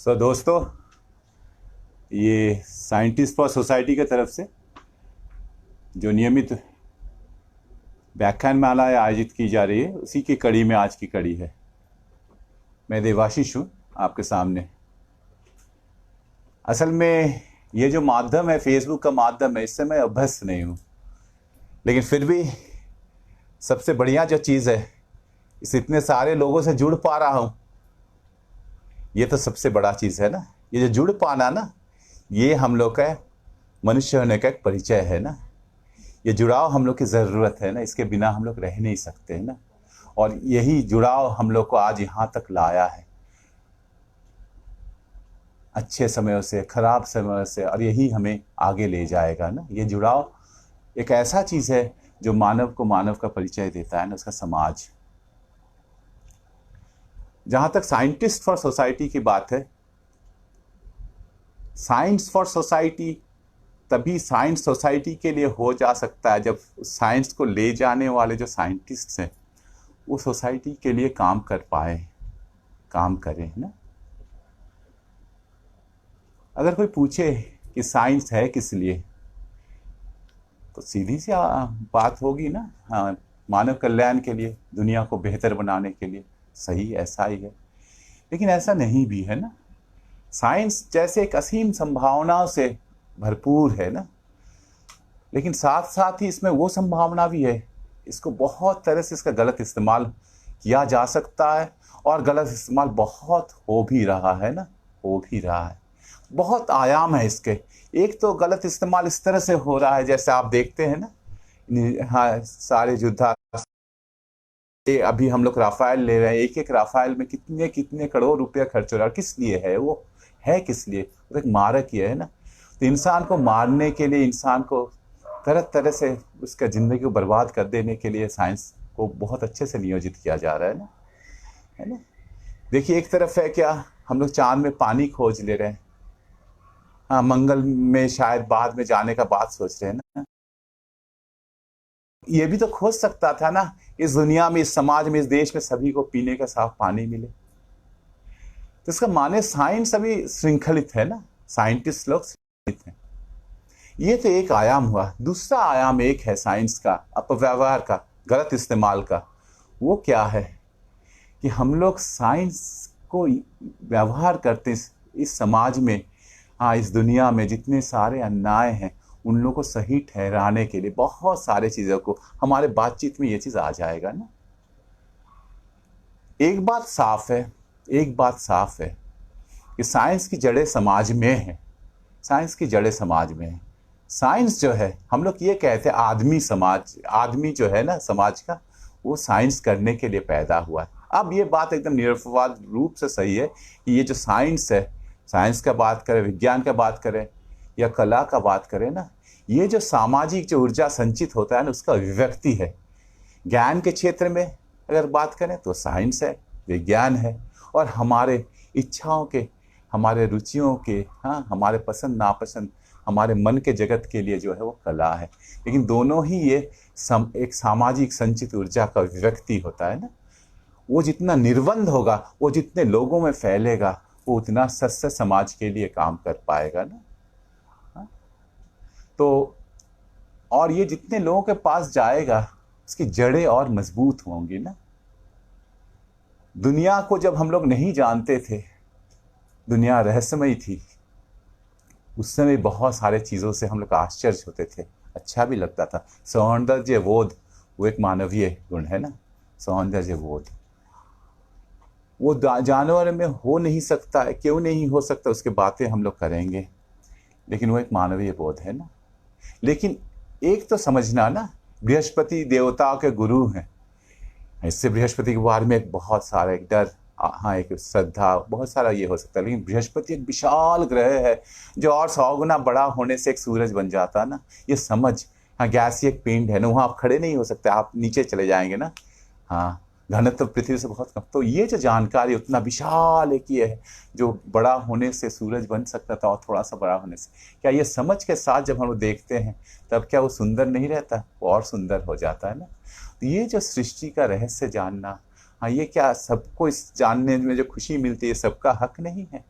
दोस्तों, ये scientist for society की तरफ से जो नियमित व्याख्यान माला आयोजित की जा रही है, उसी की कड़ी में आज की कड़ी है। मैं देवाशीष हूँ आपके सामने। असल में ये जो माध्यम है, फेसबुक का माध्यम है, इससे मैं अभ्यस्त नहीं हूँ, लेकिन फिर भी सबसे बढ़िया जो चीज़ है, इस इतने सारे लोगों से जुड़ पा रहा हूँ, ये तो सबसे बड़ा चीज़ है ना। ये जो जुड़ पाना ना, ये हम लोग का मनुष्य होने का एक परिचय है ना। ये जुड़ाव हम लोग की ज़रूरत है ना, इसके बिना हम लोग रह नहीं सकते हैं ना। और यही जुड़ाव हम लोग को आज यहाँ तक लाया है, अच्छे समयों से, खराब समयों से, और यही हमें आगे ले जाएगा ना। ये जुड़ाव एक ऐसा चीज़ है जो मानव को मानव का परिचय देता है ना, उसका समाज। जहाँ तक साइंटिस्ट फॉर सोसाइटी की बात है, साइंस फॉर सोसाइटी तभी साइंस सोसाइटी के लिए हो जा सकता है जब साइंस को ले जाने वाले जो साइंटिस्ट हैं वो सोसाइटी के लिए काम कर पाए, काम करें ना। अगर कोई पूछे कि साइंस है किस लिए, तो सीधी सी बात होगी ना, हाँ, मानव कल्याण के लिए, दुनिया को बेहतर बनाने के लिए। सही, ऐसा ही है, लेकिन ऐसा नहीं भी है ना। साइंस जैसे एक असीम संभावनाओं से भरपूर है ना, लेकिन साथ साथ ही इसमें वो संभावना भी है, इसको बहुत तरह से इसका गलत इस्तेमाल किया जा सकता है, और गलत इस्तेमाल बहुत हो भी रहा है ना, हो भी रहा है। बहुत आयाम है इसके। एक तो गलत इस्तेमाल इस तरह से हो रहा है, जैसे आप देखते हैं ना, हाँ, सारे युद्धास्त्र, अभी हम लोग राफेल ले रहे हैं, एक एक राफेल में कितने कितने करोड़ रुपया खर्च हो रहा है। किस लिए है वो? है किस लिए? वो एक मारक ही है ना। तो इंसान को मारने के लिए, इंसान को तरह तरह से उसका ज़िंदगी को बर्बाद कर देने के लिए साइंस को बहुत अच्छे से नियोजित किया जा रहा है ना, है ना। देखिए, एक तरफ है क्या, हम लोग चांद में पानी खोज ले रहे हैं, हाँ, मंगल में शायद बाद में जाने का बात सोच रहे हैं ना। ये भी तो खोज सकता था ना, इस दुनिया में, इस समाज में, इस देश में सभी को पीने का साफ पानी मिले। तो इसका माने साइंस अभी श्रृंखलित है ना, साइंटिस्ट लोग श्रृंखलित हैं। ये तो एक आयाम हुआ। दूसरा आयाम एक है साइंस का अपव्यवहार का, गलत इस्तेमाल का। वो क्या है कि हम लोग साइंस को व्यवहार करते इस समाज में, हाँ, इस दुनिया में जितने सारे अन्याय हैं उन लोगों को सही ठहराने के लिए बहुत सारे चीज़ों को, हमारे बातचीत में ये चीज़ आ जाएगा ना। एक बात साफ है, एक बात साफ है कि साइंस की जड़ें समाज में हैं, साइंस की जड़ें समाज में हैं। साइंस जो है, हम लोग ये कहते हैं आदमी समाज, आदमी जो है ना समाज का, वो साइंस करने के लिए पैदा हुआ है। अब ये बात एकदम निरपवाद रूप से सही है कि ये जो साइंस है, साइंस का बात करें, विज्ञान का बात करें या कला का बात करें ना, ये जो सामाजिक जो ऊर्जा संचित होता है ना, उसका अभिव्यक्ति है। ज्ञान के क्षेत्र में अगर बात करें तो साइंस है, विज्ञान है, और हमारे इच्छाओं के, हमारे रुचियों के, हाँ, हमारे पसंद नापसंद, हमारे मन के जगत के लिए जो है वो कला है। लेकिन दोनों ही ये एक सामाजिक संचित ऊर्जा का अभिव्यक्ति होता है ना। वो जितना निर्बंध होगा, वो जितने लोगों में फैलेगा, वो उतना सच्चे समाज के लिए काम कर पाएगा ना। हाँ? तो और ये जितने लोगों के पास जाएगा, उसकी जड़ें और मजबूत होंगी ना। दुनिया को जब हम लोग नहीं जानते थे, दुनिया रहस्यमयी थी, उस समय बहुत सारे चीज़ों से हम लोग आश्चर्य होते थे, अच्छा भी लगता था। सौंदर्य बोध, वो एक मानवीय गुण है ना, सौंदर्य बोध। वो जानवर में हो नहीं सकता है, क्यों नहीं हो सकता, उसके बातें हम लोग करेंगे, लेकिन वो एक मानवीय बोध है ना। लेकिन एक तो समझना ना, बृहस्पति देवताओं के गुरु हैं, इससे बृहस्पति के बारे में एक बहुत सारा एक डर, हाँ, एक श्रद्धा, बहुत सारा ये हो सकता है। लेकिन बृहस्पति एक विशाल ग्रह है जो और 100 गुना बड़ा होने से एक सूरज बन जाता है ना, ये समझ। हाँ, गैसीय एक पिंड है ना, वहाँ आप खड़े नहीं हो सकते, आप नीचे चले जाएंगे ना। हाँ, घनत्व पृथ्वी से बहुत कम। तो ये जो जानकारी उतना विशाल एक ये है, जो बड़ा होने से सूरज बन सकता था और थोड़ा सा बड़ा होने से, क्या ये समझ के साथ जब हम लोग देखते हैं, तब क्या वो सुंदर नहीं रहता, वो और सुंदर हो जाता है ना। तो ये जो सृष्टि का रहस्य जानना, हाँ, ये क्या सबको इस जानने में जो खुशी मिलती है, सबका हक नहीं है?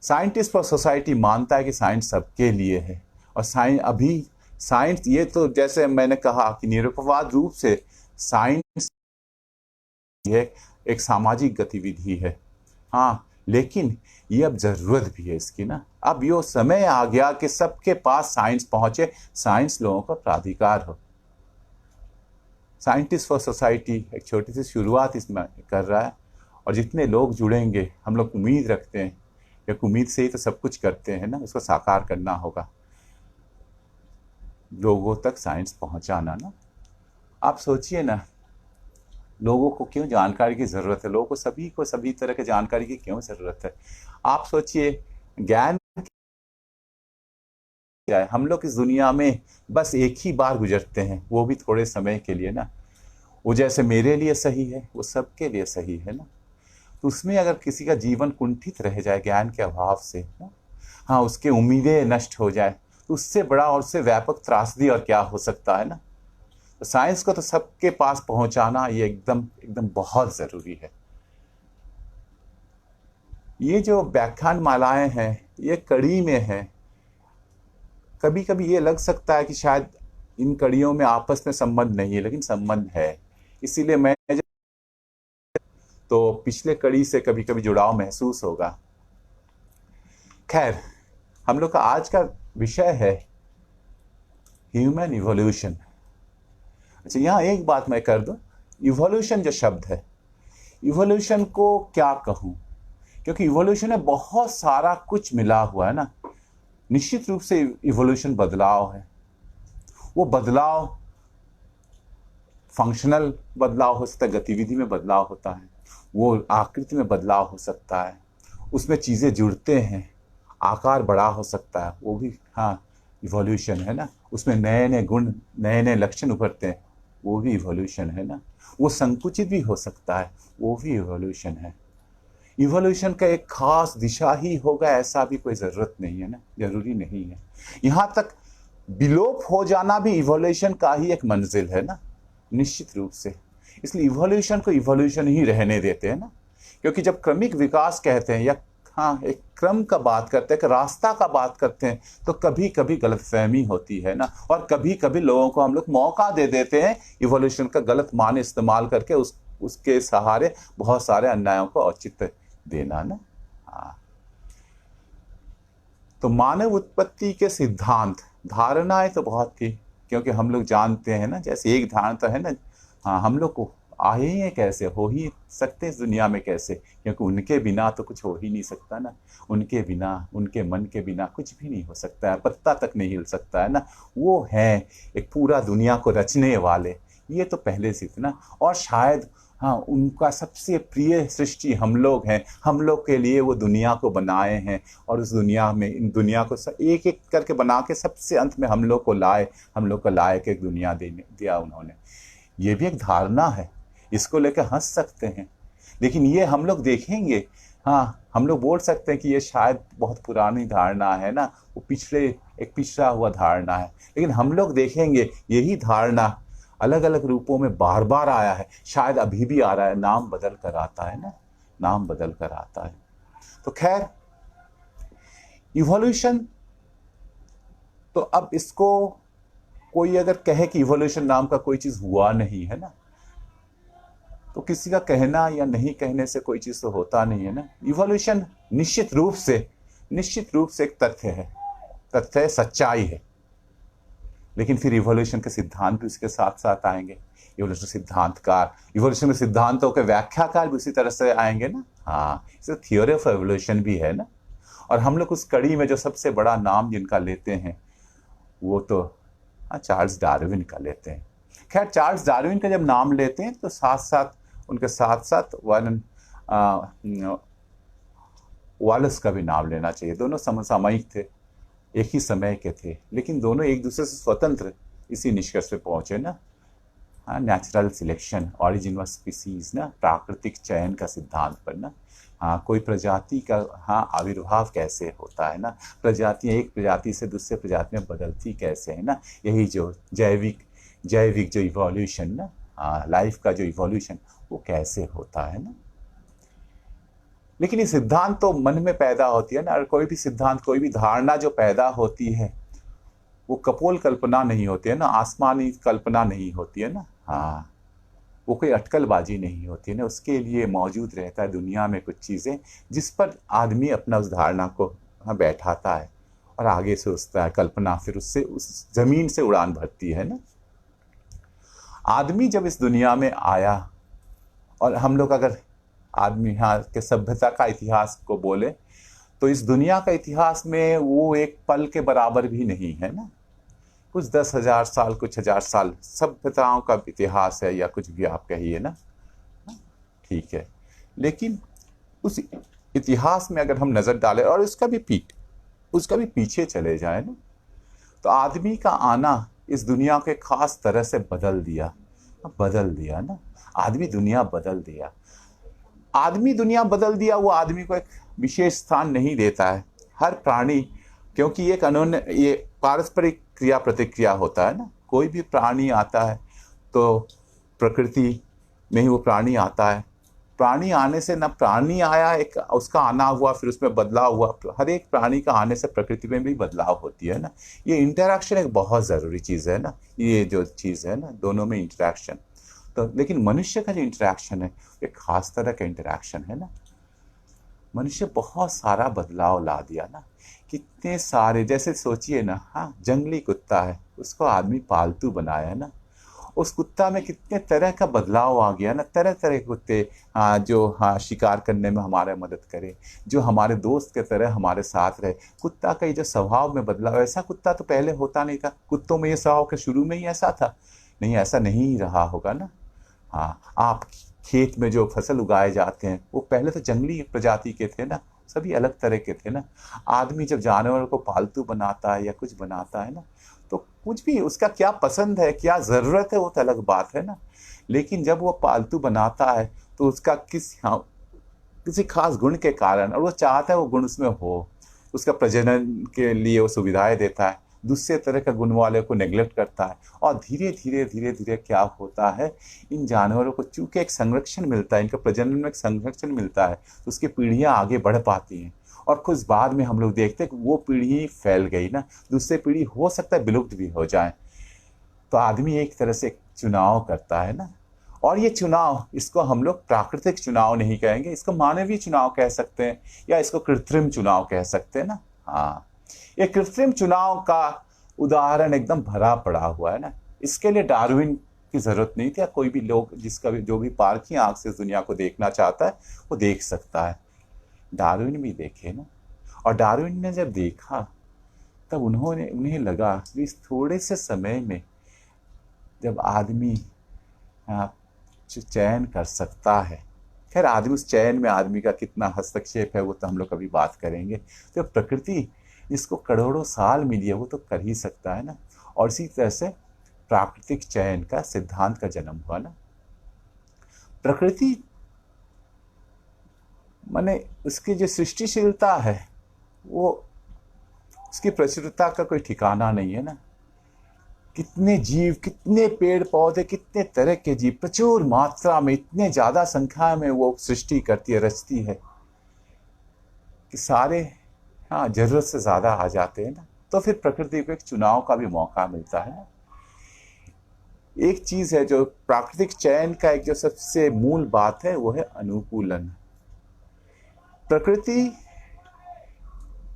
साइंटिस्ट और सोसाइटी मानता है कि साइंस सबके लिए है, और साइंस ये तो जैसे मैंने कहा कि निरुपवाद रूप से साइंस ये एक सामाजिक गतिविधि है। हाँ, लेकिन ये अब जरूरत भी है इसकी ना। अब यो समय आ गया कि सबके पास साइंस पहुंचे, साइंस लोगों का प्राधिकार हो। साइंटिस्ट फॉर सोसाइटी एक छोटी सी शुरुआत इसमें कर रहा है, और जितने लोग जुड़ेंगे, हम लोग उम्मीद रखते हैं, एक उम्मीद से ही तो सब कुछ करते हैं ना, उसको साकार करना होगा, लोगों तक साइंस पहुंचाना ना। आप सोचिए ना, लोगों को क्यों जानकारी की जरूरत है, लोगों को सभी तरह के जानकारी की क्यों जरूरत है। आप सोचिए, ज्ञान क्या है, हम लोग इस दुनिया में बस एक ही बार गुजरते हैं, वो भी थोड़े समय के लिए ना। वो जैसे मेरे लिए सही है, वो सबके लिए सही है ना। तो उसमें अगर किसी का जीवन कुंठित रह जाए ज्ञान के अभाव से ना, हाँ, उसके उम्मीदें नष्ट हो जाए, तो उससे बड़ा और उससे व्यापक त्रासदी और क्या हो सकता है ना। तो साइंस को तो सबके पास पहुंचाना ये एकदम एकदम बहुत जरूरी है। ये जो व्याख्यान मालाएं हैं, ये कड़ी में है। कभी कभी ये लग सकता है कि शायद इन कड़ियों में आपस में संबंध नहीं है, लेकिन संबंध है। इसीलिए मैं तो पिछले कड़ी से कभी कभी जुड़ाव महसूस होगा। खैर, हम लोग का आज का विषय है ह्यूमन इवोल्यूशन। अच्छा, यहाँ एक बात मैं कर दूं, इवोल्यूशन जो शब्द है, इवोल्यूशन को क्या कहूं, क्योंकि इवोल्यूशन में बहुत सारा कुछ मिला हुआ है ना। निश्चित रूप से इवोल्यूशन बदलाव है। वो बदलाव फंक्शनल बदलाव हो सकता है, गतिविधि में बदलाव होता है, वो आकृति में बदलाव हो सकता है, उसमें चीज़ें जुड़ते हैं, आकार बड़ा हो सकता है, वो भी हाँ इवोल्यूशन है ना। उसमें नए नए गुण, नए नए लक्षण उभरते हैं, वो भी इवोल्यूशन है ना। वो संकुचित भी हो सकता है, वो भी इवोल्यूशन है। इवोल्यूशन का एक खास दिशा ही होगा ऐसा भी कोई ज़रूरत नहीं है ना, जरूरी नहीं है। यहाँ तक विलोप हो जाना भी इवोल्यूशन का ही एक मंजिल है ना, निश्चित रूप से। इसलिए इवोल्यूशन को इवोल्यूशन ही रहने देते हैं ना। क्योंकि जब क्रमिक विकास कहते हैं, या हाँ एक क्रम का बात करते हैं, एक रास्ता का बात करते हैं, तो कभी कभी गलतफहमी होती है ना। और कभी कभी लोगों को हम लोग मौका दे देते हैं इवोल्यूशन का गलत मान इस्तेमाल करके उसके सहारे बहुत सारे अन्यायों को औचित्य देना ना। हाँ, तो मानव उत्पत्ति के सिद्धांत, धारणाएं तो बहुत थी, क्योंकि हम लोग जानते हैं ना, जैसे एक धारणा तो है ना, हाँ हम लोग को आए ही हैं कैसे, हो ही सकते इस दुनिया में कैसे, क्योंकि उनके बिना तो कुछ हो ही नहीं सकता ना। उनके बिना, उनके मन के बिना कुछ भी नहीं हो सकता है, पत्ता तक नहीं हिल सकता है ना। वो है एक पूरा दुनिया को रचने वाले, ये तो पहले से इतना। और शायद हाँ, उनका सबसे प्रिय सृष्टि हम लोग हैं, हम लोग के लिए वो दुनिया को बनाए हैं, और उस दुनिया में, इन दुनिया को एक एक करके बना के सबसे अंत में हम लोग को लाए, हम लोग को लायक एक दुनिया दिया उन्होंने। ये भी एक धारणा है, इसको लेकर हंस सकते हैं, लेकिन ये हम लोग देखेंगे, हाँ हम लोग बोल सकते हैं कि ये शायद बहुत पुरानी धारणा है ना, वो एक पिछड़ा हुआ धारणा है, लेकिन हम लोग देखेंगे यही धारणा अलग अलग रूपों में बार बार आया है, शायद अभी भी आ रहा है, नाम बदल कर आता है ना, नाम बदल कर आता है। तो खैर, इवोल्यूशन, तो अब इसको कोई अगर कहे कि इवोल्यूशन नाम का कोई चीज हुआ नहीं है ना, तो किसी का कहना या नहीं कहने से कोई चीज तो होता नहीं है ना। इवोल्यूशन निश्चित रूप से एक तथ्य है, सच्चाई है। लेकिन फिर इवोल्यूशन के सिद्धांत भी उसके साथ साथ आएंगे। इवोल्यूशन सिद्धांतकार, इवोल्यूशन के सिद्धांतों के व्याख्याकार भी उसी तरह से आएंगे ना। हाँ, इसे थियोरी ऑफ एवोल्यूशन भी है ना। और हम लोग उस कड़ी में जो सबसे बड़ा नाम जिनका लेते हैं, वो तो चार्ल्स डार्विन का लेते हैं। खैर, चार्ल्स डार्विन का जब नाम लेते हैं तो उनके साथ साथ वालस का भी नाम लेना चाहिए। दोनों समसामयिक थे, एक ही समय के थे, लेकिन दोनों एक दूसरे से स्वतंत्र इसी निष्कर्ष पे पहुंचे ना। हाँ, natural selection, origin of species ना, प्राकृतिक चयन का सिद्धांत पर ना। हाँ, कोई प्रजाति का हाँ आविर्भाव कैसे होता है ना, प्रजातियां एक प्रजाति से दूसरे प्रजाति में बदलती कैसे है ना। यही जो जैविक जो इवोल्यूशन ना, हाँ लाइफ का जो इवोल्यूशन, वो कैसे होता है ना। लेकिन ये सिद्धांत तो मन में पैदा होती है ना, और कोई भी सिद्धांत, कोई भी धारणा जो पैदा होती है वो कपोल कल्पना नहीं होती है ना, आसमानी कल्पना नहीं होती है ना। हाँ, वो कोई अटकलबाजी नहीं होती है ना, उसके लिए मौजूद रहता है दुनिया में कुछ चीज़ें जिस पर आदमी अपना उस धारणा को बैठाता है और आगे से उसका कल्पना फिर उससे उस जमीन से उड़ान भरती है ना। आदमी जब इस दुनिया में आया, और हम लोग अगर आदमी यहाँ के सभ्यता का इतिहास को बोले तो इस दुनिया का इतिहास में वो एक पल के बराबर भी नहीं है ना। कुछ 10,000 साल, कुछ 1,000 साल सभ्यताओं का इतिहास है, या कुछ भी आप कहिए ना, ठीक है। लेकिन उस इतिहास में अगर हम नजर डालें और उसका भी पीछे चले जाए ना, तो आदमी का आना इस दुनिया के खास तरह से बदल दिया ना। आदमी दुनिया बदल दिया। वो आदमी को एक विशेष स्थान नहीं देता है। हर प्राणी, क्योंकि ये पारस्परिक क्रिया प्रतिक्रिया होता है ना। कोई भी प्राणी आता है तो प्रकृति में ही वो प्राणी आता है। प्राणी आने से ना प्राणी आया, एक उसका आना हुआ, फिर उसमें बदलाव हुआ। हर एक प्राणी का आने से प्रकृति में भी बदलाव होती है ना। ये इंटरैक्शन एक बहुत ज़रूरी चीज़ है ना, ये जो चीज़ है ना, दोनों में इंटरैक्शन। तो लेकिन मनुष्य का जो इंटरैक्शन है एक खास तरह का इंटरैक्शन है ना। मनुष्य बहुत सारा बदलाव ला दिया ना, कितने सारे, जैसे सोचिए ना, हाँ, जंगली कुत्ता है, उसको आदमी पालतू बनाया है ना। उस कुत्ता में कितने तरह का बदलाव आ गया ना, तरह तरह के कुत्ते, जो शिकार करने में हमारे मदद करे, जो हमारे दोस्त के तरह हमारे साथ रहे। कुत्ता का ये जो स्वभाव में बदलाव, ऐसा कुत्ता तो पहले होता नहीं था। कुत्तों में ये स्वभाव के शुरू में ही ऐसा था नहीं, ऐसा नहीं रहा होगा ना। हाँ, आप खेत में जो फसल उगाए जाते हैं वो पहले तो जंगली प्रजाति के थे ना, सभी अलग तरह के थे ना। आदमी जब जानवर को पालतू बनाता है या कुछ बनाता है ना, तो कुछ भी उसका क्या पसंद है, क्या ज़रूरत है, वो तो अलग बात है ना। लेकिन जब वो पालतू बनाता है तो उसका किसी खास गुण के कारण, और वो चाहता है वो गुण उसमें हो, उसका प्रजनन के लिए वो सुविधाएं देता है, दूसरे तरह का गुण वाले को नेग्लेक्ट करता है। और धीरे धीरे क्या होता है, इन जानवरों को चूंकि एक संरक्षण मिलता है, इनका प्रजनन में एक संरक्षण मिलता है, तो उसकी पीढ़ियां आगे बढ़ पाती हैं। और कुछ बाद में हम लोग देखते हैं कि वो पीढ़ी फैल गई ना, दूसरी पीढ़ी हो सकता है विलुप्त भी हो जाए। तो आदमी एक तरह से चुनाव करता है ना। और ये चुनाव, इसको हम लोग प्राकृतिक चुनाव नहीं कहेंगे, इसको मानवीय चुनाव कह सकते हैं, या इसको कृत्रिम चुनाव कह सकते हैं ना। हाँ, ये कृत्रिम चुनाव का उदाहरण एकदम भरा पड़ा हुआ है ना। इसके लिए डार्विन की जरूरत नहीं थी, या कोई भी लोग जो भी पारखी आंख से इस दुनिया को देखना चाहता है वो देख सकता है। डार्विन भी देखे ना, और डार्विन ने जब देखा तब उन्हें लगा कि इस थोड़े से समय में जब आदमी चयन कर सकता है, खैर आदमी उस चयन में आदमी का कितना हस्तक्षेप है वो तो हम लोग कभी बात करेंगे। तो प्रकृति जिसको करोड़ों साल मिली है वो तो कर ही सकता है ना। और इसी तरह से प्राकृतिक चयन का सिद्धांत का जन्म हुआ ना। प्रकृति माने उसकी जो सृष्टिशीलता है, वो उसकी प्रचुरता का कोई ठिकाना नहीं है ना। कितने जीव, कितने पेड़ पौधे, कितने तरह के जीव प्रचुर मात्रा में, इतने ज्यादा संख्या में वो सृष्टि करती है, रचती है कि सारे जरूरत से ज्यादा आ जाते हैं ना। तो फिर प्रकृति को एक चुनाव का भी मौका मिलता है ना। एक चीज है जो प्राकृतिक चयन का एक जो सबसे मूल बात है, वो है अनुकूलन।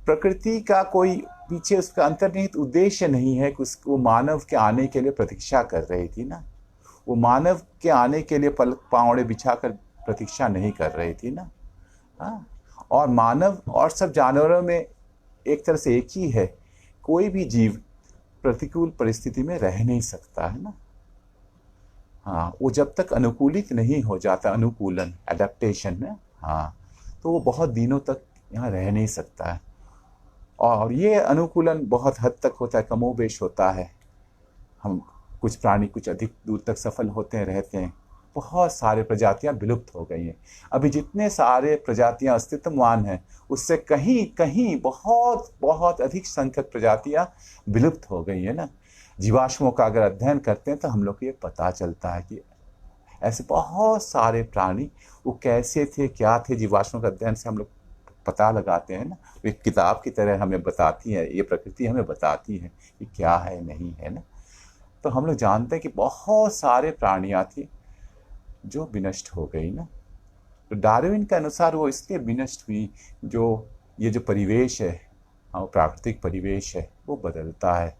प्रकृति का कोई पीछे उसका अंतर्निहित उद्देश्य नहीं है कि उसको मानव के आने के लिए प्रतीक्षा कर रही थी ना। वो मानव के आने के लिए पावड़े बिछाकर प्रतीक्षा नहीं कर रही थी ना। हाँ, और मानव और सब जानवरों में एक तरह से एक ही है, कोई भी जीव प्रतिकूल परिस्थिति में रह नहीं सकता है ना। हाँ, वो जब तक अनुकूलित नहीं हो जाता, अनुकूलन, एडेप्टेशन में, हाँ, तो वो बहुत दिनों तक यहाँ रह नहीं सकता है। और ये अनुकूलन बहुत हद तक होता है, कमोबेश होता है। हम कुछ प्राणी कुछ अधिक दूर तक सफल होते हैं, रहते हैं। बहुत सारे प्रजातियां विलुप्त हो गई हैं। अभी जितने सारे प्रजातियां अस्तित्वमान हैं उससे कहीं कहीं बहुत बहुत अधिक संख्यक प्रजातियां विलुप्त हो गई है ना। जीवाश्मों का अगर अध्ययन करते हैं तो हम लोग को ये पता चलता है कि ऐसे बहुत सारे प्राणी, वो कैसे थे, क्या थे, जीवाश्मों के अध्ययन से हम लोग पता लगाते हैं ना। एक किताब की तरह हमें बताती है, ये प्रकृति हमें बताती है कि क्या है नहीं है ना। तो हम लोग जानते हैं कि बहुत सारे प्राणियाँ थी जो विनष्ट हो गई ना। तो डार्विन के अनुसार वो इसलिए विनष्ट हुई, जो ये जो परिवेश है, हाँ, वो प्राकृतिक परिवेश है, वो बदलता है।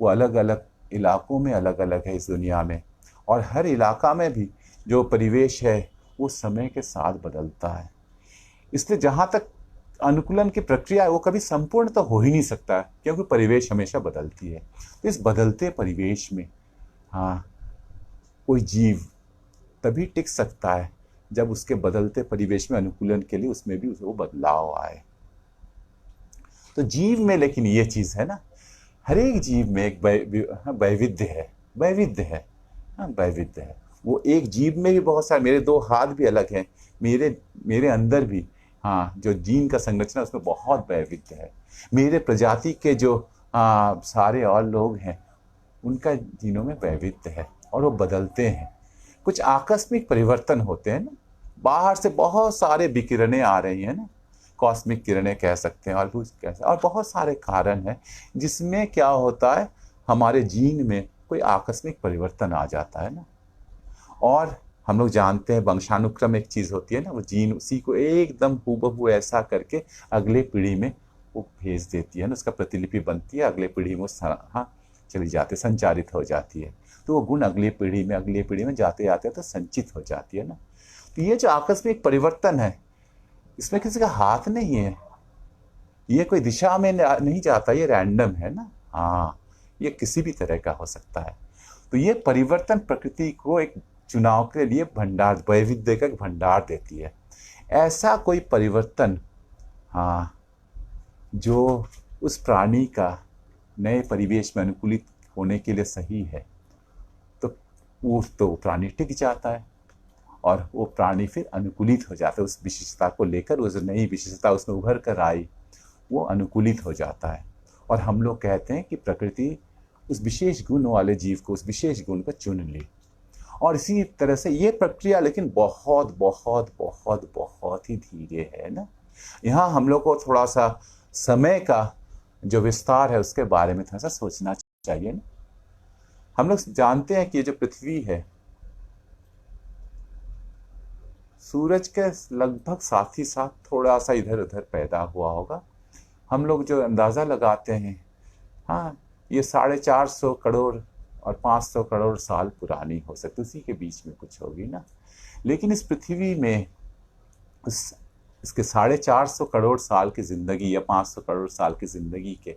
वो अलग अलग इलाकों में अलग अलग है इस दुनिया में, और हर इलाका में भी जो परिवेश है वो समय के साथ बदलता है। इसलिए जहाँ तक अनुकूलन की प्रक्रिया है वो कभी संपूर्ण तो हो ही नहीं सकता है, क्योंकि परिवेश हमेशा बदलती है। तो इस बदलते परिवेश में, हाँ, कोई जीव तभी टिक सकता है जब उसके बदलते परिवेश में अनुकूलन के लिए उसमें भी वो बदलाव आए। तो जीव में लेकिन ये चीज़ है ना, हर एक जीव में एक वैविध्य है, वैविध्य है, हाँ, वैविध्य है। वो एक जीव में भी बहुत सारे, मेरे दो हाथ भी अलग हैं, मेरे मेरे अंदर भी, हाँ, जो जीन का संरचना उसमें बहुत वैविध्य है। मेरे प्रजाति के जो सारे और लोग हैं उनका जीनों में वैविध्य है, और वो बदलते हैं। कुछ आकस्मिक परिवर्तन होते हैं ना, बाहर से बहुत सारे विकिरणें आ रही हैं ना, कॉस्मिक किरणें कह सकते हैं, और कुछ और बहुत सारे कारण हैं जिसमें क्या होता है, हमारे जीन में कोई आकस्मिक परिवर्तन आ जाता है ना। और हम लोग जानते हैं वंशानुक्रम एक चीज़ होती है ना, वो जीन उसी को एकदम हूबहू ऐसा करके अगले पीढ़ी में वो भेज देती है ना, उसका प्रतिलिपि बनती है, अगले पीढ़ी में हाँ चली जाती है, संचारित हो जाती है। तो वो गुण अगली पीढ़ी में जाते जाते तो संचित हो जाती है ना। तो ये जो आकस्मिक परिवर्तन है, इसमें किसी का हाथ नहीं है, ये कोई दिशा में नहीं जाता, ये रैंडम है ना। हाँ, ये किसी भी तरह का हो सकता है। तो ये परिवर्तन प्रकृति को एक चुनाव के लिए भंडार, वैविध्य का भंडार देती है। ऐसा कोई परिवर्तन, हाँ, जो उस प्राणी का नए परिवेश में अनुकूलित होने के लिए सही है, तो प्राणी टिक जाता है, और वो प्राणी फिर अनुकूलित हो जाता है उस विशेषता को लेकर, उस नई विशेषता उसमें उभर कर आई, वो अनुकूलित हो जाता है। और हम लोग कहते हैं कि प्रकृति उस विशेष गुण वाले जीव को, उस विशेष गुण को चुन ली। और इसी तरह से ये प्रक्रिया लेकिन बहुत बहुत बहुत बहुत ही धीरे है ना। यहाँ हम लोग को थोड़ा सा समय का जो विस्तार है उसके बारे में थोड़ा सा सोचना चाहिए ना। हम लोग जानते हैं कि ये जो पृथ्वी है, सूरज के लगभग साथ ही साथ थोड़ा सा इधर उधर पैदा हुआ होगा। हम लोग जो अंदाज़ा लगाते हैं, हाँ, ये 450 करोड़ और 500 करोड़ साल पुरानी हो सकती, उसी के बीच में कुछ होगी ना। लेकिन इस पृथ्वी में इसके 450 करोड़ साल की ज़िंदगी या 500 करोड़ साल की ज़िंदगी के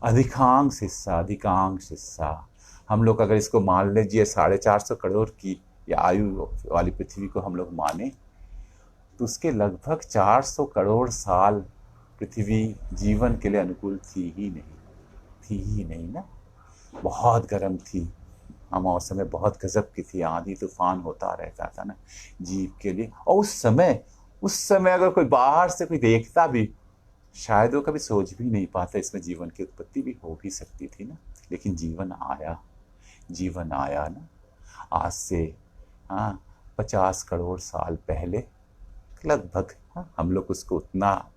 अधिकांश हिस्सा हम लोग अगर इसको मान लीजिए 450 करोड़ की या आयु वाली पृथ्वी को हम लोग माने, तो उसके लगभग 400 करोड़ साल पृथ्वी जीवन के लिए अनुकूल थी ही नहीं ना। बहुत गर्म थी, मौसम में बहुत गजब की थी, आंधी तूफान होता रहता था ना जीव के लिए। और उस समय अगर कोई बाहर से कोई देखता भी, शायद वो कभी सोच भी नहीं पाता इसमें जीवन की उत्पत्ति भी हो भी सकती थी ना। लेकिन जीवन आया ना, आज से 50 करोड़ साल पहले लगभग। हम लोग उसको उतना,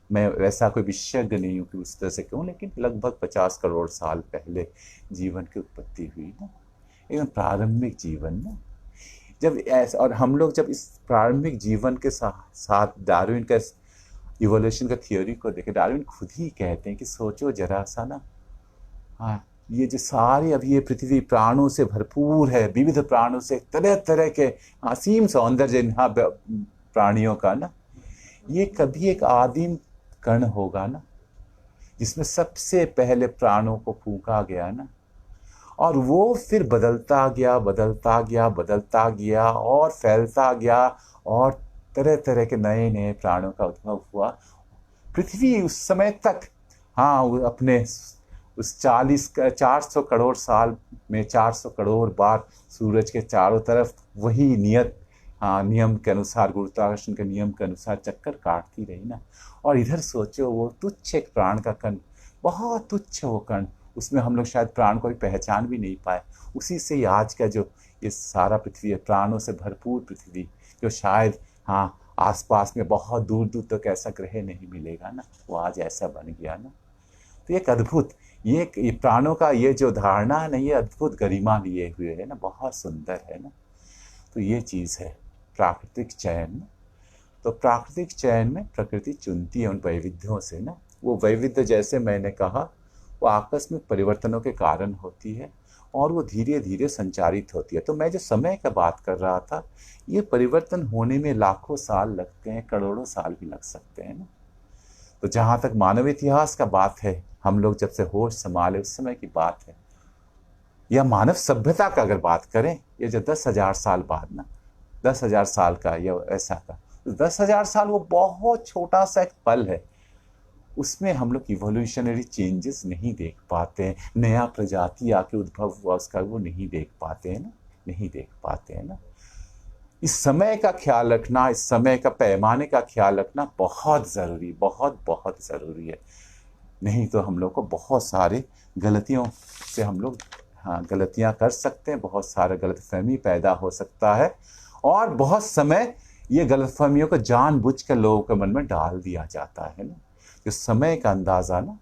मैं वैसा कोई विशेषज्ञ नहीं हूँ कि उस तरह से कहूँ, लेकिन लगभग 50 करोड़ साल पहले जीवन की उत्पत्ति हुई ना, एकदम प्रारंभिक जीवन ना। जब ऐसा, और हम लोग जब इस प्रारंभिक जीवन के साथ डार्विन का इवोल्यूशन का थियोरी को देखें, डार्विन खुद ही कहते हैं कि सोचो जरा सा ना, हाँ, ये जो सारी अभी ये पृथ्वी प्राणों से भरपूर है, विविध प्राणों से, तरह तरह के असीम सौंदर्य प्राणियों का ना, ये कभी एक आदिम कण होगा ना, जिसमें सबसे पहले प्राणों को फूंका गया ना, और वो फिर बदलता गया और फैलता गया, और तरह तरह के नए नए प्राणों का उद्भव हुआ। पृथ्वी उस समय तक, हाँ, अपने उस 400 करोड़ साल में 400 करोड़ बार सूरज के चारों तरफ वही नियम के अनुसार, गुरुत्वाकर्षण के नियम के अनुसार चक्कर काटती रही ना। और इधर सोचो, वो तुच्छ एक प्राण का कण, बहुत तुच्छ वो कण, उसमें हम लोग शायद प्राण को पहचान भी नहीं पाए। उसी से ही आज का जो ये सारा पृथ्वी है, प्राणों से भरपूर पृथ्वी, जो शायद हाँ आसपास में बहुत दूर दूर तक ऐसा ग्रह नहीं मिलेगा ना, वो आज ऐसा बन गया ना। तो एक अद्भुत ये प्राणों का ये जो धारणा है ना, ये अद्भुत गरिमा लिए हुए है ना, बहुत सुंदर है ना। तो ये चीज़ है प्राकृतिक चयन। तो प्राकृतिक चयन में प्रकृति चुनती है उन वैविध्यों से ना। वो वैविध्य जैसे मैंने कहा वो आकस्मिक परिवर्तनों के कारण होती है और वो धीरे धीरे संचारित होती है। तो मैं जो समय का बात कर रहा था, ये परिवर्तन होने में लाखों साल लगते हैं, करोड़ों साल भी लग सकते हैं ना। तो जहाँ तक मानव इतिहास का बात है, हम लोग जब से होश संभाले उस समय की बात है, या मानव सभ्यता का अगर बात करें, ये जो 10,000 साल बाद ना, 10,000 साल का या ऐसा का, 10,000 साल वो बहुत छोटा सा एक पल है। उसमें हम लोग इवोल्यूशनरी चेंजेस नहीं देख पाते हैं, नया प्रजाति आके उद्भव हुआ उसका वो नहीं देख पाते हैं ना, नहीं देख पाते हैं ना। इस समय का ख्याल रखना, इस समय का पैमाने का ख्याल रखना बहुत ज़रूरी, बहुत बहुत ज़रूरी है। नहीं तो हम लोग को बहुत सारे गलतियों से हम लोग हाँ गलतियां कर सकते हैं, बहुत सारा गलतफहमी पैदा हो सकता है और बहुत समय ये गलतफहमियों को जानबूझकर लोगों के मन में डाल दिया जाता है ना, जो समय का अंदाज़ा ना।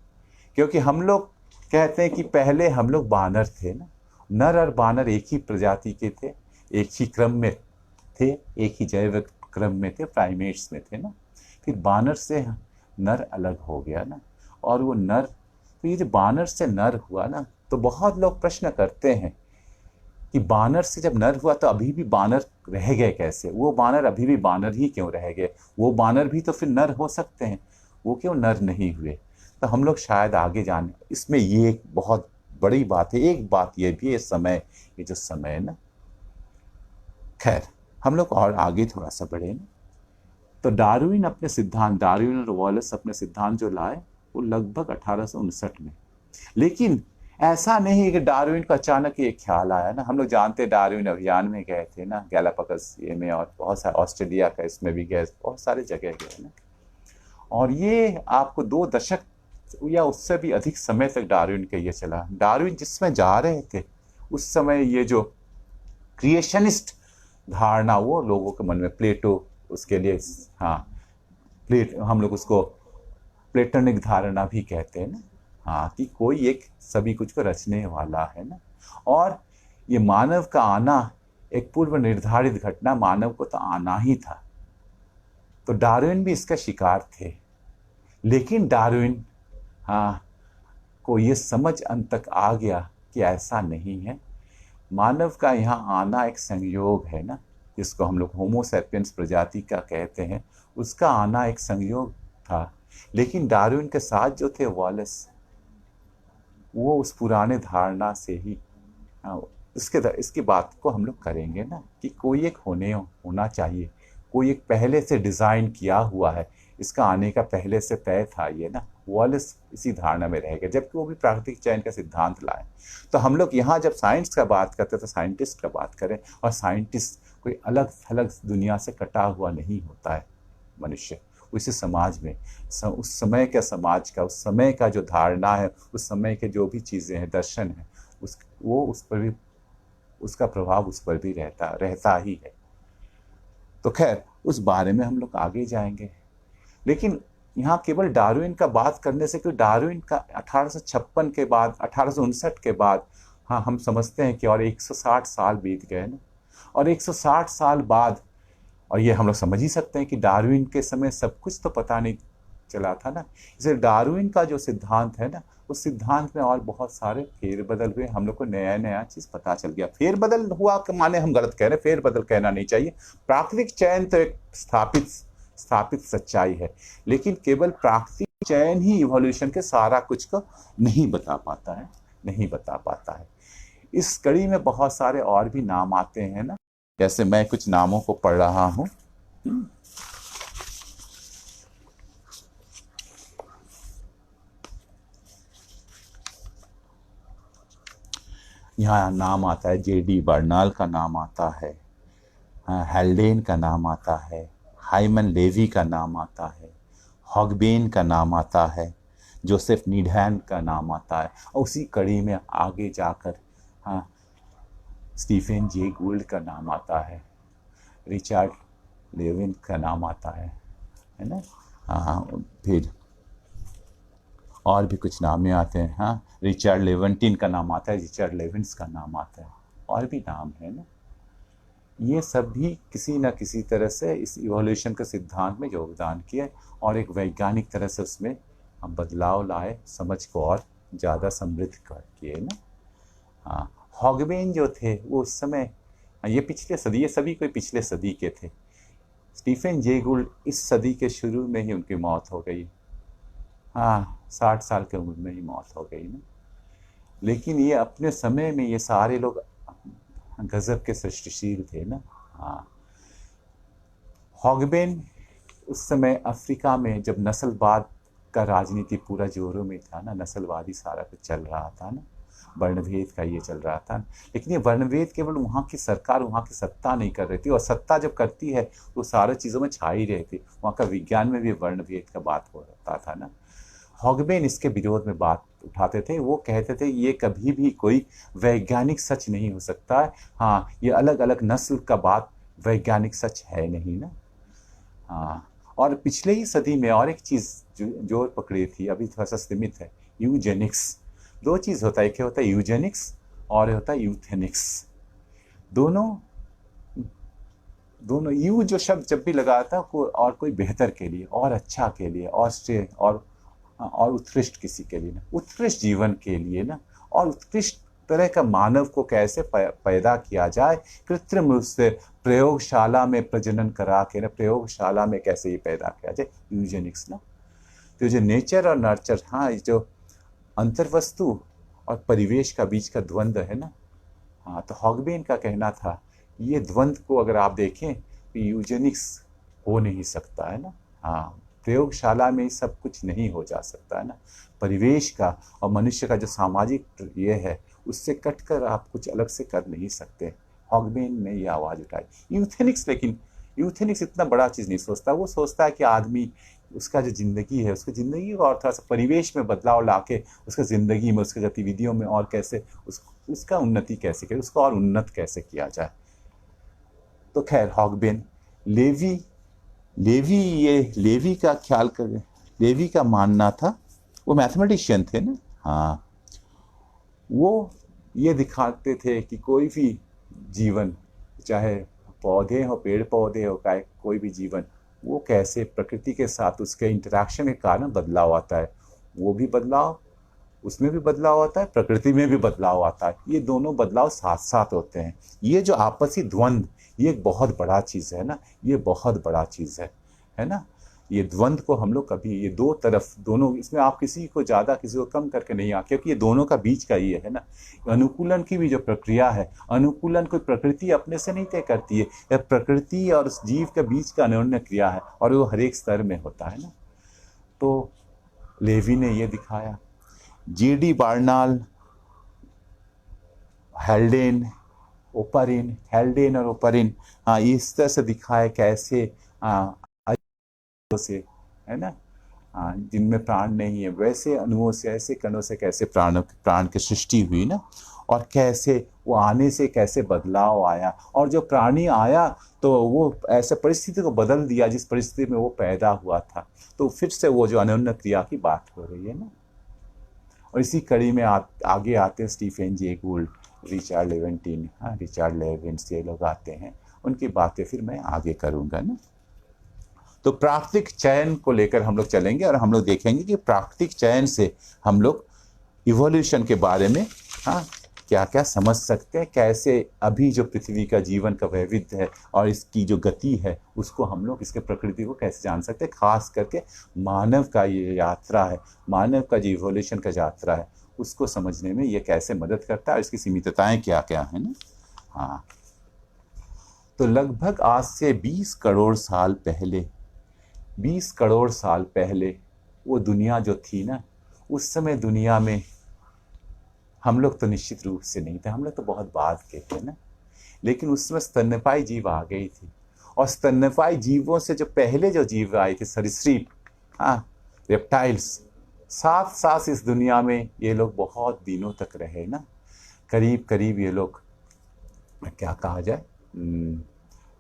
क्योंकि हम लोग कहते हैं कि पहले हम लोग बानर थे ना, नर और बानर एक ही प्रजाति के थे, एक ही क्रम में थे, एक ही जैव क्रम में थे, प्राइमेट्स में थे ना। फिर बानर से नर अलग हो गया ना, और वो नर, तो ये जो बानर से नर हुआ ना, तो बहुत लोग प्रश्न करते हैं कि बानर से जब नर हुआ तो अभी भी बानर रह गए कैसे, वो बानर अभी भी बानर ही क्यों रह गए, वो बानर भी तो फिर नर हो सकते हैं, वो क्यों नर नहीं हुए। तो हम लोग शायद आगे जाने, इसमें ये एक बहुत बड़ी बात है। एक बात ये भी है, समय, ये जो समय है ना, खैर हम लोग और आगे थोड़ा सा बढ़े ना, तो डार्विन अपने सिद्धांत, डार्विन और वॉलेस अपने सिद्धांत जो लाए वो लगभग 1859 में। लेकिन ऐसा नहीं है कि डार्विन को अचानक ये ख्याल आया ना। हम लोग जानते हैं डार्विन अभियान में गए थे ना, गैलापागोस ये में, और बहुत सारे ऑस्ट्रेलिया का इसमें भी गए, बहुत सारे जगह गए ना। और ये आपको 2 दशक या उससे भी अधिक समय तक डार्विन का ये चला। डार्विन जिसमें जा रहे थे उस समय ये जो क्रिएशनिस्ट धारणा वो लोगों के मन में, प्लेटो उसके लिए हाँ हम लोग उसको प्लेटोनिक धारणा भी कहते हैं ना, हाँ कि कोई एक सभी कुछ को रचने वाला है ना। और ये मानव का आना एक पूर्व निर्धारित घटना, मानव को तो आना ही था। तो डार्विन भी इसका शिकार थे। लेकिन डार्विन हाँ को ये समझ अंत तक आ गया कि ऐसा नहीं है, मानव का यहाँ आना एक संयोग है ना, जिसको हम लोग होमो सैपियंस प्रजाति का कहते हैं, उसका आना एक संयोग था। लेकिन डार्विन के साथ जो थे वॉलेस, वो उस पुराने धारणा से ही इसकी बात को हम लोग करेंगे ना कि कोई एक होना चाहिए, कोई एक पहले से डिज़ाइन किया हुआ है, इसका आने का पहले से तय था ये ना। वॉलेस इसी धारणा में रह गए, जबकि वो भी प्राकृतिक चयन का सिद्धांत लाए। तो हम लोग यहाँ जब साइंस का बात करते हैं तो साइंटिस्ट का बात करें, और साइंटिस्ट कोई अलग थलग दुनिया से कटा हुआ नहीं होता है मनुष्य। उसी समाज में उस समय का समाज का, उस समय का जो धारणा है, उस समय के जो भी चीज़ें हैं, दर्शन है, उस पर भी उसका प्रभाव उस पर भी रहता ही है। तो खैर उस बारे में हम लोग आगे जाएंगे। लेकिन यहाँ केवल डार्विन का बात करने से, क्योंकि डार्विन का 1856 के बाद, 1859 के बाद हाँ हम समझते हैं कि और 160 साल बीत गए ना। और 160 साल बाद, और ये हम लोग समझ ही सकते हैं कि डार्विन के समय सब कुछ तो पता नहीं चला था ना। इसलिए डार्विन का जो सिद्धांत है ना, उस सिद्धांत में और बहुत सारे फेरबदल हुए, हम लोग को नया नया चीज़ पता चल गया। फेरबदल हुआ के माने हम गलत कह रहे हैं, फेरबदल कहना नहीं चाहिए। प्राकृतिक चयन तो एक स्थापित सच्चाई है, लेकिन केवल प्राकृतिक चयन ही इवोल्यूशन के सारा कुछ को नहीं बता पाता है। इस कड़ी में बहुत सारे और भी नाम आते हैं ना, जैसे मैं कुछ नामों को पढ़ रहा हूं। यहाँ नाम आता है, J.D. बर्नाल का नाम आता है, हेल्डेन का नाम आता है, हाइमन लेवी का नाम आता है, हॉगबेन का नाम आता है, जोसेफ नीडहैम का नाम आता है, और उसी कड़ी में आगे जाकर हाँ स्टीफन जे गोल्ड का नाम आता है, रिचर्ड लेविन का नाम आता है ना। हाँ फिर और भी कुछ नाम आते हैं, हाँ रिचर्ड लेवेंटिन का नाम आता है, रिचर्ड लेविन्स का नाम आता है, और भी नाम है ना। ये सब भी किसी न किसी तरह से इस इवोल्यूशन के सिद्धांत में योगदान किए और एक वैज्ञानिक तरह से उसमें हम बदलाव लाए, समझ को और ज़्यादा समृद्ध किए ना। हाँ हॉगबेन जो थे वो उस समय, ये पिछले सदी, ये सभी कोई पिछले सदी के थे। स्टीफन जे गोल्ड इस सदी के शुरू में ही उनकी मौत हो गई, हाँ 60 साल की उम्र में ही मौत हो गई ना। लेकिन ये अपने समय में ये सारे लोग गजब के सृष्टिशील थे ना। हाँ हॉगबेन उस समय अफ्रीका में जब नस्लवाद का राजनीति पूरा जोरों में था ना, नस्लवादी सारा कुछ चल रहा था ना, वर्णभेद का ये चल रहा था, लेकिन ये वर्णभेद केवल वहाँ की सरकार, वहाँ की सत्ता नहीं कर रही थी, और सत्ता जब करती है तो सारी चीज़ों में छा ही रही थी, वहाँ का विज्ञान में भी वर्णभेद का बात हो रहा था ना। हॉगबेन इसके विरोध में बात उठाते थे, वो कहते थे ये कभी भी कोई वैज्ञानिक सच नहीं हो सकता है, हाँ ये अलग अलग नस्ल का बात वैज्ञानिक सच है नहीं ना। हाँ और पिछले ही सदी में और एक चीज़ जोर पकड़ी थी, अभी थोड़ा सा सीमित है, यूजेनिक्स। दो चीज़ होता है, एक होता है यूजेनिक्स और होता है यूथेनिक्स। दोनों यू जो शब्द जब भी लगाता है और कोई बेहतर के लिए और अच्छा के लिए और श्रेय और उत्कृष्ट किसी के लिए ना, उत्कृष्ट जीवन के लिए ना, और उत्कृष्ट तरह का मानव को कैसे पैदा किया जाए, कृत्रिम रूप से प्रयोगशाला में प्रजनन करा के ना, प्रयोगशाला में कैसे ये पैदा किया जाए, यूजेनिक्स ना। तो जो नेचर और नर्चर, हाँ जो अंतर्वस्तु और परिवेश का बीच का द्वंद्व है ना, हाँ तो हॉगबेन का कहना था ये द्वंद्व को अगर आप देखें तो यूजेनिक्स हो नहीं सकता है ना। हाँ प्रयोगशाला में सब कुछ नहीं हो जा सकता है ना, परिवेश का और मनुष्य का जो सामाजिक ये है उससे कटकर आप कुछ अलग से कर नहीं सकते। हॉगबेन ने ये आवाज़ उठाई। यूथेनिक्स, लेकिन यूथेनिक्स इतना बड़ा चीज़ नहीं सोचता, वो सोचता है कि आदमी उसका जो ज़िंदगी है, उसकी ज़िंदगी को और थोड़ा सा परिवेश में बदलाव ला के उसका ज़िंदगी में, उसकी गतिविधियों में और कैसे उसका उन्नति कैसे करे, उसको और उन्नत कैसे किया जाए। तो खैर हॉगबेन, लेवी का ख्याल कर, लेवी का मानना था, वो मैथमेटिशियन थे ना। हाँ वो ये दिखाते थे कि कोई भी जीवन, चाहे पौधे हो, पेड़ पौधे हो, कोई भी जीवन, वो कैसे प्रकृति के साथ उसके इंटरेक्शन के कारण बदलाव आता है, वो भी बदलाव, उसमें भी बदलाव आता है, प्रकृति में भी बदलाव आता है, ये दोनों बदलाव साथ साथ होते हैं। ये जो आपसी द्वंद्व, ये एक बहुत बड़ा चीज़ है ना, ये बहुत बड़ा चीज़ है ना। ये द्वंद्व को हम लोग कभी, ये दो तरफ, दोनों, इसमें आप किसी को ज़्यादा किसी को कम करके नहीं आ, क्योंकि ये दोनों का बीच का ये है ना। अनुकूलन की भी जो प्रक्रिया है, अनुकूलन कोई प्रकृति अपने से नहीं तय करती है, यह प्रकृति और उस जीव के बीच का अन्योन्य क्रिया है, और वो हर एक स्तर में होता है ना। तो लेवी ने ये दिखाया, G.D. बार्नाल, हेल्डेन और ओपरिन, हाँ इस तरह से दिखाया कैसे से, है ना, जिनमें प्राण नहीं है, वैसे अणुओं से, ऐसे कणों से कैसे प्राण की सृष्टि हुई ना, और कैसे वो आने से कैसे बदलाव आया, और जो प्राणी आया तो वो ऐसे परिस्थिति को बदल दिया जिस परिस्थिति में वो पैदा हुआ था। तो फिर से वो जो अन्योन्य क्रिया की बात हो रही है ना। और इसी कड़ी में आगे आते हैं स्टीफन जे गोल्ड, रिचर्ड लेवेंटिन, हाँ रिचर्ड लेविन्स, ये लोग आते हैं, उनकी बातें फिर मैं आगे करूँगा ना। तो प्राकृतिक चयन को लेकर हम लोग चलेंगे और हम लोग देखेंगे कि प्राकृतिक चयन से हम लोग इवोल्यूशन के बारे में हाँ क्या क्या समझ सकते हैं, कैसे अभी जो पृथ्वी का जीवन का वैविध्य है और इसकी जो गति है उसको हम लोग, इसके प्रकृति को कैसे जान सकते हैं, खास करके मानव का ये यात्रा है, मानव का जो इवोल्यूशन का यात्रा है उसको समझने में ये कैसे मदद करता है और इसकी सीमितताएं क्या क्या है ना। हाँ तो लगभग आज से 20 करोड़ साल पहले, 20 करोड़ साल पहले वो दुनिया जो थी ना, उस समय दुनिया में हम लोग तो निश्चित रूप से नहीं थे, हम लोग तो बहुत बाद के थे ना, लेकिन उस समय स्तन्यपायी जीव आ गई थी, और स्तन्यपायी जीवों से जो पहले जो जीव आए थे, सरीसृप, हाँ रेप्टाइल्स, साथ साथ इस दुनिया में ये लोग बहुत दिनों तक रहे ना, करीब करीब ये लोग क्या कहा जाए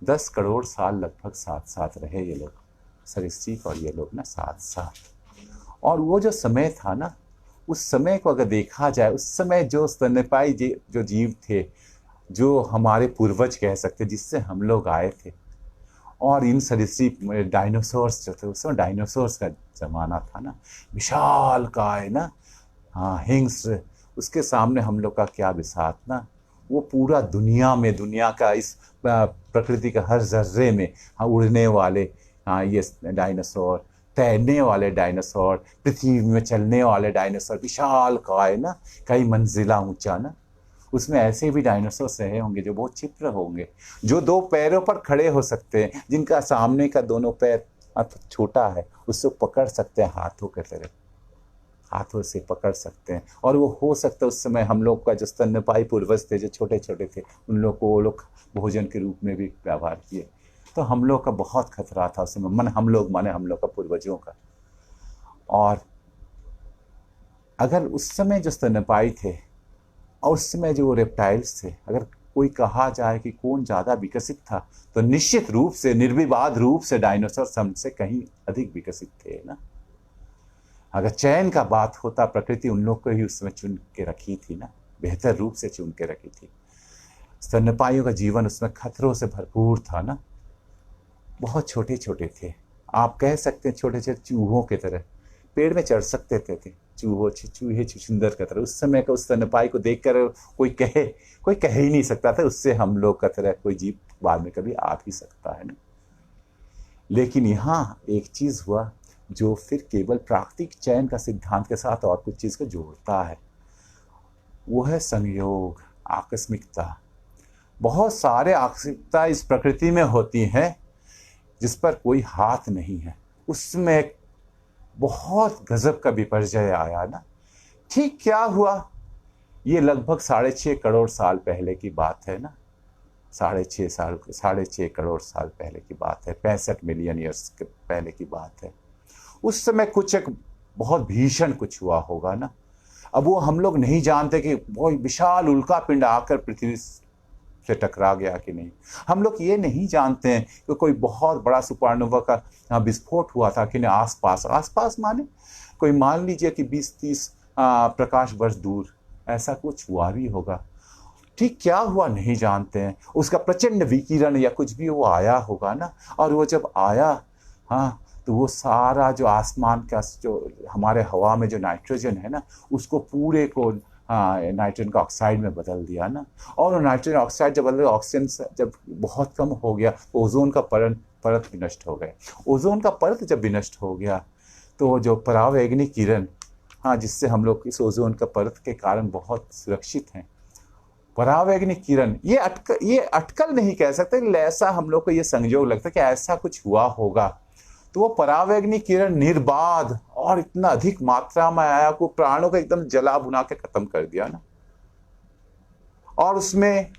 10 करोड़ साल लगभग साथ साथ रहे ये लोग, सरीसृप और ये लोग ना साथ साथ। और वो जो समय था ना, उस समय को अगर देखा जाए, उस समय जो स्तनपायी जो जीव थे, जो हमारे पूर्वज कह सकते, जिससे हम लोग आए थे, और इन सरीसृप डायनासोर्स जो थे, उस समय डायनासोर्स का जमाना था ना, विशाल काय ना, हाँ हिंस्र, उसके सामने हम लोग का क्या बिसात ना। वो पूरा दुनिया में, दुनिया का इस प्रकृति का हर जर्रे में, हाँ उड़ने वाले, हाँ ये डायनासोर, तैरने वाले डायनासोर, पृथ्वी में चलने वाले डायनासोर, विशाल काय ना, कई मंजिला ऊंचा ना, उसमें ऐसे भी डायनासोर रहे होंगे जो बहुत चित्र होंगे, जो 2 पैरों पर खड़े हो सकते हैं, जिनका सामने का दोनों पैर छोटा है, उससे पकड़ सकते हैं हाथों के तरह, हाथों से पकड़ सकते हैं। और वो हो सकता है उस समय हम लोग का जो स्तनपायी पूर्वज थे, जो छोटे छोटे थे, उन लोग को वो लोग भोजन के रूप में भी व्यवहार किए। तो हम लोग का बहुत खतरा था उस समय, हम लोग माने हम लोग का पूर्वजों का। और अगर उस समय जो स्तनपायी थे और उस समय जो रेप्टाइल्स थे, अगर कोई कहा जाए कि कौन ज़्यादा विकसित था, तो निश्चित रूप से, निर्विवाद रूप से डायनासोर हमसे कहीं अधिक विकसित थे ना। अगर चयन का बात होता, प्रकृति उन लोग को ही उस समय चुन के रखी थी ना, बेहतर रूप से चुन के रखी थी। स्तनपाइयों का जीवन उसमें खतरों से भरपूर था ना, बहुत छोटे छोटे थे, आप कह सकते हैं छोटे छोटे चूहों की तरह, पेड़ में चढ़ सकते थे चूहे छुछुंदर की तरह। उस समय का उस स्तनपायी को देखकर कोई कह ही नहीं सकता था उससे हम लोग का तरह कोई जीव बाद में कभी आ भी सकता है ना। लेकिन यहाँ एक चीज हुआ जो फिर केवल प्राकृतिक चयन का सिद्धांत के साथ और कुछ चीज को जोड़ता है, वो है संयोग, आकस्मिकता। बहुत सारे आकस्मिकता इस प्रकृति में होती हैं जिस पर कोई हाथ नहीं है। उसमें एक बहुत गजब का विपर्जय आया ना। ठीक क्या हुआ, ये लगभग 6.5 करोड़ साल पहले की बात है ना, 6.5 करोड़ साल पहले की बात है, 65 मिलियन ईयर्स के पहले की बात है। उस समय कुछ एक बहुत भीषण कुछ हुआ होगा ना। अब वो हम लोग नहीं जानते कि वो विशाल उल्का पिंड आकर पृथ्वी से टकरा गया कि नहीं। हम लोग ये नहीं जानते हैं कि कोई बहुत बड़ा सुपरनोवा का विस्फोट हुआ था कि नहीं आसपास माने कोई मान लीजिए कि 20-30 प्रकाश वर्ष दूर ऐसा कुछ हुआ भी होगा। ठीक क्या हुआ नहीं जानते हैं, उसका प्रचंड विकिरण या कुछ भी वो आया होगा ना। और वो जब आया, हाँ, तो वो सारा जो आसमान का जो हमारे हवा में जो नाइट्रोजन है ना, उसको पूरे को नाइट्रोजन का ऑक्साइड में बदल दिया ना। और नाइट्रोजन ऑक्साइड जब बदल, ऑक्सीजन जब बहुत कम हो गया, तो ओजोन का परत भी नष्ट हो गया। ओजोन का परत जब भी नष्ट हो गया, तो जो परावैंगनिक किरण, हाँ, जिससे हम लोग इस ओजोन का परत के कारण बहुत सुरक्षित हैं, परावैंगनिक किरण, ये अटकल नहीं कह सकते, ऐसा हम लोग को ये संयोग लगता है कि ऐसा कुछ हुआ होगा। तो वो परावैंगनिक किरण निर्बाध और इतना अधिक मात्रा में आया को प्राणों को एकदम जला भुना के खत्म कर दिया ना। और उसमें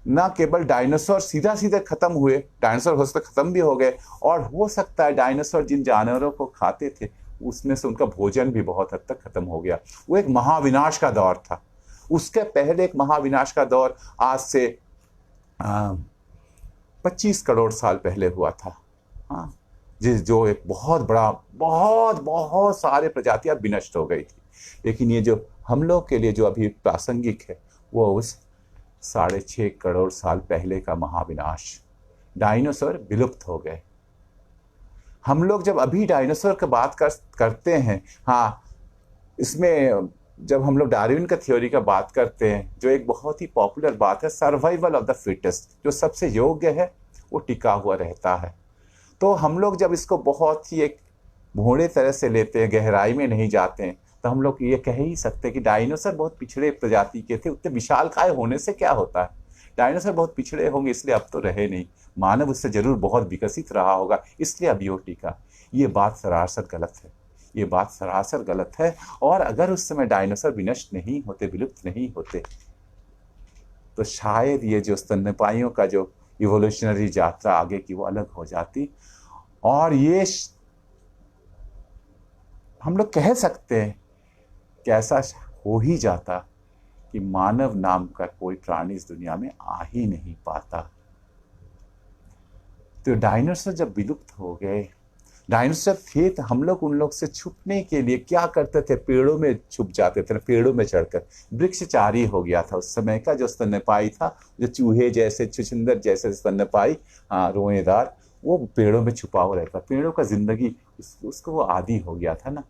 ना केवल डायनासोर सीधा सीधे खत्म हुए, डायनासोर हो सकता खत्म भी हो गए, और हो सकता है डायनासोर जिन जानवरों को खाते थे उसमें से उनका भोजन भी बहुत हद तक खत्म हो गया। वो एक महाविनाश का दौर था। उसके पहले एक महाविनाश का दौर आज से 25 करोड़ साल पहले हुआ था, हाँ, जो एक बहुत बड़ा, बहुत सारे प्रजातियां विनष्ट हो गई थी। लेकिन ये जो हम लोग के लिए जो अभी प्रासंगिक है, वो उस 6.5 करोड़ साल पहले का महाविनाश, डायनासोर विलुप्त हो गए। हम लोग जब अभी डायनासोर की बात करते हैं, हाँ, इसमें जब हम लोग डार्विन का थ्योरी का बात करते हैं, जो एक बहुत ही पॉपुलर बात है, सर्वाइवल ऑफ द फिटेस्ट, जो सबसे योग्य है वो टिका हुआ रहता है। तो हम लोग जब इसको बहुत ही एक भोड़े तरह से लेते हैं, गहराई में नहीं जाते हैं, तो हम लोग ये कह ही सकते हैं कि डायनासोर बहुत पिछड़े प्रजाति के थे। उतने विशालकाय होने से क्या होता है, डायनासोर बहुत पिछड़े होंगे इसलिए अब तो रहे नहीं, मानव उससे जरूर बहुत विकसित रहा होगा इसलिए अब ये टिका। ये बात सरासर गलत है, ये बात सरासर गलत है। और अगर उस समय डायनासोर विनष्ट नहीं होते, विलुप्त नहीं होते, तो शायद ये जो स्तनपाइयों का जो इवोल्यूशनरी यात्रा आगे की वो अलग हो जाती। और ये हम लोग कह सकते हैं कैसा हो ही जाता कि मानव नाम का कोई प्राणी इस दुनिया में आ ही नहीं पाता। तो डायनासोर जब विलुप्त हो गए, डायनासोर थे तो हम लोग उन लोग से छुपने के लिए क्या करते थे, पेड़ों में छुप जाते थे, पेड़ों में चढ़कर। वृक्षचारी हो गया था उस समय का जो स्तन्यपायी था, जो चूहे जैसे, छुछुंदर जैसे स्तन्यपायी, रोएदार, वो पेड़ों में छुपा हुआ रहता, पेड़ों का जिंदगी उसको वो आदी हो गया था ना।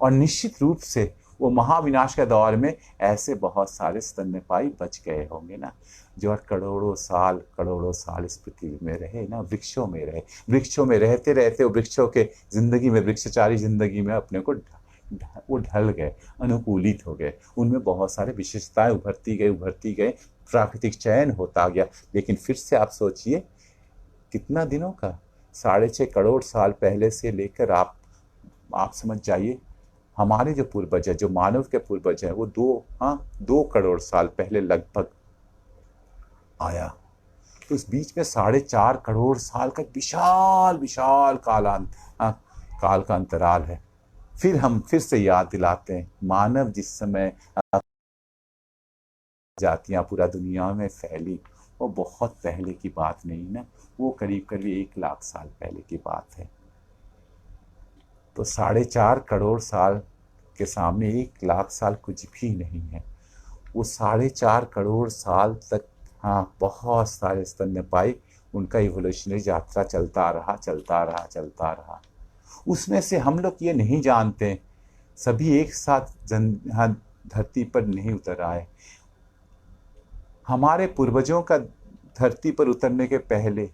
और निश्चित रूप से वो महाविनाश के दौर में ऐसे बहुत सारे स्तन्यपायी बच गए होंगे ना, जो करोड़ों साल इस पृथ्वी में रहे ना, वृक्षों में रहे, वृक्षों में रहते रहते वो वृक्षों के जिंदगी में, वृक्षचारी जिंदगी में अपने को वो ढल गए, अनुकूलित हो गए, उनमें बहुत सारे विशेषताएं उभरती गई, प्राकृतिक चयन होता गया। लेकिन फिर से आप सोचिए कितना दिनों का, 6.5 करोड़ साल पहले से लेकर आप समझ जाइए, हमारे जो पूर्वज है, जो मानव के पूर्वज हैं, वो 2 करोड़ साल पहले लगभग आया। तो इस बीच में 4.5 करोड़ साल का विशाल विशाल काल का अंतराल है। फिर हम फिर से याद दिलाते हैं, मानव जिस समय जातियां पूरा दुनिया में फैली, वो बहुत पहले की बात नहीं ना, वो करीब करीब 1 लाख साल पहले की बात है। तो 4.5 करोड़ साल के सामने 1 लाख साल कुछ भी नहीं है। वो 4.5 करोड़ साल तक बहुत सारे स्तन्यपायी, उनका इवोल्यूशनरी यात्रा चलता रहा। उसमें से हम लोग ये नहीं जानते, सभी एक साथ धरती पर नहीं उतर आए। हमारे पूर्वजों का धरती पर उतरने के पहले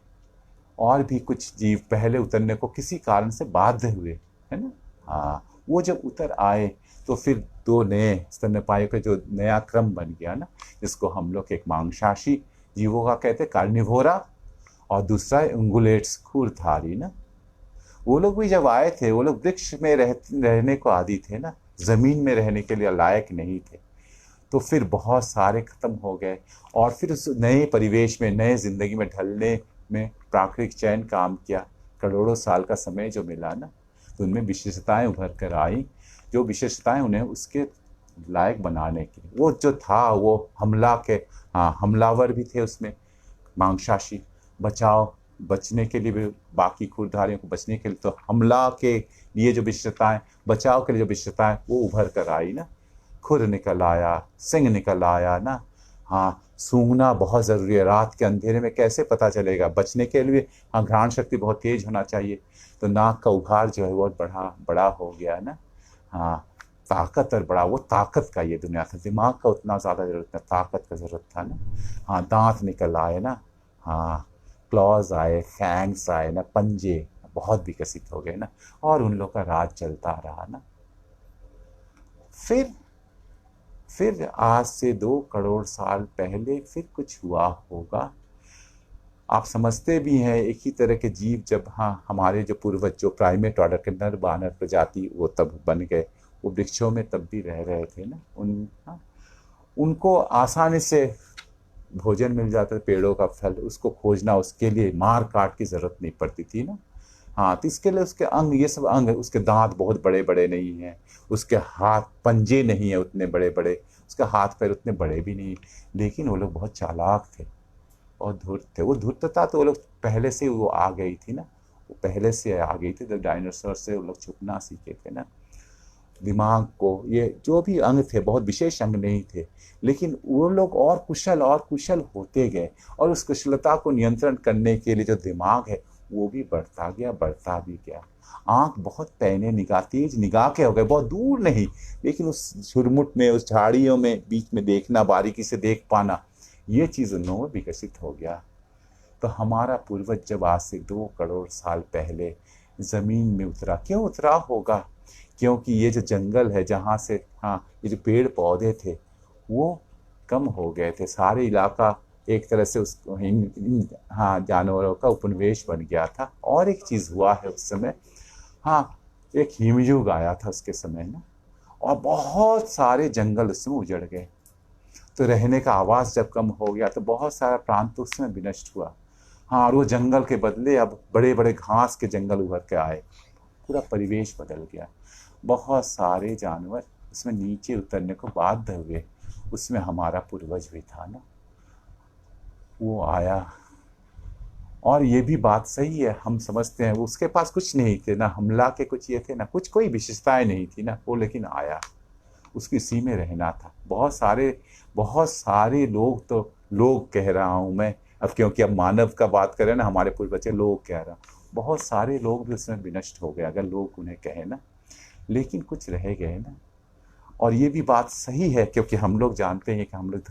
और भी कुछ जीव पहले उतरने को किसी कारण से बाध्य हुए, है ना। वो जब उतर आए तो फिर 2 नए स्तन्यपायी का जो नया क्रम बन गया ना, जिसको हम लोग एक मांसाशी जीवों का कहते हैं, कार्निवोरा, और दूसरा उंगुलेट्स, खूरधारी ना। वो लोग भी जब आए थे, वो लोग वृक्ष में रहने को आदी थे ना, जमीन में रहने के लिए लायक नहीं थे। तो फिर बहुत सारे खत्म हो गए, और फिर उस नए परिवेश में, नए जिंदगी में ढलने में प्राकृतिक चयन काम किया। करोड़ों साल का समय जो मिला ना, तो उनमें विशेषताएं उभर कर आई, जो विशेषताएं उन्हें उसके लायक बनाने की, वो जो था वो हमलावर भी थे उसमें, मांसाशी, बचने के लिए भी, बाकी खूरधारियों को बचने के लिए, तो हमला के लिए जो विशेषताएं, बचाव के लिए जो विशेषताएं, वो उभर कर आई ना। खुर निकल आया, सिंह निकल आया ना। सूंघना बहुत ज़रूरी है, रात के अंधेरे में कैसे पता चलेगा, बचने के लिए घ्राण शक्ति बहुत तेज होना चाहिए। तो नाक का उघार जो है बहुत बड़ा हो गया ना। ताकत और बड़ा, वो ताकत का ये दुनिया था, दिमाग का उतना ज़्यादा जरूरत था, ताकत का ज़रूरत था ना। दांत निकल आए ना, क्लॉज आए, फैंग्स आए ना, पंजे बहुत विकसित हो गए ना, और उन लोग का राज चलता रहा ना। फिर आज से 2 करोड़ साल पहले फिर कुछ हुआ होगा। आप समझते भी हैं, एक ही तरह के जीव जब हमारे जो पूर्वज, जो प्राइमेट ऑर्डर के नर बानर प्रजाति, वो तब बन गए, वो वृक्षों में तब भी रह रहे थे ना। उनको आसानी से भोजन मिल जाता था, पेड़ों का फल, उसको खोजना, उसके लिए मार काट की जरूरत नहीं पड़ती थी ना। तो इसके लिए उसके अंग, ये सब अंग, उसके दांत बहुत बड़े बड़े नहीं हैं, उसके हाथ पंजे नहीं है उतने बड़े बड़े, उसके हाथ पैर उतने बड़े भी नहीं, लेकिन वो लोग बहुत चालाक थे और धूर्त थे। वो धूर्तता तो वो लोग पहले से वो आ गई थी ना, वो पहले से आ गई थी, जब डायनासोर से वो लोग छुपना सीखे थे ना। दिमाग को, ये जो भी अंग थे, बहुत विशेष अंग नहीं थे, लेकिन वो लोग और कुशल होते गए, और उस कुशलता को नियंत्रण करने के लिए जो दिमाग है वो भी बढ़ता भी गया। आंख बहुत पैने, निगाह तेज निगाह के हो गए, बहुत दूर नहीं, लेकिन उस झुरमुट में, उस झाड़ियों में बीच में देखना, बारीकी से देख पाना, ये चीज़ उन लोगों में विकसित हो गया। तो हमारा पूर्वज जब आज से 2 करोड़ साल पहले जमीन में उतरा, क्यों उतरा होगा? क्योंकि ये जो जंगल है, जहाँ से ये जो पेड़ पौधे थे वो कम हो गए थे, सारे इलाका एक तरह से उस जानवरों का उपनिवेश बन गया था। और एक चीज़ हुआ है उस समय, एक हिमयुग आया था उसके समय ना, और बहुत सारे जंगल उसमें उजड़ गए। तो रहने का आवास जब कम हो गया तो बहुत सारा प्रांत तो उसमें विनष्ट हुआ। और वो जंगल के बदले अब बड़े बड़े घास के जंगल उभर के आए, पूरा परिवेश बदल गया। बहुत सारे जानवर उसमें नीचे उतरने को बाध्य हुए, उसमें हमारा पूर्वज भी था ना, वो आया। और ये भी बात सही है, हम समझते हैं उसके पास कुछ नहीं थे ना, हमला के कुछ ये थे ना, कुछ कोई विशेषताएं नहीं थी ना वो, लेकिन आया, उसकी इसी में रहना था। बहुत सारे लोग, तो लोग कह रहा हूं मैं अब, क्योंकि अब मानव का बात करें ना, हमारे पूर्वज लोग कह रहा हूं, बहुत सारे लोग भी उसमें विनष्ट हो गए अगर लोग उन्हें कहे ना, लेकिन कुछ रह गए ना। और ये भी बात सही है, क्योंकि हम लोग जानते हैं कि हम लोग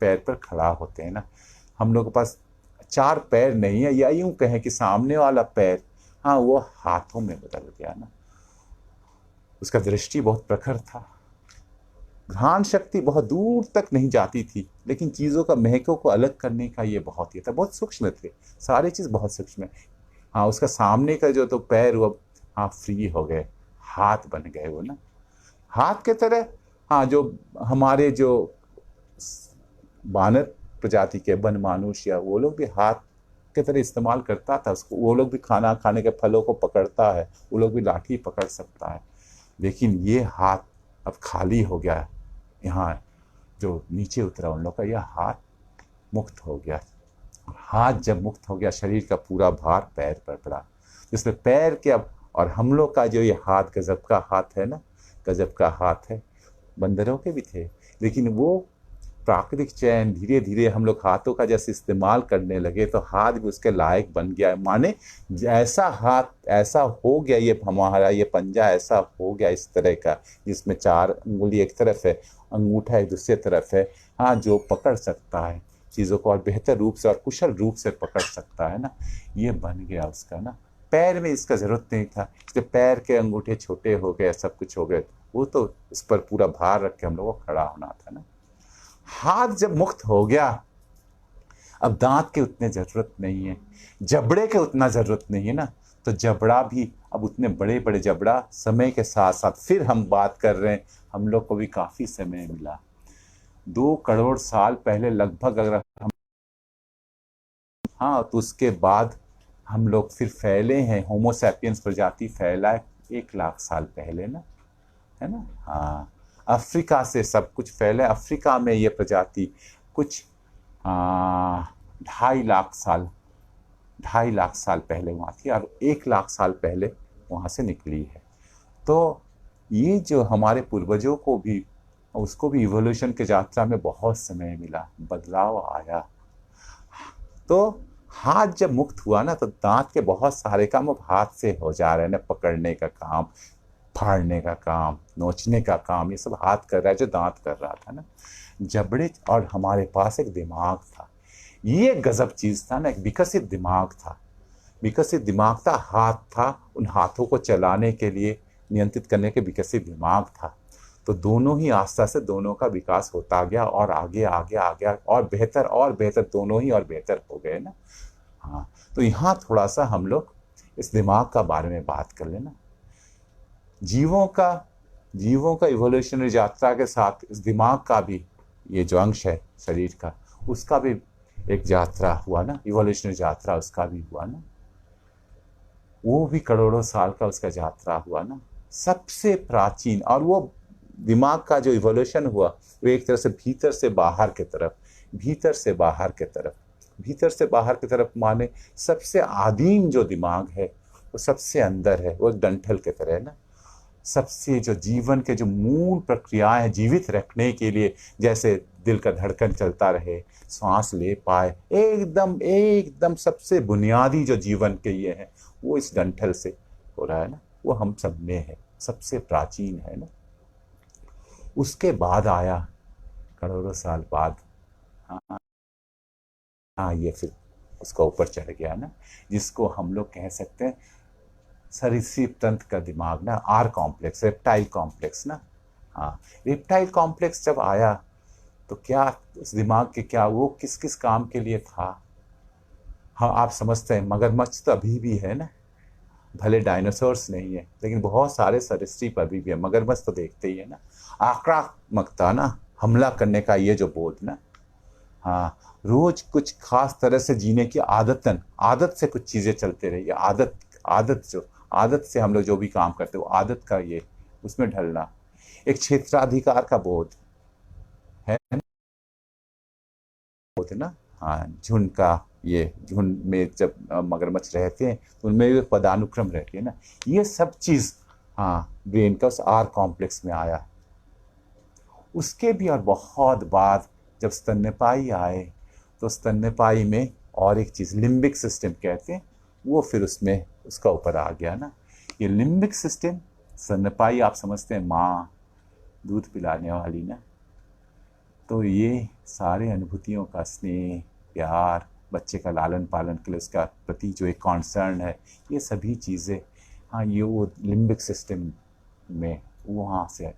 पैर पर खड़ा होते हैं ना, हम लोग के पास चार पैर नहीं है, या यूं कहें कि सामने वाला पैर, हाँ, वो हाथों में बदल गया ना। उसका दृष्टि बहुत प्रखर था, घ्राण शक्ति बहुत दूर तक नहीं जाती थी, लेकिन चीजों का महकों को अलग करने का ये बहुत ही था, बहुत सूक्ष्म थे, सारी चीज बहुत सूक्ष्म है। हाँ, उसका सामने का जो तो पैर वो, हाँ, फ्री हो गए, हाथ बन गए वो ना, हाथ के तरह। हाँ, जो हमारे जो बानर प्रजाति के वन मानुष या वो लोग भी हाथ के तरह इस्तेमाल करता था उसको, वो लोग भी खाना खाने के फलों को पकड़ता है, वो लोग भी लाठी पकड़ सकता है, लेकिन ये हाथ अब खाली हो गया। यहाँ जो नीचे उतरा उन लोग का, यह हाथ मुक्त हो गया। हाथ जब मुक्त हो गया, शरीर का पूरा भार पैर पर पड़ा, जिसमें पैर के अब, और हम लोग का जो ये हाथ गजब का हाथ है ना, गजब का हाथ है, बंदरों के भी थे, लेकिन वो प्राकृतिक चयन, धीरे धीरे हम लोग हाथों का जैसे इस्तेमाल करने लगे तो हाथ भी उसके लायक बन गया, माने ऐसा हाथ ऐसा हो गया, ये हमारा ये पंजा ऐसा हो गया इस तरह का, जिसमें चार उंगली एक तरफ है, अंगूठा एक दूसरे तरफ है, हाँ, जो पकड़ सकता है चीज़ों को और बेहतर रूप से और कुशल रूप से पकड़ सकता है ना, ये बन गया उसका ना। पैर में इसका जरूरत नहीं था, इसके पैर के अंगूठे छोटे हो गए, सब कुछ हो गए, वो तो इस पर पूरा भार रख के हम लोगों को खड़ा होना था ना। हाथ जब मुक्त हो गया, अब दांत के उतने जरूरत नहीं है, जबड़े के उतना जरूरत नहीं है ना, तो जबड़ा भी अब उतने बड़े बड़े जबड़ा समय के साथ साथ, फिर हम बात कर रहे हैं, हम लोग को भी काफी समय मिला, 2 करोड़ साल पहले लगभग, अगर हम, हाँ, तो उसके बाद हम लोग फिर फैले हैं, होमोसैपियंस प्रजाति फैला है 1 लाख साल पहले ना, है ना। हाँ, अफ्रीका से सब कुछ फैला, अफ्रीका में ये प्रजाति कुछ 2.5 लाख साल 2.5 लाख साल पहले वहाँ थी, और 1 लाख साल पहले वहाँ से निकली है। तो ये जो हमारे पूर्वजों को भी, उसको भी इवोल्यूशन के यात्रा में बहुत समय मिला, बदलाव आया। तो हाथ जब मुक्त हुआ ना, तो दांत के बहुत सारे काम अब हाथ से हो जा रहे हैं ना, पकड़ने का काम, फाड़ने का काम, नोचने का काम, ये सब हाथ कर रहा है जो दांत कर रहा था ना। जबड़े, और हमारे पास एक दिमाग था, ये गजब चीज था ना, एक विकसित दिमाग था, विकसित दिमाग था, हाथ था, उन हाथों को चलाने के लिए, नियंत्रित करने के विकसित दिमाग था। तो दोनों ही आस्था से दोनों का विकास होता गया, और आगे आगे आगे और बेहतर दोनों ही और बेहतर हो गए ना। हाँ, तो यहाँ थोड़ा सा हम लोग इस दिमाग का बारे में बात कर लेना। जीवों का इवोल्यूशनरी यात्रा के साथ इस दिमाग का भी, ये जो अंश है शरीर का, उसका भी एक यात्रा हुआ ना, इवोल्यूशनरी यात्रा उसका भी हुआ ना, वो भी करोड़ों साल का उसका यात्रा हुआ ना, सबसे प्राचीन। और वो दिमाग का जो इवोल्यूशन हुआ, वो एक तरह से भीतर से बाहर की तरफ, भीतर से बाहर की तरफ, भीतर से बाहर की तरफ, माने सबसे आदिम जो दिमाग है वो सबसे अंदर है, वो एक डंठल की तरह है ना। सबसे जो जीवन के जो मूल प्रक्रियाएं हैं जीवित रखने के लिए, जैसे दिल का धड़कन चलता रहे, सांस ले पाए, एकदम एकदम सबसे बुनियादी जो जीवन के ये है, वो इस डंठल से हो रहा है ना, वो हम सब में है, सबसे प्राचीन है ना। उसके बाद आया करोड़ों साल बाद, हाँ, हाँ, ये फिर उसका ऊपर चढ़ गया ना, जिसको हम लोग कह सकते हैं सरीसृप तंत्र का दिमाग ना, आर कॉम्प्लेक्स, रेप्टाइल कॉम्प्लेक्स ना। हाँ, रेप्टाइल कॉम्प्लेक्स जब आया, तो क्या उस दिमाग के, क्या वो किस किस काम के लिए था। हाँ, आप समझते हैं, मगरमच्छ तो अभी भी है ना, भले डायनासोर्स नहीं है, लेकिन बहुत सारे सरीसृप अभी भी है, मगरमच्छ तो देखते ही है ना। आक्रामकता ना, हमला करने का ये जो बोध ना, हाँ, रोज कुछ खास तरह से जीने की आदत से कुछ चीजें चलते रही, आदत से हम लोग जो भी काम करते हैं, वो आदत का ये, उसमें ढलना, एक क्षेत्राधिकार का बोध है ना। हाँ, झुंड का, ये झुंड में जब मगरमच्छ रहते हैं तो उनमें एक पदानुक्रम रहती है ना, ये सब चीज हाँ ब्रेन का उस आर कॉम्प्लेक्स में आया। उसके भी और बहुत बाद जब स्तन्यपायी आए तो स्तन्यपायी में और एक चीज लिम्बिक सिस्टम कहते हैं, वो फिर उसमें उसका ऊपर आ गया ना। ये लिम्बिक सिस्टम, स्तन्यपायी आप समझते हैं माँ दूध पिलाने वाली ना, तो ये सारे अनुभूतियों का स्नेह प्यार, बच्चे का लालन पालन के लिए उसका प्रति जो एक कॉन्सर्न है, ये सभी चीज़ें हाँ ये वो लिम्बिक सिस्टम में वहाँ से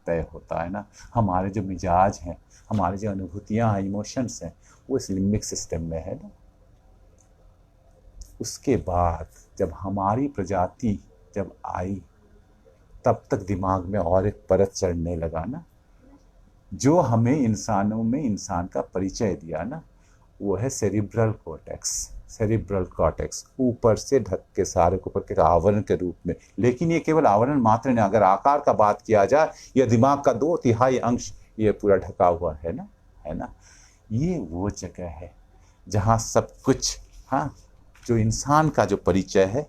तय होता है ना। हमारे जो मिजाज हैं, हमारे जो अनुभूतियाँ हैं, इमोशंस हैं, वो इस लिम्बिक सिस्टम में है ना। उसके बाद जब हमारी प्रजाति जब आई तब तक दिमाग में और एक परत चढ़ने लगा ना, जो हमें इंसानों में इंसान का परिचय दिया ना, वो है सेरिब्रल कॉर्टेक्स। सेरिब्रल कॉर्टेक्स ऊपर से ढक के सारे के ऊपर के आवरण के रूप में, लेकिन ये केवल आवरण मात्र नहीं, अगर आकार का बात किया जाए यह दिमाग का 2/3 अंश ये पूरा ढका हुआ है ना, है ना। ये वो जगह है जहाँ सब कुछ हाँ जो इंसान का जो परिचय है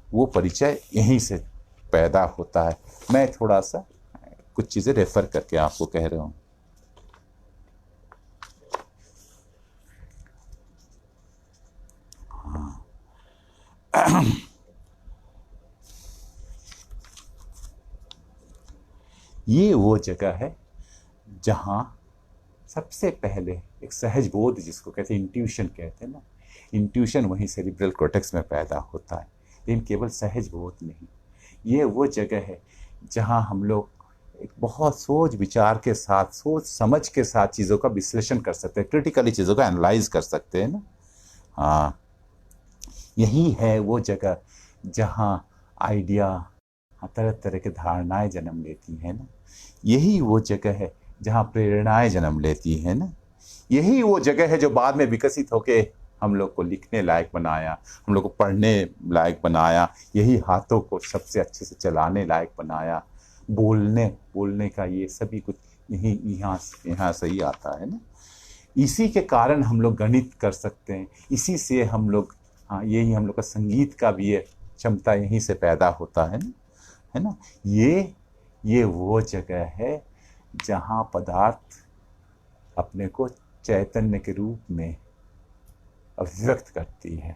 वो परिचय यहीं से पैदा होता है। मैं थोड़ा सा कुछ चीज़ें रेफर करके आपको कह रहा हूँ। ये वो जगह है जहाँ सबसे पहले एक सहज बोध, जिसको कहते हैं इंट्यूशन कहते हैं ना, इंट्यूशन वहीं सेरिब्रल कॉर्टेक्स में पैदा होता है। लेकिन केवल सहज बोध नहीं, ये वो जगह है जहाँ हम लोग एक बहुत सोच विचार के साथ, सोच समझ के साथ चीज़ों का विश्लेषण कर सकते हैं, क्रिटिकली चीज़ों का एनालाइज कर सकते हैं ना। हाँ, यही है वो जगह जहाँ आइडिया, तरह तरह के धारणाएं जन्म लेती हैं ना। यही वो जगह है जहाँ प्रेरणाएं जन्म लेती हैं ना। यही वो जगह है जो बाद में विकसित होके हम लोग को लिखने लायक बनाया, हम लोग को पढ़ने लायक बनाया, यही हाथों को सबसे अच्छे से चलाने लायक बनाया, बोलने का ये सभी कुछ यही यहाँ से ही आता है ना। इसी के कारण हम लोग गणित कर सकते हैं, इसी से हम लोग हाँ यही हम लोग का संगीत का भी ये क्षमता यहीं से पैदा होता है ना, है ना। ये वो जगह है जहाँ पदार्थ अपने को चैतन्य के रूप में अभिव्यक्त करती है।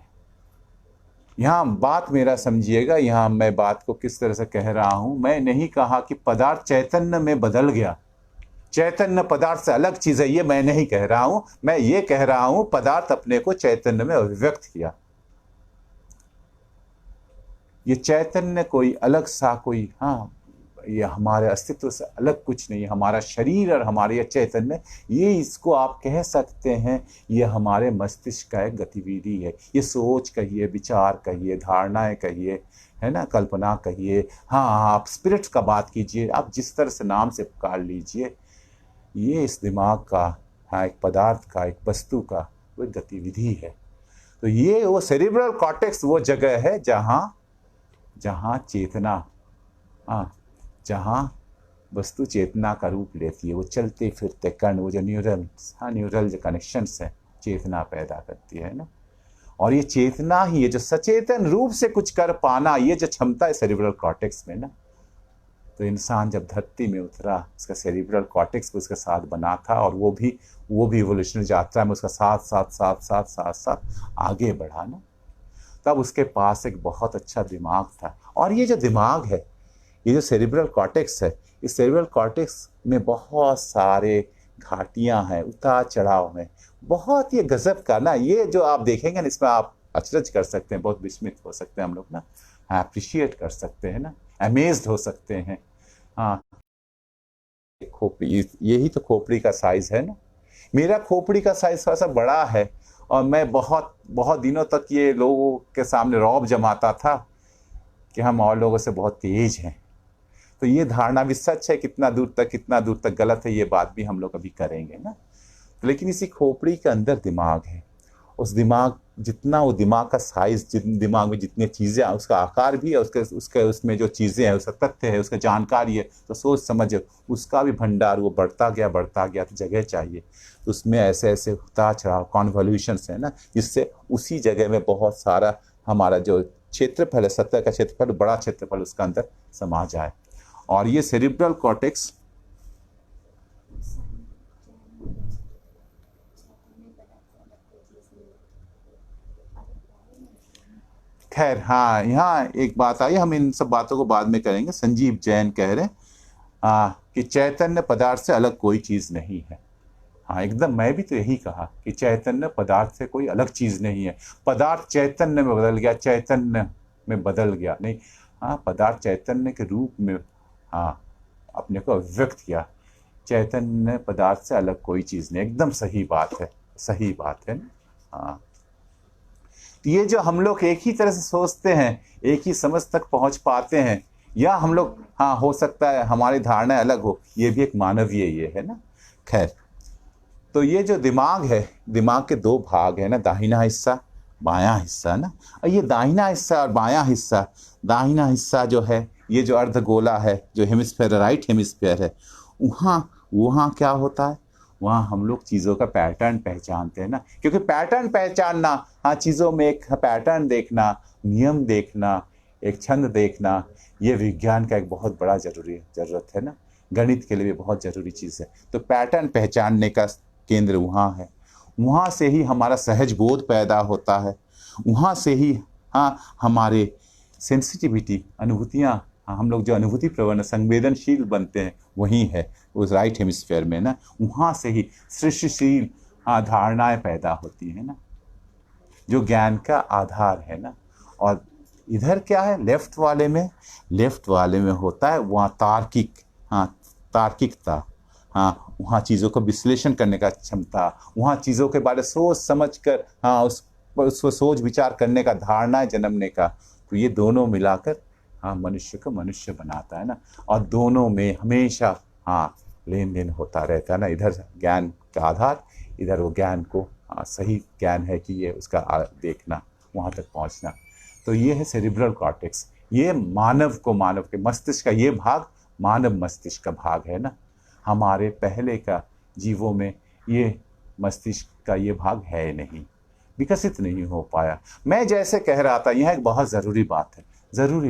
यहाँ बात मेरा समझिएगा, यहाँ मैं बात को किस तरह से कह रहा हूँ। मैं नहीं कहा कि पदार्थ चैतन्य में बदल गया, चैतन्य पदार्थ से अलग चीज है, ये मैं नहीं कह रहा हूँ। मैं ये कह रहा हूँ पदार्थ अपने को चैतन्य में अभिव्यक्त किया। ये चैतन्य कोई अलग सा कोई हाँ ये हमारे अस्तित्व से अलग कुछ नहीं, हमारा शरीर और हमारे ये चैतन्य, ये इसको आप कह सकते हैं ये हमारे मस्तिष्क का एक गतिविधि है। ये सोच कहिए, विचार कहिए, धारणाएं कहिए, है ना, कल्पना कहिए, हाँ आप स्पिरिट्स का बात कीजिए, आप जिस तरह से नाम से पुकार लीजिए, ये इस दिमाग का हाँ एक पदार्थ का, एक वस्तु का वो गतिविधि है। तो ये वो सेरिब्रल कॉर्टेक्स वो जगह है जहाँ चेतना जहाँ वस्तु चेतना का रूप लेती है, वो चलते फिरते कण, वो जो न्यूरल जो कनेक्शंस है, चेतना पैदा करती है ना। और ये चेतना ही है जो सचेतन रूप से कुछ कर पाना, ये जो क्षमता है सेरिब्रल कॉर्टेक्स में ना। तो इंसान जब धरती में उतरा, उसका सेरिब्रल कॉर्टेक्स उसके साथ बना था, और वो भी इवोल्यूशनरी यात्रा में उसका साथ आगे बढ़ा ना। तब उसके पास एक बहुत अच्छा दिमाग था। और ये जो दिमाग है, ये जो सेरिब्रल कॉर्टेक्स है, इस सेरिब्रल कॉर्टेक्स में बहुत सारे घाटियां हैं, उतार चढ़ाव हैं, बहुत ये गजब का ना। ये जो आप देखेंगे ना, इसमें आप अचरज कर सकते हैं, बहुत विस्मित हो सकते हैं हम लोग ना, अप्रिशिएट कर सकते हैं ना, अमेज्ड हो सकते हैं। हाँ, खोपड़ी, यही तो खोपड़ी का साइज है ना। मेरा खोपड़ी का साइज थोड़ा सा बड़ा है, और मैं बहुत बहुत दिनों तक ये लोगों के सामने रौब जमाता था कि हम और लोगों से बहुत तेज हैं। तो ये धारणा भी सच है, कितना दूर तक गलत है, ये बात भी हम लोग अभी करेंगे ना। लेकिन इसी खोपड़ी के अंदर दिमाग है, उस दिमाग जितना, वो दिमाग का साइज, दिमाग में जितनी चीज़ें हैं, उसका आकार भी है, उसके उसके उसमें जो चीज़ें हैं, उसका तथ्य है, उसका जानकारी है, तो सोच समझ उसका भी भंडार वो बढ़ता गया, तो जगह चाहिए। तो उसमें ऐसे ऐसे उतार चढ़ाव, कॉन्वोल्यूशंस है ना, जिससे उसी जगह में बहुत सारा हमारा जो क्षेत्रफल है, सतह का क्षेत्रफल, बड़ा क्षेत्रफल उसका अंदर समा जाए। और ये सेरिब्रल कॉर्टेक्स, खैर हाँ, यहाँ एक बात आई, हम इन सब बातों को बाद में करेंगे। संजीव जैन कह रहे हैं कि चैतन्य पदार्थ से अलग कोई चीज नहीं है। हाँ एकदम, मैं भी तो यही कहा कि चैतन्य पदार्थ से कोई अलग चीज नहीं है। पदार्थ चैतन्य में बदल गया, चैतन्य में बदल गया नहीं। हाँ, पदार्थ चैतन्य के रूप में हाँ अपने को अभिव्यक्त किया। चैतन्य पदार्थ से अलग कोई चीज नहीं, एकदम सही बात है, सही बात है ना। हाँ, तो ये जो हम लोग एक ही तरह से सोचते हैं, एक ही समझ तक पहुंच पाते हैं, या हम लोग, हाँ हो सकता है हमारी धारणा अलग हो, ये भी एक मानवीय ये है ना। खैर, तो ये जो दिमाग है, दिमाग के दो भाग है ना, दाहिना हिस्सा, बायां हिस्सा ना। और ये दाहिना हिस्सा और बायां हिस्सा, दाहिना हिस्सा जो है, ये जो अर्धगोला है, जो हेमिस्फेयर, राइट हेमिस्फेयर है, वहाँ वहाँ क्या होता है, वहाँ हम लोग चीज़ों का पैटर्न पहचानते हैं ना। क्योंकि पैटर्न पहचानना, हाँ चीज़ों में एक पैटर्न देखना, नियम देखना, एक छंद देखना, ये विज्ञान का एक बहुत बड़ा ज़रूरत है ना। गणित के लिए भी बहुत ज़रूरी चीज़ है। तो पैटर्न पहचानने का केंद्र वहाँ है, वहाँ से ही हमारा सहज बोध पैदा होता है, वहाँ से ही हाँ हमारे सेंसिटिविटी, अनुभूतियाँ, हाँ हम लोग जो अनुभूति प्रवण संवेदनशील बनते हैं, वही है उस राइट हेमिस्फेयर में ना। वहाँ से ही सृष्टिशील हाँ धारणाएं पैदा होती हैं ना, जो ज्ञान का आधार है ना। और इधर क्या है, लेफ्ट वाले में होता है वहाँ तार्किक, हाँ तार्किकता, हाँ वहाँ चीज़ों को विश्लेषण करने का क्षमता, वहाँ चीज़ों के बारे सोच समझ कर हाँ उसको सोच विचार करने का, धारणाएं जन्मने का। तो ये दोनों मिलाकर हाँ मनुष्य को मनुष्य बनाता है ना। और दोनों में हमेशा हाँ लेन देन होता रहता है ना। इधर ज्ञान का आधार, इधर वो ज्ञान को हाँ सही ज्ञान है कि ये उसका देखना, वहाँ तक पहुँचना। तो ये है सेरिब्रल कॉर्टेक्स। ये मानव के मस्तिष्क का ये भाग मानव मस्तिष्क का भाग है ना। हमारे पहले का जीवों में ये मस्तिष्क का ये भाग है नहीं, विकसित नहीं हो पाया। मैं जैसे कह रहा था, यह एक बहुत ज़रूरी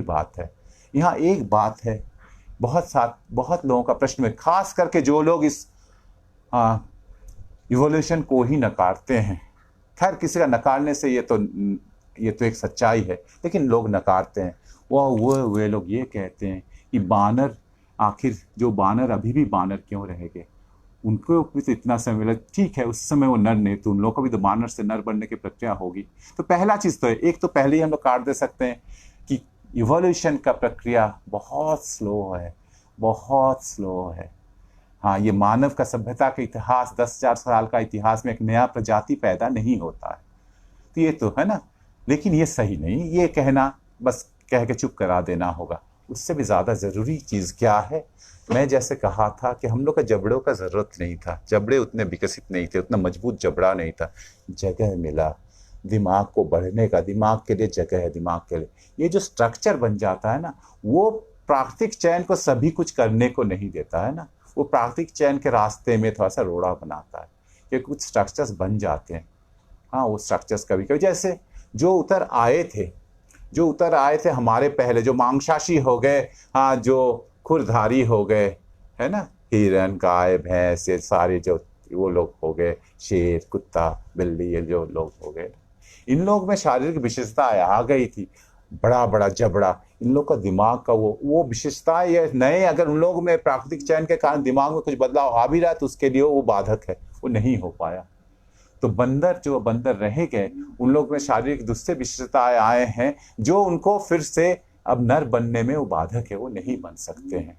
बात है। यहाँ एक बात है, बहुत लोगों का प्रश्न है, खास करके जो लोग इस इवोल्यूशन को ही नकारते हैं। खैर किसी का नकारने से ये तो एक सच्चाई है, लेकिन लोग नकारते हैं। वे लोग ये कहते हैं कि बानर, आखिर जो बानर अभी भी बानर क्यों रहेंगे, उनको भी तो इतना समय मिला, ठीक है उस समय वो नर नहीं, तो उन लोगों को भी तो बानर से नर बनने की प्रक्रिया होगी। तो पहला चीज़ तो है, एक तो पहले ही हम लोग काट दे सकते हैं कि इवोल्यूशन का प्रक्रिया बहुत स्लो है। हाँ, ये मानव का सभ्यता का इतिहास, 10,000 साल का इतिहास में एक नया प्रजाति पैदा नहीं होता है। तो ये तो है ना, लेकिन ये सही नहीं, ये कहना बस कह के चुप करा देना होगा। उससे भी ज़्यादा ज़रूरी चीज़ क्या है, मैं जैसे कहा था कि हम लोग का जबड़ों का ज़रूरत नहीं था, जबड़े उतने विकसित नहीं थे, उतना मजबूत जबड़ा नहीं था। जगह मिला दिमाग को बढ़ने का, दिमाग के लिए जगह है, दिमाग के लिए ये जो स्ट्रक्चर बन जाता है ना, वो प्राकृतिक चयन को सभी कुछ करने को नहीं देता है ना। वो प्राकृतिक चयन के रास्ते में थोड़ा सा रोड़ा बनाता है कि कुछ स्ट्रक्चर्स बन जाते हैं। हाँ, वो स्ट्रक्चर्स कभी कभी, जैसे जो उतर आए थे हमारे पहले, जो मांसाशी हो गए, हाँ जो खुरधारी हो गए, है ना, हिरन, गाय, भैंस, ये सारे जो वो लोग हो गए, शेर, कुत्ता, बिल्ली, ये जो लोग हो गए, इन लोग में शारीरिक विशेषता आ गई थी, बड़ा जबड़ा। इन लोग का दिमाग का वो विशेषता, ये नए, अगर उन लोग में प्राकृतिक चयन के कारण दिमाग में कुछ बदलाव आ भी रहा है तो उसके लिए वो बाधक है, वो नहीं हो पाया। तो बंदर रह गए, उन लोग में शारीरिक दूसरे विशेषताएं आए हैं जो उनको फिर से अब नर बनने में वो बाधक है, वो नहीं बन सकते हैं।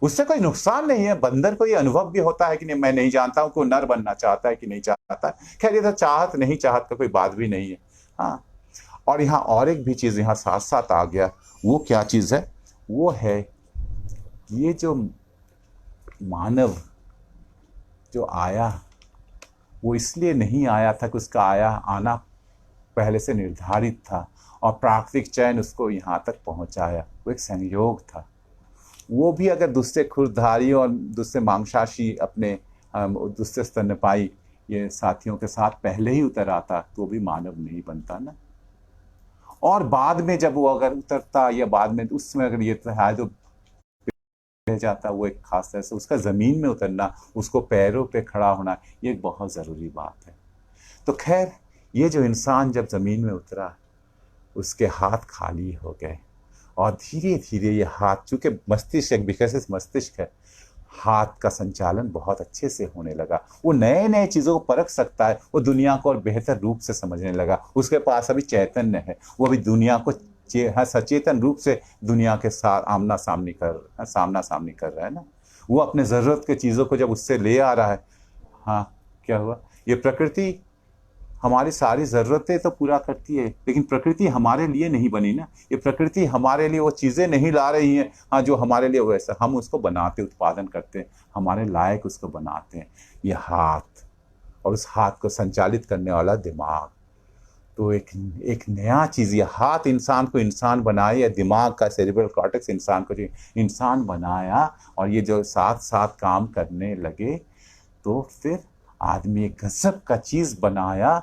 उससे कोई नुकसान नहीं है, बंदर को ये अनुभव भी होता है कि नहीं, मैं नहीं जानता हूं कि वो नर बनना चाहता है कि नहीं चाहता। खैर ये तो चाहत नहीं चाहत का कोई बात भी नहीं है। हाँ, और यहाँ और एक भी चीज़ यहाँ साथ साथ आ गया, वो क्या चीज़ है, वो है ये जो मानव जो आया वो इसलिए नहीं आया था कि उसका आना पहले से निर्धारित था और प्राकृतिक चयन उसको यहाँ तक पहुँचाया। वो एक संयोग था। वो भी अगर दूसरे खुरधारी और दूसरे मांसाशी अपने दूसरे स्तनपाई ये साथियों के साथ पहले ही उतर आता तो भी मानव नहीं बनता ना। और बाद में जब वो अगर उतरता या बाद में उसमें अगर ये है तो रह जाता, वो एक खास तरह से उसका ज़मीन में उतरना, उसको पैरों पे खड़ा होना, ये एक बहुत ज़रूरी बात है। तो खैर ये जो इंसान जब ज़मीन में उतरा उसके हाथ खाली हो गए और धीरे धीरे ये हाथ, चूँकि मस्तिष्क एक विकसित मस्तिष्क है, हाथ का संचालन बहुत अच्छे से होने लगा। वो नए नए चीज़ों को परख सकता है, वो दुनिया को और बेहतर रूप से समझने लगा। उसके पास अभी चैतन्य है, वो अभी दुनिया को सचेतन रूप से दुनिया के साथ सामना सामनी कर रहा है ना। वो अपने ज़रूरत के चीज़ों को जब उससे ले आ रहा है, हाँ क्या हुआ, ये प्रकृति हमारी सारी ज़रूरतें तो पूरा करती है, लेकिन प्रकृति हमारे लिए नहीं बनी ना। ये प्रकृति हमारे लिए वो चीज़ें नहीं ला रही हैं, हाँ, जो हमारे लिए वैसा हम उसको बनाते, उत्पादन करते हैं, हमारे लायक उसको बनाते हैं। ये हाथ और उस हाथ को संचालित करने वाला दिमाग, तो एक नया चीज़, ये हाथ इंसान को इंसान बनाए, या दिमाग का सेरिब्रल कॉर्टेक्स इंसान को जो इंसान बनाया, और ये जो साथ साथ काम करने लगे तो फिर आदमी एक गजब का चीज़ बनाया।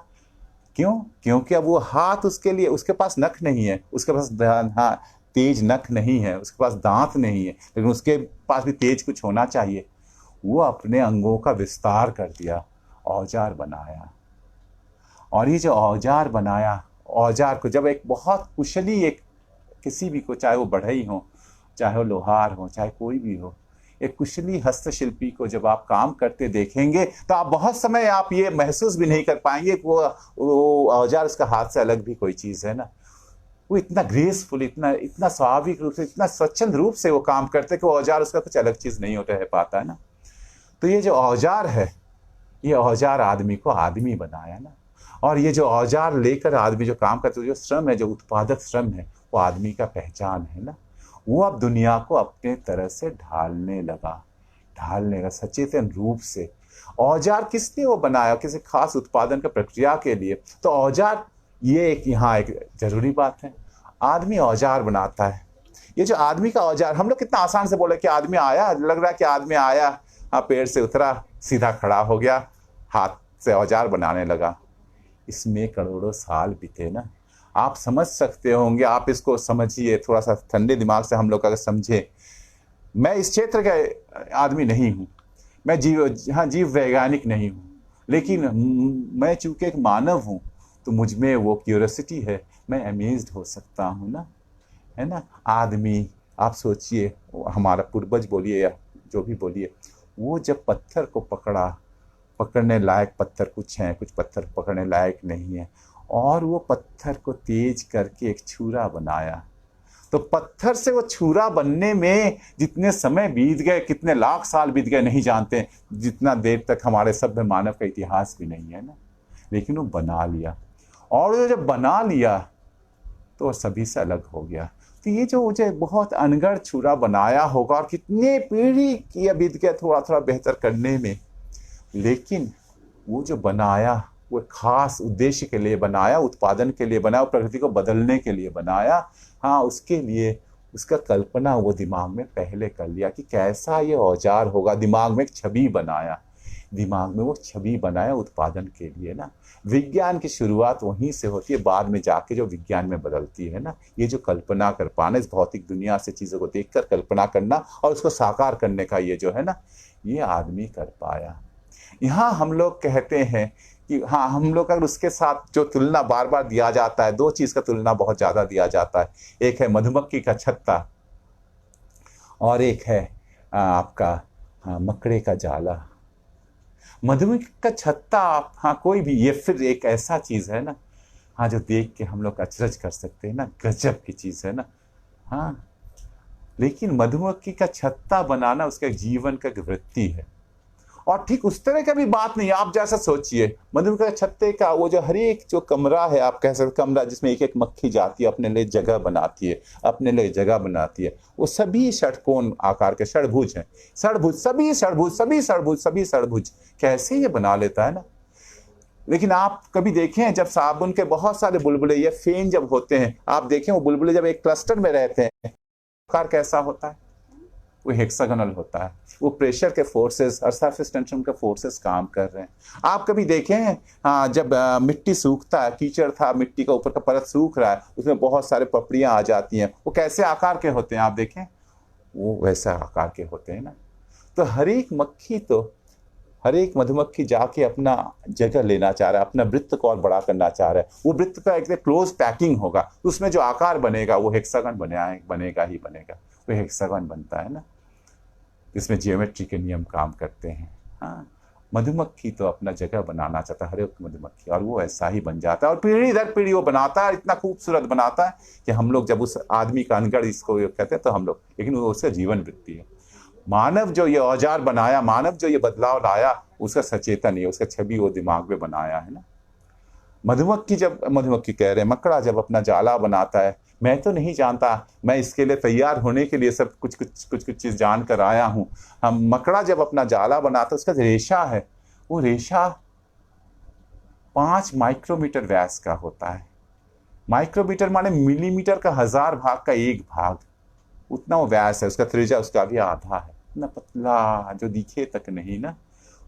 क्यों? क्योंकि अब वो हाथ उसके लिए, उसके पास नख नहीं है, उसके पास हाँ तेज नख नहीं है, उसके पास दांत नहीं है, लेकिन उसके पास भी तेज कुछ होना चाहिए। वो अपने अंगों का विस्तार कर दिया, औजार बनाया। और ये जो औजार बनाया, औजार को जब एक बहुत कुशली एक किसी भी को, चाहे वो बढ़ई हो, चाहे वो लोहार हो, चाहे कोई भी हो, एक कुशली हस्तशिल्पी को जब आप काम करते देखेंगे तो आप बहुत समय आप ये महसूस भी नहीं कर पाएंगे कि वो औजार उसका हाथ से अलग भी कोई चीज़ है ना। वो इतना ग्रेसफुल, इतना स्वाभाविक रूप से, इतना स्वच्छंद रूप से वो काम करते कि वो औजार उसका कुछ अलग चीज़ नहीं होता है पाता है ना। तो ये जो औजार है, ये औजार आदमी को आदमी बनाया ना। और ये जो औजार लेकर आदमी जो काम करते, जो श्रम है, जो उत्पादक श्रम है, वो आदमी का पहचान है ना। वो अब दुनिया को अपने तरह से ढालने लगा सचेतन रूप से। औजार किस लिए वो बनाया? किसी खास उत्पादन का प्रक्रिया के लिए। तो औजार, ये एक यहाँ एक जरूरी बात है, आदमी औजार बनाता है। ये जो आदमी का औजार, हम लोग कितना आसान से बोले कि आदमी आया, लग रहा है कि आदमी आया, हाँ, पेड़ से उतरा, सीधा खड़ा हो गया, हाथ से औजार बनाने लगा। इसमें करोड़ों साल बीते ना। आप समझ सकते होंगे, आप इसको समझिए थोड़ा सा ठंडे दिमाग से, हम लोग अगर समझे। मैं इस क्षेत्र का आदमी नहीं हूँ, मैं जीव वैज्ञानिक नहीं हूँ, लेकिन मैं चूंकि एक मानव हूँ तो मुझ में वो क्यूरियोसिटी है, मैं अमेज्ड हो सकता हूँ ना, है ना। आदमी, आप सोचिए, हमारा पूर्वज बोलिए या जो भी बोलिए, वो जब पत्थर को पकड़ने लायक पत्थर कुछ हैं, कुछ पत्थर पकड़ने लायक नहीं है, और वो पत्थर को तेज करके एक छुरा बनाया। तो पत्थर से वो छुरा बनने में जितने समय बीत गए, कितने लाख साल बीत गए नहीं जानते, जितना देर तक हमारे सभ्य मानव का इतिहास भी नहीं है ना। लेकिन वो बना लिया, और वो जब बना लिया तो सभी से अलग हो गया। तो ये जो मुझे बहुत अनगढ़ छुरा बनाया होगा, और कितने पीढ़ी की बीत गया थोड़ा थोड़ा बेहतर करने में, लेकिन वो जो बनाया वो खास उद्देश्य के लिए बनाया, उत्पादन के लिए बनाया, प्रकृति को बदलने के लिए बनाया। हाँ, उसके लिए उसका कल्पना वो दिमाग में पहले कर लिया कि कैसा ये औजार होगा। दिमाग में एक छवि बनाया, दिमाग में वो छवि बनाया उत्पादन के लिए ना। विज्ञान की शुरुआत वहीं से होती है, बाद में जाके जो विज्ञान में बदलती है ना। ये जो कल्पना कर पाना, इस भौतिक दुनिया से चीज़ों को देखकर कल्पना करना और उसको साकार करने का ये जो है ना, ये आदमी कर पाया। यहाँ हम लोग कहते हैं कि हाँ, हम लोग अगर उसके साथ जो तुलना बार बार दिया जाता है, दो चीज़ का तुलना बहुत ज़्यादा दिया जाता है। एक है मधुमक्खी का छत्ता, और एक है आपका मकड़े का जाला। मधुमक्खी का छत्ता, हाँ, कोई भी, ये फिर एक ऐसा चीज़ है ना, हाँ, जो देख के हम लोग अचरज कर सकते हैं ना, गजब की चीज़ है ना। हाँ, लेकिन मधुमक्खी का छत्ता बनाना उसके जीवन का एक वृत्ति है, और ठीक उस तरह का भी बात नहीं। आप जैसा सोचिए, मधुमक्खी के छत्ते का वो जो हर एक जो कमरा है, आप कह सकते कमरा जिसमें एक एक मक्खी जाती है, अपने लिए जगह बनाती है, अपने लिए जगह बनाती है, वो सभी षटकोण आकार के षडभुज हैं। षडभुज, सभी षडभुज, सभी षडभुज, सभी षडभुज, कैसे ये बना लेता है ना। लेकिन आप कभी देखें जब साबुन के बहुत सारे बुलबुले या फेन जब होते हैं, आप देखें वो बुलबुले जब एक क्लस्टर में रहते हैं, आकार कैसा होता है? वो हेक्सागोनल होता है। वो प्रेशर के फोर्सेस और सरफेस टेंशन के फोर्सेस काम कर रहे हैं। आप कभी देखें हैं, हाँ, जब मिट्टी सूखता है, कीचड़ था, मिट्टी का ऊपर का परत सूख रहा है, उसमें बहुत सारे पपड़ियां आ जाती हैं, वो कैसे आकार के होते हैं आप देखें? वो वैसे आकार के होते हैं ना। तो हर एक मधुमक्खी जाके अपना जगह लेना चाह रहा है, अपना वृत्त को और बड़ा करना चाह रहा है। वो वृत्त का एक क्लोज पैकिंग होगा, उसमें जो आकार बनेगा वो हेक्सागन बनेगा ही बनेगा। वो हेक्सागन बनता है ना, इसमें जियोमेट्री के नियम काम करते हैं। हाँ, मधुमक्खी तो अपना जगह बनाना चाहता है, हर एक मधुमक्खी, और वो ऐसा ही बन जाता है और पीढ़ी दर पीढ़ी वो बनाता है, इतना खूबसूरत बनाता है कि हम लोग जब उस आदमी का अनगढ़ इसको कहते हैं तो हम लोग, लेकिन वो उसका जीवन वृत्ति है। मानव जो ये औजार बनाया, मानव जो ये बदलाव लाया, उसका सचेतन है, उसका छवि वो दिमाग में बनाया है ना। मधुमक्खी कह रहे हैं, मकड़ा जब अपना जाला बनाता है, मैं तो नहीं जानता, मैं इसके लिए तैयार होने के लिए सब कुछ चीज जान कर आया हूं। हम मकड़ा जब अपना जाला बनाता है, उसका रेशा है, वो रेशा 5 माइक्रोमीटर व्यास का होता है। माइक्रोमीटर माने मिलीमीटर का 1000 भाग का 1 भाग, उतना वो व्यास है। उसका त्रिज्या उसका भी आधा है, इतना पतला जो दिखे तक नहीं ना।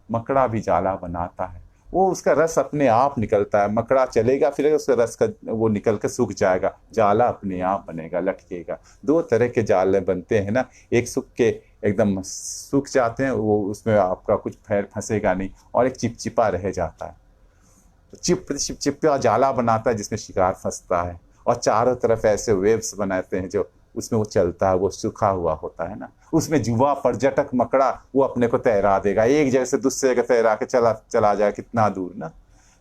मकड़ा भी जाला बनाता है, वो उसका रस अपने आप निकलता है। मकड़ा चलेगा फिर उसका रस का वो निकल के सूख जाएगा, जाला अपने आप बनेगा, लटकेगा। 2 तरह के जाले बनते हैं ना, एक सूख के एकदम सूख जाते हैं, वो उसमें आपका कुछ पैर फंसेगा नहीं, और एक चिपचिपा रह जाता है। चिपचिपा जाला बनाता है जिसमें शिकार फंसता है, और चारों तरफ ऐसे वेव्स बनाते हैं जो उसमें वो चलता है, वो सूखा हुआ होता है ना। उसमें युवा पर्यटक मकड़ा वो अपने को तैरा देगा, एक जगह से दूसरे जगह तैरा के चला जाए कितना दूर ना।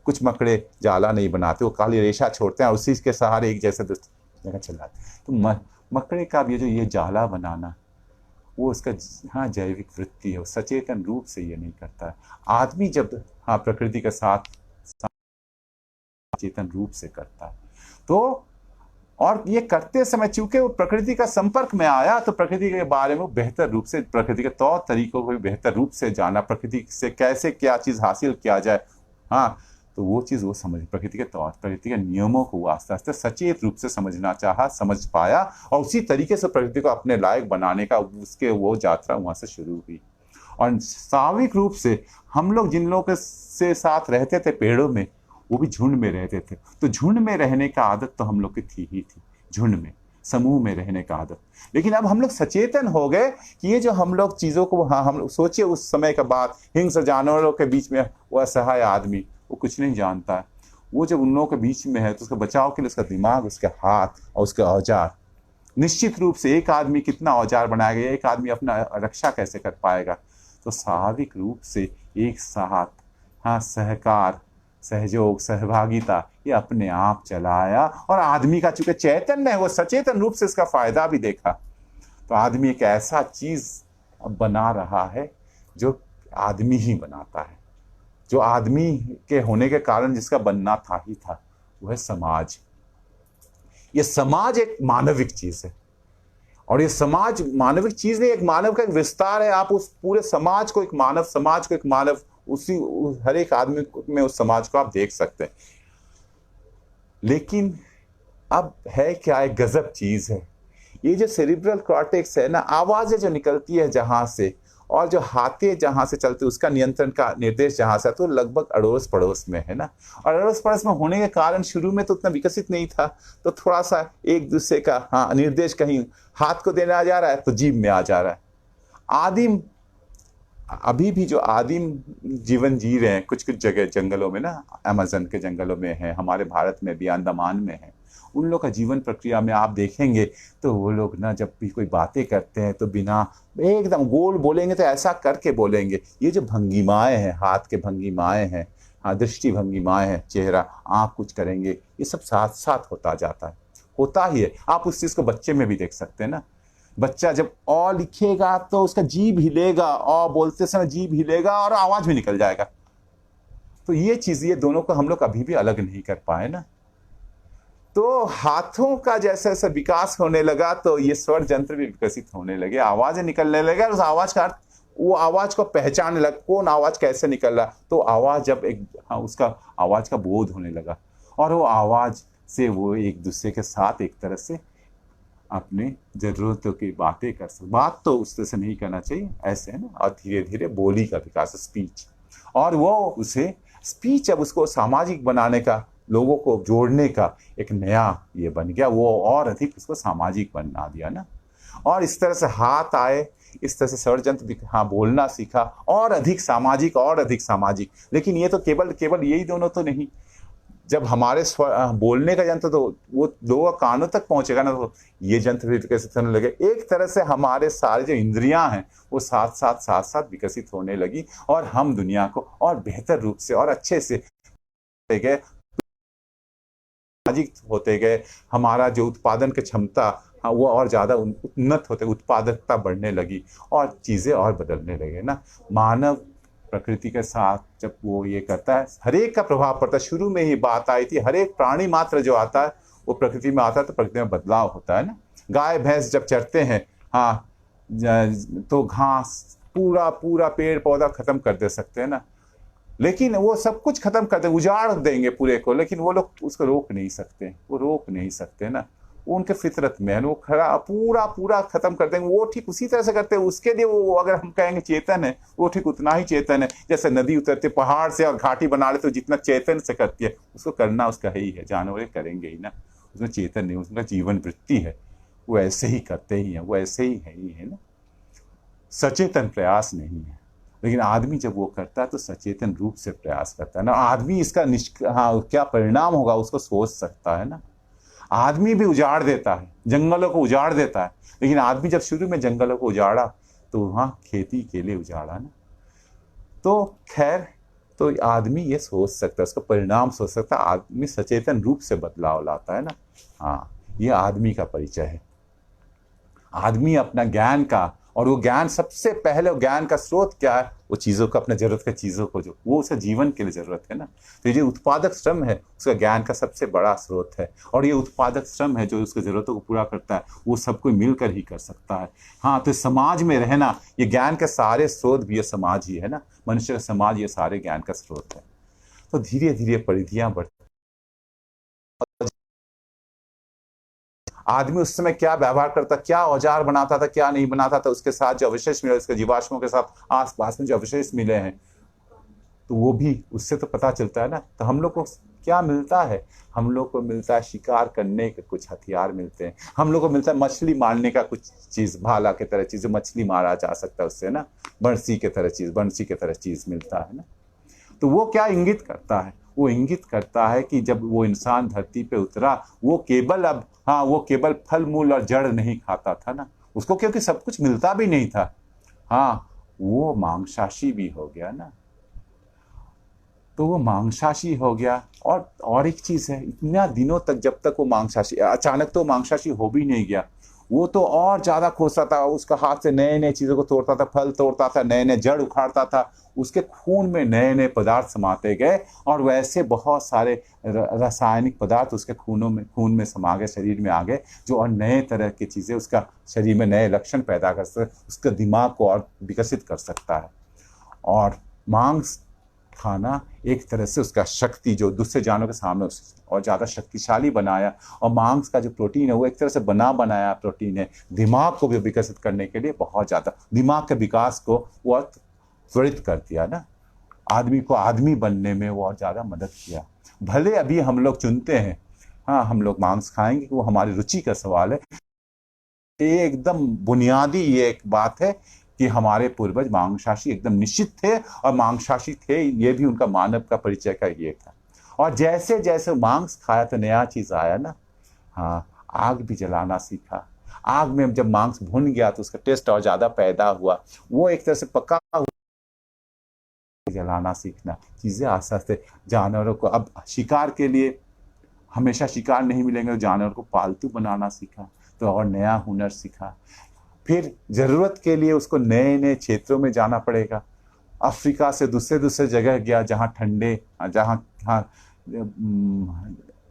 कुछ मकड़े जाला नहीं बनाते, वो खाली रेशा छोड़ते हैं, उसी के सहारे एक जगह से दूसरी जगह चलाते। तो मकड़े का भी जो ये जाला बनाना, वो उसका हाँ जैविक वृत्ति है, वो सचेतन रूप से ये नहीं करता है। आदमी जब हाँ प्रकृति के साथ चेतन रूप से करता है, तो और ये करते समय चूंकि वो प्रकृति का संपर्क में आया, तो प्रकृति के बारे में बेहतर रूप से, प्रकृति के तौर तरीकों को भी बेहतर रूप से जाना, प्रकृति से कैसे क्या चीज हासिल किया जाए, हाँ, तो वो चीज वो समझ, प्रकृति के तौर, प्रकृति के नियमों को वो आस्ते आस्ते सचेत रूप से समझना चाहा, समझ पाया, और उसी तरीके से प्रकृति को अपने लायक बनाने का उसके वो यात्रा वहां से शुरू हुई। और स्वाभाविक रूप से हम लोग जिन लोगों से साथ रहते थे पेड़ों में, वो भी झुंड में रहते थे, तो झुंड में रहने का आदत तो हम लोग की थी, झुंड में, समूह में रहने का आदत। लेकिन अब हम लोग सचेतन हो गए कि ये जो हम लोग चीजों को, हाँ, हम लोग सोचिए उस समय का बात, हिंस्र जानवरों के बीच में वो असहाय आदमी, वो कुछ नहीं जानता है, वो जब उन लोगों के बीच में है तो उसके बचाव के लिए उसका दिमाग, उसके हाथ और उसके औजार, निश्चित रूप से एक आदमी कितना औजार बनाएगा, एक आदमी अपना रक्षा कैसे कर पाएगा। तो स्वाभाविक रूप से एक साथ, हाँ, सहकार, सहयोग, सहभागिता, ये अपने आप चलाया, और आदमी का चूंकि चैतन्य है, वो सचेतन रूप से इसका फायदा भी देखा। तो आदमी एक ऐसा चीज अब बना रहा है जो आदमी ही बनाता है, जो आदमी के होने के कारण जिसका बनना था ही था, वो है समाज। ये समाज एक मानविक चीज है, और ये समाज मानविक चीज नहीं, एक मानव का एक विस्तार है। आप उस पूरे समाज को एक मानव, समाज को एक मानव, उसी हर एक आदमी में उस समाज को आप देख सकते हैं। लेकिन अब है क्या, एक गजब चीज है ये जो सेरिब्रल कॉर्टेक्स है ना, आवाजें जो निकलती है जहां से, और जो हाथे जहां से चलते, उसका नियंत्रण का निर्देश जहां से, तो लगभग अड़ोस पड़ोस में है ना। और अड़ोस पड़ोस में होने के कारण शुरू में तो उतना विकसित नहीं था, तो थोड़ा सा एक दूसरे का हाँ निर्देश कहीं हाथ को देना जा रहा है तो जीभ में आ जा रहा है। आदिम, अभी भी जो आदिम जीवन जी रहे हैं कुछ कुछ जगह जंगलों में ना, अमेज़न के जंगलों में है, हमारे भारत में भी, अंडमान में है, उन लोग का जीवन प्रक्रिया में आप देखेंगे तो वो लोग ना जब भी कोई बातें करते हैं तो बिना एकदम गोल बोलेंगे, तो ऐसा करके बोलेंगे। ये जो भंगिमाएं हैं, हाथ के भंगिमाएं हैं, हाँ, दृष्टि भंगिमाएं हैं, चेहरा, आँख कुछ करेंगे, ये सब साथ साथ होता जाता है, होता ही है। आप उस चीज़ को बच्चे में भी देख सकते हैं ना, बच्चा जब अ लिखेगा तो उसका जीभ हिलेगा, अ बोलते समय जीभ हिलेगा और आवाज भी निकल जाएगा। तो ये चीज, ये दोनों को हम लोग अभी भी अलग नहीं कर पाए ना। तो हाथों का जैसे जैसे विकास होने लगा तो ये स्वर यंत्र भी विकसित होने लगे, आवाजें निकलने लगे, और उस आवाज का अर्थ वो आवाज को पहचानने लगा, कौन आवाज कैसे निकल रहा। तो आवाज जब एक, हाँ, उसका आवाज का बोध होने लगा, और वो आवाज से वो एक दूसरे के साथ एक तरह से अपने जरूरतों की बातें कर सकते। बात तो उस तरह से नहीं करना चाहिए, ऐसे है ना। और धीरे धीरे बोली का विकास, स्पीच, और वो उसे स्पीच अब उसको सामाजिक बनाने का, लोगों को जोड़ने का एक नया ये बन गया, वो और अधिक उसको सामाजिक बना दिया ना। और इस तरह से हाथ आए, इस तरह से षड्यंत्र, हाँ, बोलना सीखा, और अधिक सामाजिक, और अधिक सामाजिक। लेकिन ये तो केवल केवल यही दोनों तो नहीं, जब हमारे बोलने का यंत्र तो वो लोगों का कानों तक पहुंचेगा ना, तो ये यंत्र भी विकसित होने लगे। एक तरह से हमारे सारे जो इंद्रियां हैं वो साथ साथ विकसित होने लगी, और हम दुनिया को और बेहतर रूप से और अच्छे से गए, सामाजिक होते गए। हमारा जो उत्पादन की क्षमता, हाँ, वो और ज़्यादा उन्नत होते, उत्पादकता बढ़ने लगी, और चीज़ें और बदलने लगे ना। मानव प्रकृति के साथ जब वो ये करता है, हर एक का प्रभाव पड़ता है। शुरू में ही बात आई थी, हर एक प्राणी मात्र जो आता है वो प्रकृति में आता है, तो प्रकृति में बदलाव होता है ना। गाय भैंस जब चरते हैं, हाँ, तो घास पूरा पूरा पेड़ पौधा खत्म कर दे सकते हैं ना, लेकिन वो सब कुछ खत्म कर दे, उजाड़ देंगे पूरे को, लेकिन वो लोग उसको रोक नहीं सकते, वो रोक नहीं सकते ना। वो उनके फितरत में है, वो खड़ा पूरा पूरा खत्म कर देंगे। वो ठीक उसी तरह से करते हैं, उसके लिए वो अगर हम कहेंगे चेतन है, वो ठीक उतना ही चेतन है। जैसे नदी उतरते पहाड़ से और घाटी बना लेते, तो जितना चेतन से करती है, उसको करना उसका है ही है, जानवर करेंगे ही ना। उसमें चेतन नहीं, उसका जीवन वृत्ति है, वो ऐसे ही करते ही है, वो ऐसे ही है ना। सचेतन प्रयास नहीं है। लेकिन आदमी जब वो करता है तो सचेतन रूप से प्रयास करता है ना। आदमी इसका हाँ, क्या परिणाम होगा उसको सोच सकता है ना। आदमी भी उजाड़ देता है, जंगलों को उजाड़ देता है, लेकिन आदमी जब शुरू में जंगलों को उजाड़ा तो वहां खेती के लिए उजाड़ा ना। तो खैर, तो आदमी ये सोच सकता है, उसका परिणाम सोच सकता है, आदमी सचेतन रूप से बदलाव लाता है ना। हाँ, ये आदमी का परिचय है। आदमी अपना ज्ञान का, और वो ज्ञान सबसे पहले, वो ज्ञान का स्रोत क्या है, वो चीज़ों को, अपने जरूरत की चीज़ों को, जो वो उसे जीवन के लिए जरूरत है ना। तो ये जो उत्पादक श्रम है उसका ज्ञान का सबसे बड़ा स्रोत है, और ये उत्पादक श्रम है जो उसकी जरूरतों को पूरा करता है, वो सब कोई मिलकर ही कर सकता है। हाँ, तो समाज में रहना, ये ज्ञान के सारे स्रोत भी ये समाज ही है ना। मनुष्य का समाज ये सारे ज्ञान का स्रोत है। तो धीरे धीरे परिधियां बढ़, आदमी उस समय क्या व्यवहार करता, क्या औजार बनाता था, क्या नहीं बनाता था, उसके साथ जो अवशेष मिले, उसके जीवाश्मों के साथ आसपास में जो अवशेष मिले हैं, तो वो भी उससे तो पता चलता है ना। तो हम लोग को क्या मिलता है, हम लोग को मिलता है शिकार करने के कुछ हथियार मिलते हैं, हम लोग को मिलता है मछली मारने का कुछ चीज, भाला के तरह चीज, मछली मारा जा सकता है उससे ना, बंसी के तरह चीज मिलता है ना। तो वो क्या इंगित करता है, वो इंगित करता है कि जब वो इंसान धरती पे उतरा, वो केवल अब, हाँ, वो केवल फल मूल और जड़ नहीं खाता था ना उसको, क्योंकि सब कुछ मिलता भी नहीं था। हाँ, वो मांसाशी भी हो गया ना। तो वो मांसाशी हो गया। और एक चीज है, इतना दिनों तक जब तक वो मांसाशी, अचानक तो मांसाशी हो भी नहीं गया, वो तो और ज्यादा खोजता था, उसका हाथ से नए नए चीजों को तोड़ता था, फल तोड़ता था, नए नए जड़ उखाड़ता था, उसके खून में नए नए पदार्थ समाते गए, और वैसे बहुत सारे रासायनिक पदार्थ उसके खून में समा गए, शरीर में आ गए, जो और नए तरह की चीजें उसका शरीर में नए लक्षण पैदा कर सकते, उसके दिमाग को और विकसित कर सकता है। और मांस खाना एक तरह से उसका शक्ति, जो दूसरे जानवरों के सामने और ज्यादा शक्तिशाली बनाया। और मांस का जो प्रोटीन है वो एक तरह से बनाया प्रोटीन है, दिमाग को भी विकसित करने के लिए बहुत ज्यादा, दिमाग के विकास को वो त्वरित कर दिया ना। आदमी को आदमी बनने में वो और ज्यादा मदद किया। भले अभी हम लोग चुनते हैं, हाँ, हम लोग मांस खाएंगे, वो हमारी रुचि का सवाल है। ये एकदम बुनियादी ये एक बात है कि हमारे पूर्वज मांसाशी एकदम निश्चित थे, और मांसाशी थे, ये भी उनका मानव का परिचय का ये था। और जैसे जैसे मांस खाया तो नया चीज आया ना। हाँ, आग भी जलाना सीखा। आग में जब मांस भुन गया तो उसका टेस्ट और ज्यादा पैदा हुआ। वो एक तरह से पका जलाना सीखना, चीजें आस्ते आस्ते जानवरों को, अब शिकार के लिए हमेशा शिकार नहीं मिलेंगे, तो जानवर को पालतू बनाना सीखा, तो और नया हुनर सीखा। फिर जरूरत के लिए उसको नए नए क्षेत्रों में जाना पड़ेगा। अफ्रीका से दूसरे दूसरे जगह गया जहाँ ठंडे, जहाँ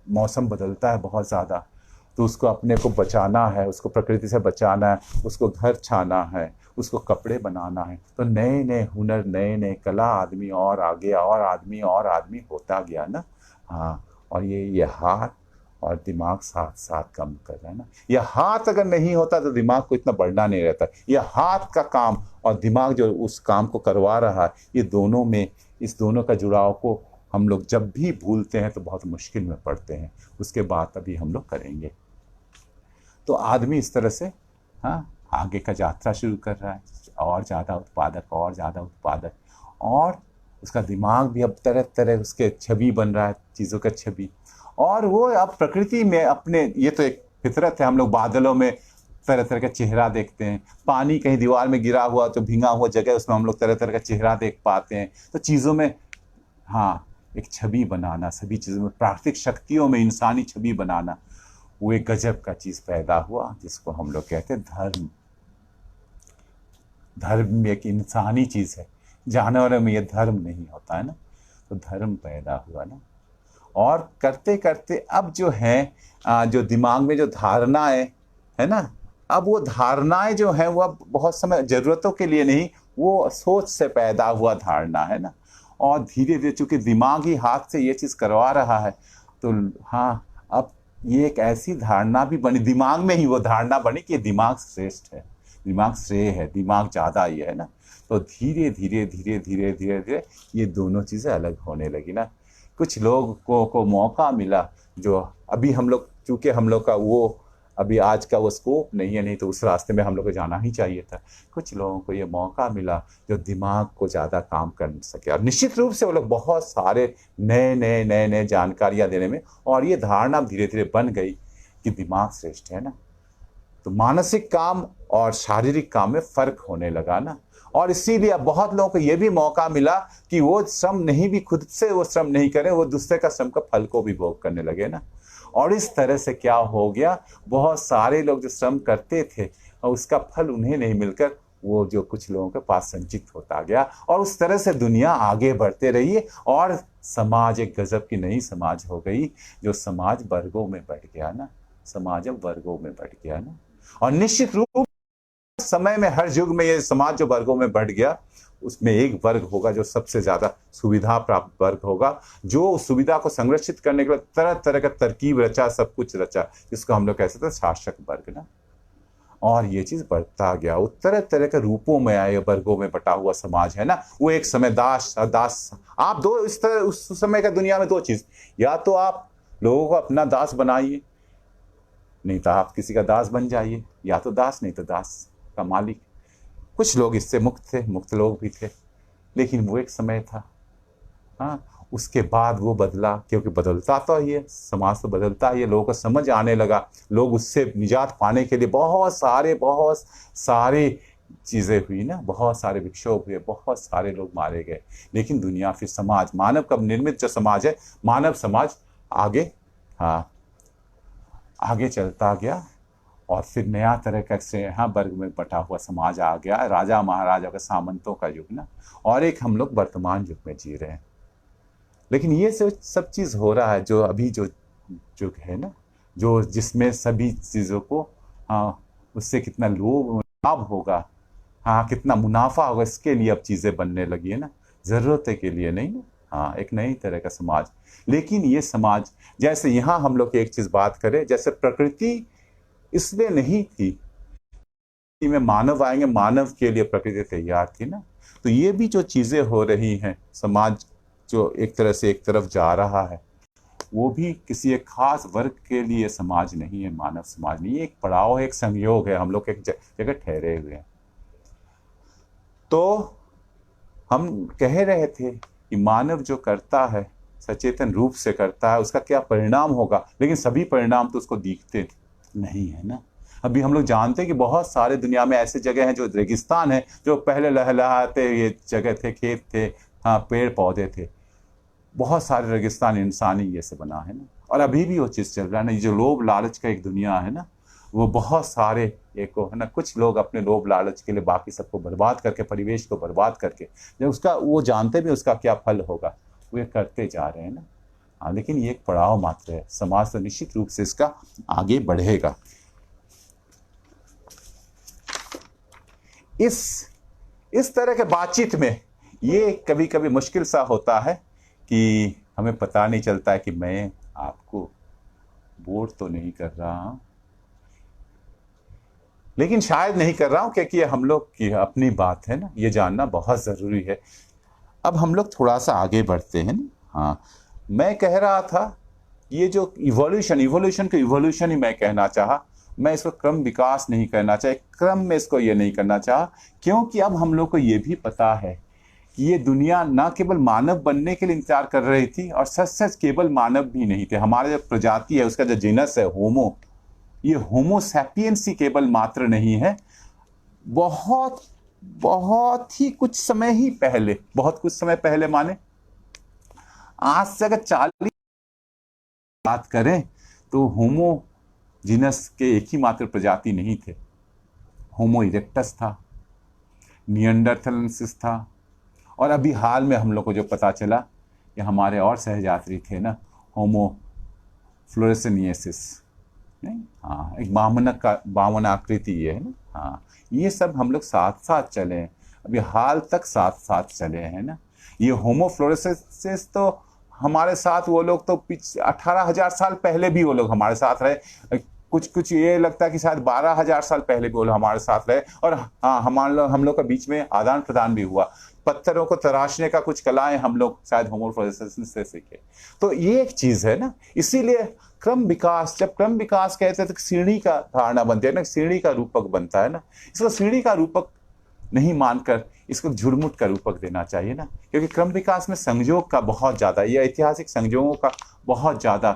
मौसम बदलता है बहुत ज़्यादा, तो उसको अपने को बचाना है, उसको प्रकृति से बचाना है, उसको घर छाना है, उसको कपड़े बनाना है, तो नए नए हुनर, नए नए कला आदमी और आगे और आदमी होता गया ना। हाँ, और ये हाथ और दिमाग साथ साथ काम कर रहा है ना। ये हाथ अगर नहीं होता तो दिमाग को इतना बढ़ना नहीं रहता। ये हाथ का काम और दिमाग जो उस काम को करवा रहा है, ये दोनों में, इस दोनों का जुड़ाव को हम लोग जब भी भूलते हैं तो बहुत मुश्किल में पड़ते हैं। उसके बाद अभी हम लोग करेंगे। तो आदमी इस तरह से, हाँ, आगे का यात्रा शुरू कर रहा है, और ज़्यादा उत्पादक, और ज़्यादा उत्पादक, और उसका दिमाग भी अब तरह तरह उसके छवि बन रहा है, चीज़ों का छवि। और वो अब प्रकृति में अपने, ये तो एक फितरत है, हम लोग बादलों में तरह तरह का चेहरा देखते हैं, पानी कहीं दीवार में गिरा हुआ तो भींगा हुआ जगह, उसमें हम लोग तरह तरह का चेहरा देख पाते हैं। तो चीज़ों में, हाँ, एक छवि बनाना, सभी चीज़ों में, प्राकृतिक शक्तियों में इंसानी छवि बनाना, वो एक गजब का चीज़ पैदा हुआ जिसको हम लोग कहते हैं धर्म। धर्म एक इंसानी चीज़ है, जानवरों में ये धर्म नहीं होता है ना। तो धर्म पैदा हुआ ना। और करते करते अब जो है, जो दिमाग में जो धारणाएं है ना, अब वो धारणाएं जो है वो अब बहुत समय ज़रूरतों के लिए नहीं, वो सोच से पैदा हुआ धारणा है ना। और धीरे धीरे चूंकि दिमाग ही हाथ से ये चीज़ करवा रहा है, तो हाँ, अब ये एक ऐसी धारणा भी बनी, दिमाग में ही वो धारणा बनी कि दिमाग श्रेष्ठ है, दिमाग श्रेय है, दिमाग ज़्यादा ये है ना। तो धीरे धीरे धीरे धीरे धीरे धीरे ये दोनों चीज़ें अलग होने लगी ना। कुछ लोगों को मौका मिला, जो अभी हम लोग, चूँकि हम लोग का वो अभी आज का वो स्कोप नहीं है, नहीं तो उस रास्ते में हम लोग को जाना ही चाहिए था। कुछ लोगों को ये मौका मिला जो दिमाग को ज़्यादा काम कर सके, और निश्चित रूप से वो लोग बहुत सारे नए नए नए नए जानकारियाँ देने में, और ये धारणा धीरे धीरे बन गई कि दिमाग श्रेष्ठ है ना। तो मानसिक काम और शारीरिक काम में फ़र्क होने लगा ना। और इसीलिए अब बहुत लोगों को ये भी मौका मिला कि वो श्रम नहीं, भी खुद से वो श्रम नहीं करें, वो दूसरे का श्रम का फल को भी भोग करने लगे ना। और इस तरह से क्या हो गया, बहुत सारे लोग जो श्रम करते थे और उसका फल उन्हें नहीं मिलकर वो जो कुछ लोगों के पास संचित होता गया, और उस तरह से दुनिया आगे बढ़ते रही, और समाज एक गजब की नई समाज हो गई, जो समाज वर्गों में बढ़ गया ना। समाज अब वर्गों में बढ़ गया ना। और निश्चित रूप समय में, हर युग में ये समाज जो वर्गों में बढ़ गया, उसमें एक वर्ग होगा जो सबसे ज्यादा सुविधा प्राप्त वर्ग होगा, जो उस सुविधा को संरक्षित करने के लिए तरह तरह का तरकीब रचा, सब कुछ रचा, जिसको हम लोग कह सकते हैं शासक वर्ग ना। और ये चीज बढ़ता गया, वो तरह तरह के रूपों में आए, वर्गों में बटा हुआ समाज है ना। वो एक समय दास, आप दो इस तरह, उस समय का दुनिया में दो चीज, या तो आप लोगों को अपना दास बनाइए, नहीं तो आप किसी का दास बन जाइए, या तो दास नहीं तो दास का मालिक। कुछ लोग इससे मुक्त थे, मुक्त लोग भी थे, लेकिन वो एक समय था। हाँ, उसके बाद वो बदला, क्योंकि बदलता तो ये समाज तो बदलता है, ये लोगों को समझ आने लगा, लोग उससे निजात पाने के लिए बहुत सारे चीज़ें हुई ना, बहुत सारे विक्षोभ हुए, बहुत सारे लोग मारे गए। लेकिन दुनिया फिर समाज, मानव का निर्मित जो समाज है, मानव समाज आगे, हाँ, आगे चलता गया। और फिर नया तरह का से यहाँ वर्ग में बटा हुआ समाज आ गया, राजा महाराजा का, सामंतों का युग ना। और एक हम लोग वर्तमान युग में जी रहे हैं। लेकिन ये सब चीज़ हो रहा है, जो अभी जो युग है ना, जो जिसमें सभी चीज़ों को, हाँ, उससे कितना लाभ होगा, हाँ, कितना मुनाफा होगा, इसके लिए अब चीज़ें बनने लगी है ना, ज़रूरत के लिए नहीं ना। हाँ, एक नई तरह का समाज। लेकिन ये समाज, जैसे यहाँ हम लोग एक चीज़ बात करें, जैसे प्रकृति इसलिए नहीं थी कि में मानव आएंगे, मानव के लिए प्रकृति तैयार थी ना। तो ये भी जो चीज़ें हो रही हैं, समाज जो एक तरह से एक तरफ जा रहा है, वो भी किसी एक खास वर्ग के लिए समाज नहीं है, मानव समाज नहीं, एक पड़ाव है, एक संयोग है, हम लोग एक जगह ठहरे हुए हैं। तो हम कह रहे थे कि मानव जो करता है, सचेतन रूप से करता है, उसका क्या परिणाम होगा, लेकिन सभी परिणाम तो उसको दिखते नहीं है ना। अभी हम लोग जानते हैं कि बहुत सारे दुनिया में ऐसे जगह हैं जो रेगिस्तान है, जो पहले लहलहाते ये जगह थे, खेत थे, हाँ, पेड़ पौधे थे। बहुत सारे रेगिस्तान इंसानी ये से बना है ना। और अभी भी वो चीज़ चल रहा है ना, ये जो लोभ लालच का एक दुनिया है ना, वो बहुत सारे एक है ना, कुछ लोग अपने लोभ लालच के लिए बाकी सबको बर्बाद करके, परिवेश को बर्बाद करके, जब उसका वो जानते भी उसका क्या फल होगा, वो ये करते जा रहे हैं ना। हाँ, लेकिन ये एक पड़ाव मात्र है। समाज तो निश्चित रूप से इसका आगे बढ़ेगा। इस तरह के बातचीत में ये कभी कभी मुश्किल सा होता है कि हमें पता नहीं चलता है कि मैं आपको बोर तो नहीं कर रहा हूं, लेकिन शायद नहीं कर रहा हूं, क्योंकि ये हम लोग की अपनी बात है ना, ये जानना बहुत जरूरी है। अब हम लोग थोड़ा सा आगे बढ़ते हैं ना। हाँ, मैं कह रहा था ये जो इवोल्यूशन को इवोल्यूशन ही मैं कहना चाहा, मैं इसको क्रम विकास नहीं करना चाहे, क्रम में इसको ये नहीं करना चाहा, क्योंकि अब हम लोग को ये भी पता है कि ये दुनिया ना केवल मानव बनने के लिए इंतजार कर रही थी, और सच सच केवल मानव भी नहीं थे। हमारे जो प्रजाति है, उसका जो जीनस है होमो, ये होमो सैपियंस ही केवल मात्र नहीं है, बहुत बहुत ही कुछ समय ही पहले, बहुत कुछ समय पहले माने आज से अगर 40 बात करें तो होमो जीनस के एक ही मात्र प्रजाति नहीं थे। होमो इरेक्टस था, निएंडरथालेंसिस था, और अभी हाल में हम लोग को जो पता चला कि हमारे और सहयात्री थे ना, होमो फ्लोरेसेनियसिस, नहीं, हाँ, एक बामन आकृति ये है ना। हाँ, ये सब हम लोग साथ साथ चले हैं, अभी हाल तक साथ साथ चले हैं ना। ये होमो फ्लोरेसेंसिस तो हमारे साथ, वो लोग तो 18,000 साल पहले भी वो लोग हमारे साथ रहे, कुछ ये लगता है कि शायद 12,000 साल पहले भी वो लोग हमारे साथ रहे। और हाँ, हम लोग का बीच में आदान प्रदान भी हुआ, पत्थरों को तराशने का कुछ कलाएं हम लोग शायद होमो फ्लोरेसेंसिस से सीखे। तो ये एक चीज है ना। इसीलिए क्रम विकास, जब क्रम विकास कहते हैं तो सीढ़ी का धारणा बनती है ना, सीढ़ी का रूपक बनता है ना। इसको सीढ़ी का रूपक नहीं मानकर इसको झुरमुट का रूपक देना चाहिए ना, क्योंकि क्रम विकास में संयोग का बहुत ज्यादा, ये ऐतिहासिक संयोगों का बहुत ज्यादा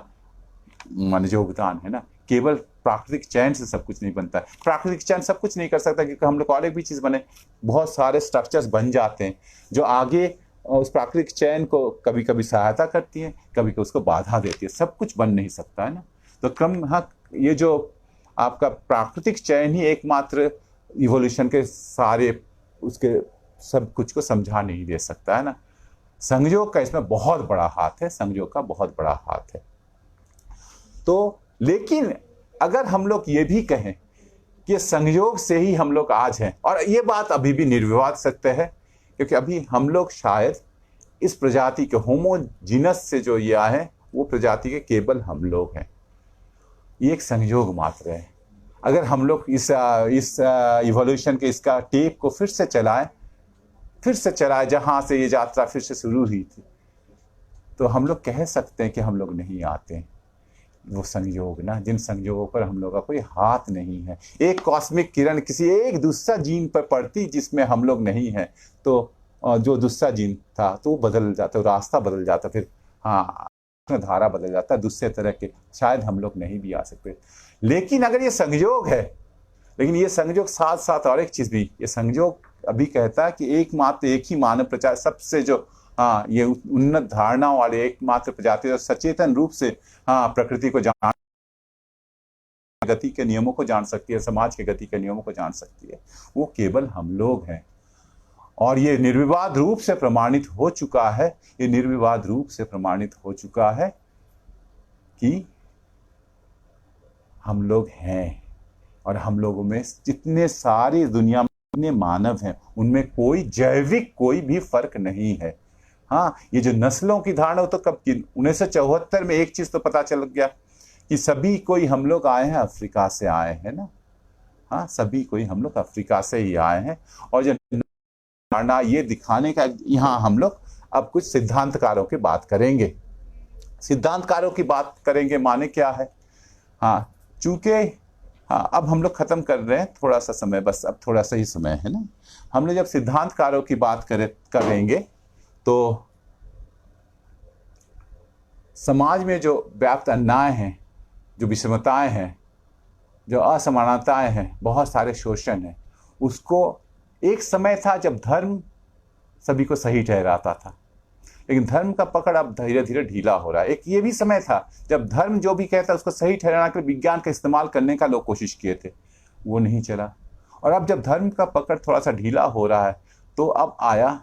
योगदान है ना। केवल प्राकृतिक चयन से सब कुछ नहीं बनता है, प्राकृतिक चयन सब कुछ नहीं कर सकता, क्योंकि हम लोग और एक भी चीज बने, बहुत सारे स्ट्रक्चर्स बन जाते हैं जो आगे उस प्राकृतिक चयन को कभी कभी सहायता करती है, कभी कभी उसको बाधा देती है। सब कुछ बन नहीं सकता है ना। तो क्रम, हाँ, ये जो आपका प्राकृतिक चयन ही एकमात्र इवोल्यूशन के सारे उसके सब कुछ को समझा नहीं दे सकता है ना। संयोग का इसमें बहुत बड़ा हाथ है, संयोग का बहुत बड़ा हाथ है। तो लेकिन अगर हम लोग ये भी कहें कि संयोग से ही हम लोग आज हैं, और ये बात अभी भी निर्विवाद सत्य है, क्योंकि अभी हम लोग शायद इस प्रजाति के होमो जीनस से जो ये आए हैं, वो प्रजाति के केवल हम लोग हैं। ये एक संयोग मात्र है। अगर हम लोग इस इवोल्यूशन के इसका टेप को फिर से चलाए जहां से ये यात्रा फिर से शुरू हुई थी, तो हम लोग कह सकते हैं कि हम लोग नहीं आते। वो संयोग ना, जिन संयोगों पर हम लोग का कोई हाथ नहीं है, एक कॉस्मिक किरण किसी एक दूसरा जीन पर पड़ती जिसमें हम लोग नहीं है, तो जो दूसरा जीन था तो वो बदल जाता, रास्ता बदल जाता, फिर हाँ धारा बदल जाता, दूसरे तरह के शायद हम लोग नहीं भी आ सकते। लेकिन अगर ये संयोग है, लेकिन ये संयोग साथ साथ और एक चीज भी, ये संयोग अभी कहता है कि एकमात्र एक ही मानव प्रजाति, सबसे जो हाँ ये उन्नत धारणा वाले एकमात्र प्रजाति जो सचेतन रूप से हाँ प्रकृति को जान, गति के नियमों को जान सकती है, समाज के गति के नियमों को जान सकती है, वो केवल हम लोग हैं। और ये निर्विवाद रूप से प्रमाणित हो चुका है, ये निर्विवाद रूप से प्रमाणित हो चुका है कि हम लोग हैं। और हम लोगों में जितने सारी दुनिया में जितने मानव हैं, उनमें कोई जैविक कोई भी फर्क नहीं है। हाँ, ये जो नस्लों की धारणा हो तो कब की 1974 में एक चीज तो पता चल गया कि सभी कोई हम लोग आए हैं अफ्रीका से आए हैं ना। हाँ, सभी कोई हम लोग अफ्रीका से ही आए हैं। और जो धारणा ये दिखाने का, यहाँ हम लोग अब कुछ सिद्धांतकारों की बात करेंगे। सिद्धांतकारों की बात करेंगे माने क्या है, हाँ, चूंकि हाँ अब हम लोग खत्म कर रहे हैं, थोड़ा सा समय, बस अब थोड़ा सा ही समय है ना। हम लोग जब सिद्धांतकारों की बात करेंगे तो समाज में जो व्याप्त अन्याय हैं, जो विषमताएं हैं, जो असमानताएं हैं, बहुत सारे शोषण हैं, उसको एक समय था जब धर्म सभी को सही ठहराता था, लेकिन धर्म का पकड़ अब धीरे धीरे ढीला हो रहा है। एक ये भी समय था जब धर्म जो भी कहता है उसको सही ठहराने के लिए विज्ञान का इस्तेमाल करने का लोग कोशिश किए थे, वो नहीं चला। और अब जब धर्म का पकड़ थोड़ा सा ढीला हो रहा है तो अब आया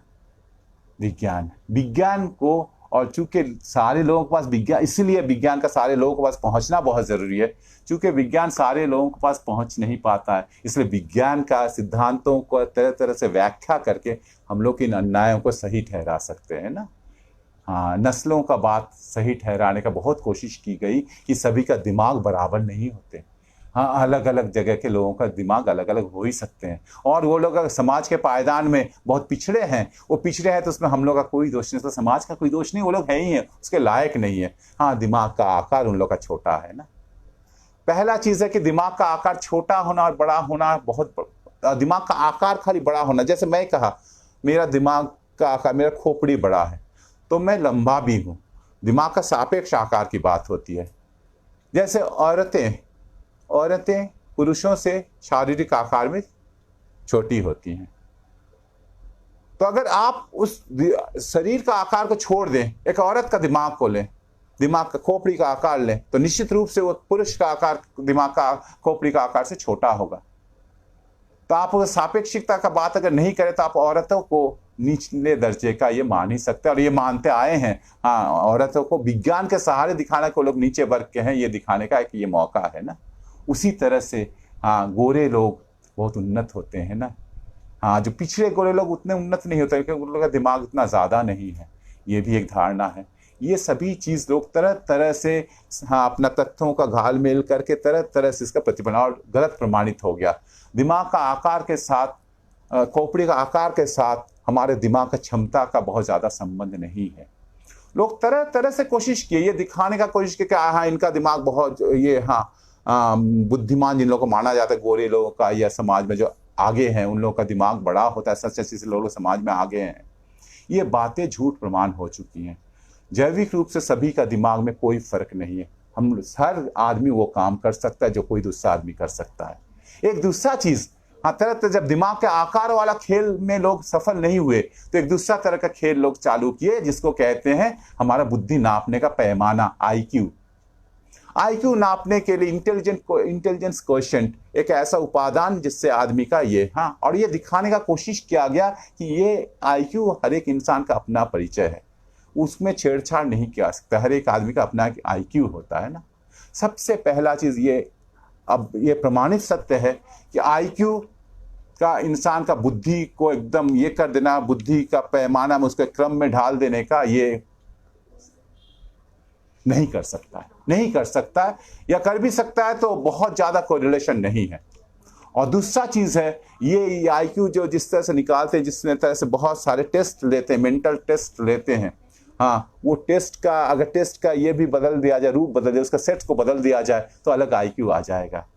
विज्ञान। विज्ञान को और चूंकि सारे लोगों के पास विज्ञान, इसीलिए विज्ञान का सारे लोगों के पास पहुंचना बहुत जरूरी है। चूंकि विज्ञान सारे लोगों के पास पहुंच नहीं पाता है, इसलिए विज्ञान का सिद्धांतों को तरह तरह से व्याख्या करके हम लोग इन अन्यायों को सही ठहरा सकते हैं ना। हाँ, नस्लों का बात सही ठहराने का बहुत कोशिश की गई कि सभी का दिमाग बराबर नहीं होते। हाँ, अलग अलग जगह के लोगों का दिमाग अलग अलग हो ही सकते हैं, और वो लोग अगर समाज के पायदान में बहुत पिछड़े हैं, वो पिछड़े हैं तो उसमें हम लोग का कोई दोष नहीं, तो समाज का कोई दोष नहीं, वो लोग है ही हैं, उसके लायक नहीं है। हाँ, दिमाग का आकार उन लोग का छोटा है ना। पहला चीज है कि दिमाग का आकार छोटा होना और बड़ा होना बहुत, दिमाग का आकार खाली बड़ा होना, जैसे मैं कहा मेरा दिमाग का आकार, मेरा खोपड़ी बड़ा है तो मैं लंबा भी हूं, दिमाग का सापेक्ष आकार की बात होती है। जैसे औरतें पुरुषों से शारीरिक आकार में छोटी होती हैं, तो अगर आप उस शरीर का आकार को छोड़ दें, एक औरत का दिमाग को लें, दिमाग का खोपड़ी का आकार लें, तो निश्चित रूप से वो पुरुष का आकार दिमाग का खोपड़ी का आकार से छोटा होगा। तो आप सापेक्षिकता का बात अगर नहीं करें तो आप औरतों को निचले दर्जे का ये मान ही सकते हैं, और ये मानते आए हैं। हाँ, औरतों को विज्ञान के सहारे दिखाने को लोग नीचे वर्ग के हैं, ये दिखाने का एक ये मौका है ना। उसी तरह से हाँ, गोरे लोग बहुत उन्नत होते हैं ना। हाँ, जो पिछड़े गोरे लोग उतने उन्नत नहीं होते क्योंकि उन लोगों का दिमाग इतना ज़्यादा नहीं है, ये भी एक धारणा है। ये सभी चीज़ लोग तरह तरह से हाँ अपना तथ्यों का घालमेल करके तरह तरह से इसका प्रतिफलन, और गलत प्रमाणित हो गया। दिमाग का आकार के साथ, खोपड़ी का आकार के साथ हमारे दिमाग का क्षमता का बहुत ज़्यादा संबंध नहीं है। लोग तरह तरह से कोशिश किए, ये दिखाने का कोशिश किया कि हाँ इनका दिमाग बहुत ये बुद्धिमान जिन लोगों को माना जाता है, गोरे लोगों का या समाज में जो आगे हैं उन लोगों का दिमाग बड़ा होता है, सच से लोग समाज में आगे हैं। ये बातें झूठ प्रमाण हो चुकी हैं। जैविक रूप से सभी का दिमाग में कोई फर्क नहीं है, हम हर आदमी वो काम कर सकता है जो कोई दूसरा आदमी कर सकता है। एक दूसरा चीज, हाँ, तरह तरह जब दिमाग के आकार वाला खेल में लोग सफल नहीं हुए तो एक दूसरा तरह का खेल लोग चालू किए जिसको कहते हैं हमारा बुद्धि नापने का पैमाना, आईक्यू। आईक्यू नापने के लिए इंटेलिजेंस क्वोशिएंट एक ऐसा उपादान जिससे आदमी का ये हाँ, और ये दिखाने का कोशिश किया गया कि ये आईक्यू हर एक इंसान का अपना परिचय है, उसमें छेड़छाड़ नहीं किया सकता, हर एक आदमी का अपना आईक्यू होता है ना। सबसे पहला चीज ये, अब ये प्रमाणित सत्य है कि आईक्यू का इंसान का बुद्धि को एकदम ये कर देना, बुद्धि का पैमाना में उसके क्रम में ढाल देने का ये नहीं कर सकता है, नहीं कर सकता है, या कर भी सकता है तो बहुत ज्यादा कोरिलेशन नहीं है। और दूसरा चीज है ये आईक्यू जो जिस तरह से निकालते हैं, जिस तरह से बहुत सारे टेस्ट लेते हैं, मेंटल टेस्ट लेते हैं, हाँ, वो टेस्ट का अगर टेस्ट का ये भी बदल दिया जाए, रूप बदल दिया, उसका सेट को बदल दिया जाए तो अलग आईक्यू आ जाएगा।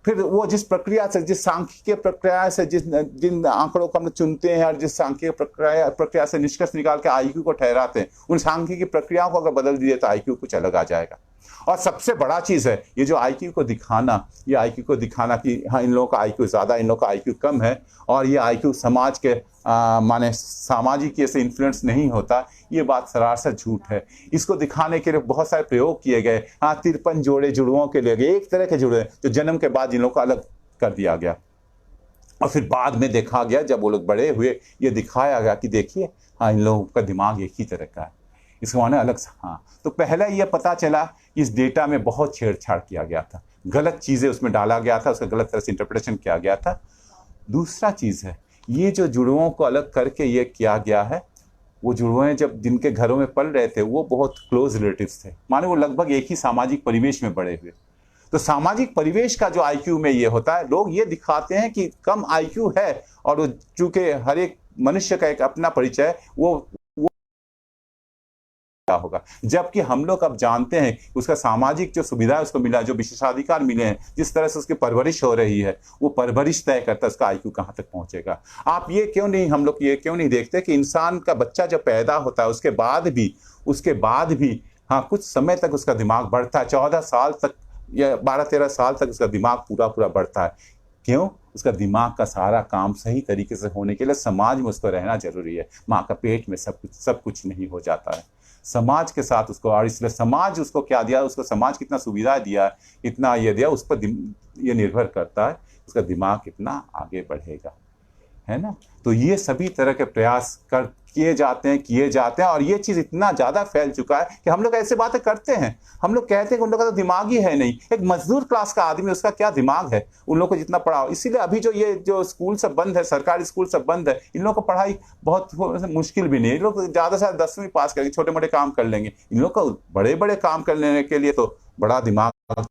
फिर वो जिस प्रक्रिया से, जिस सांख्यिकीय प्रक्रिया से, जिन आंकड़ों को हम चुनते हैं और जिस सांख्यिकीय प्रक्रिया से निष्कर्ष निकाल के आईक्यू को ठहराते हैं, उन सांख्यिकीय प्रक्रियाओं को अगर बदल दिए तो आईक्यू कुछ अलग आ जाएगा। और सबसे बड़ा चीज है ये जो आईक्यू को दिखाना, ये आईक्यू को दिखाना कि हाँ इन लोगों का आईक्यू ज्यादा, इन लोगों का आईक्यू कम है, और ये आईक्यू समाज के माने सामाजिक से इन्फ्लुएंस नहीं होता, ये बात सरासर झूठ है। इसको दिखाने के लिए बहुत सारे प्रयोग किए गए। हाँ, 53 जोड़े जुड़वों के लिए एक तरह के जुड़वे जो जन्म के बाद इन लोगों को अलग कर दिया गया, और फिर बाद में देखा गया जब वो लोग बड़े हुए, ये दिखाया गया कि देखिए हाँ इन लोगों का दिमाग एक ही तरह का है, इसको माने अलग। हाँ, तो पहला ये पता चला कि इस डेटा में बहुत छेड़छाड़ किया गया था, गलत चीजें उसमें डाला गया था, उसका गलत तरह से इंटरप्रिटेशन किया गया था। दूसरा चीज है ये जो जुड़वों को अलग करके ये किया गया है, वो जुड़वे जब जिनके घरों में पल रहे थे वो बहुत क्लोज रिलेटिव्स थे, माने वो लगभग एक ही सामाजिक परिवेश में बड़े हुए। तो सामाजिक परिवेश का जो आईक्यू में ये होता है, लोग ये दिखाते हैं कि कम आईक्यू है, और चूंकि हर एक मनुष्य का एक अपना परिचय है, वो होगा। जबकि हम लोग अब जानते हैं उसका सामाजिक जो सुविधा उसको मिला, जो विशेषाधिकार मिले हैं, जिस तरह से उसकी परवरिश हो रही है, वो परवरिश तय करता है उसका आईक्यू कहां तक पहुंचेगा। आप ये क्यों नहीं, हम लोग ये क्यों नहीं देखते कि इंसान का बच्चा जब पैदा होता है उसके बाद भी हाँ कुछ समय तक उसका दिमाग बढ़ता है, 14 साल तक या 12-13 साल तक उसका दिमाग पूरा बढ़ता है। क्यों? उसका दिमाग का सारा काम सही तरीके से होने के लिए समाज में उसको रहना जरूरी है। माँ का पेट में सब कुछ नहीं हो जाता है, समाज के साथ उसको, और इसलिए समाज उसको क्या दिया, उसको समाज कितना सुविधा दिया, इतना ये दिया, उस पर ये निर्भर करता है उसका दिमाग कितना आगे बढ़ेगा, है ना। तो ये सभी तरह के प्रयास कर किए जाते हैं और ये चीज इतना ज्यादा फैल चुका है कि हम लोग ऐसे बातें करते हैं, हम लोग कहते हैं कि उन लोगों का तो दिमाग ही है नहीं। एक मजदूर क्लास का आदमी, उसका क्या दिमाग है उन लोगों को जितना पढ़ाओ। इसीलिए अभी जो ये जो स्कूल सब बंद है, सरकारी स्कूल सब बंद है, इन लोगों को पढ़ाई बहुत मुश्किल भी नहीं है। इन लोग ज्यादा से ज्यादा 10वीं पास करेंगे, छोटे मोटे काम कर लेंगे। इन लोग को बड़े बड़े काम करने के लिए तो बड़ा दिमाग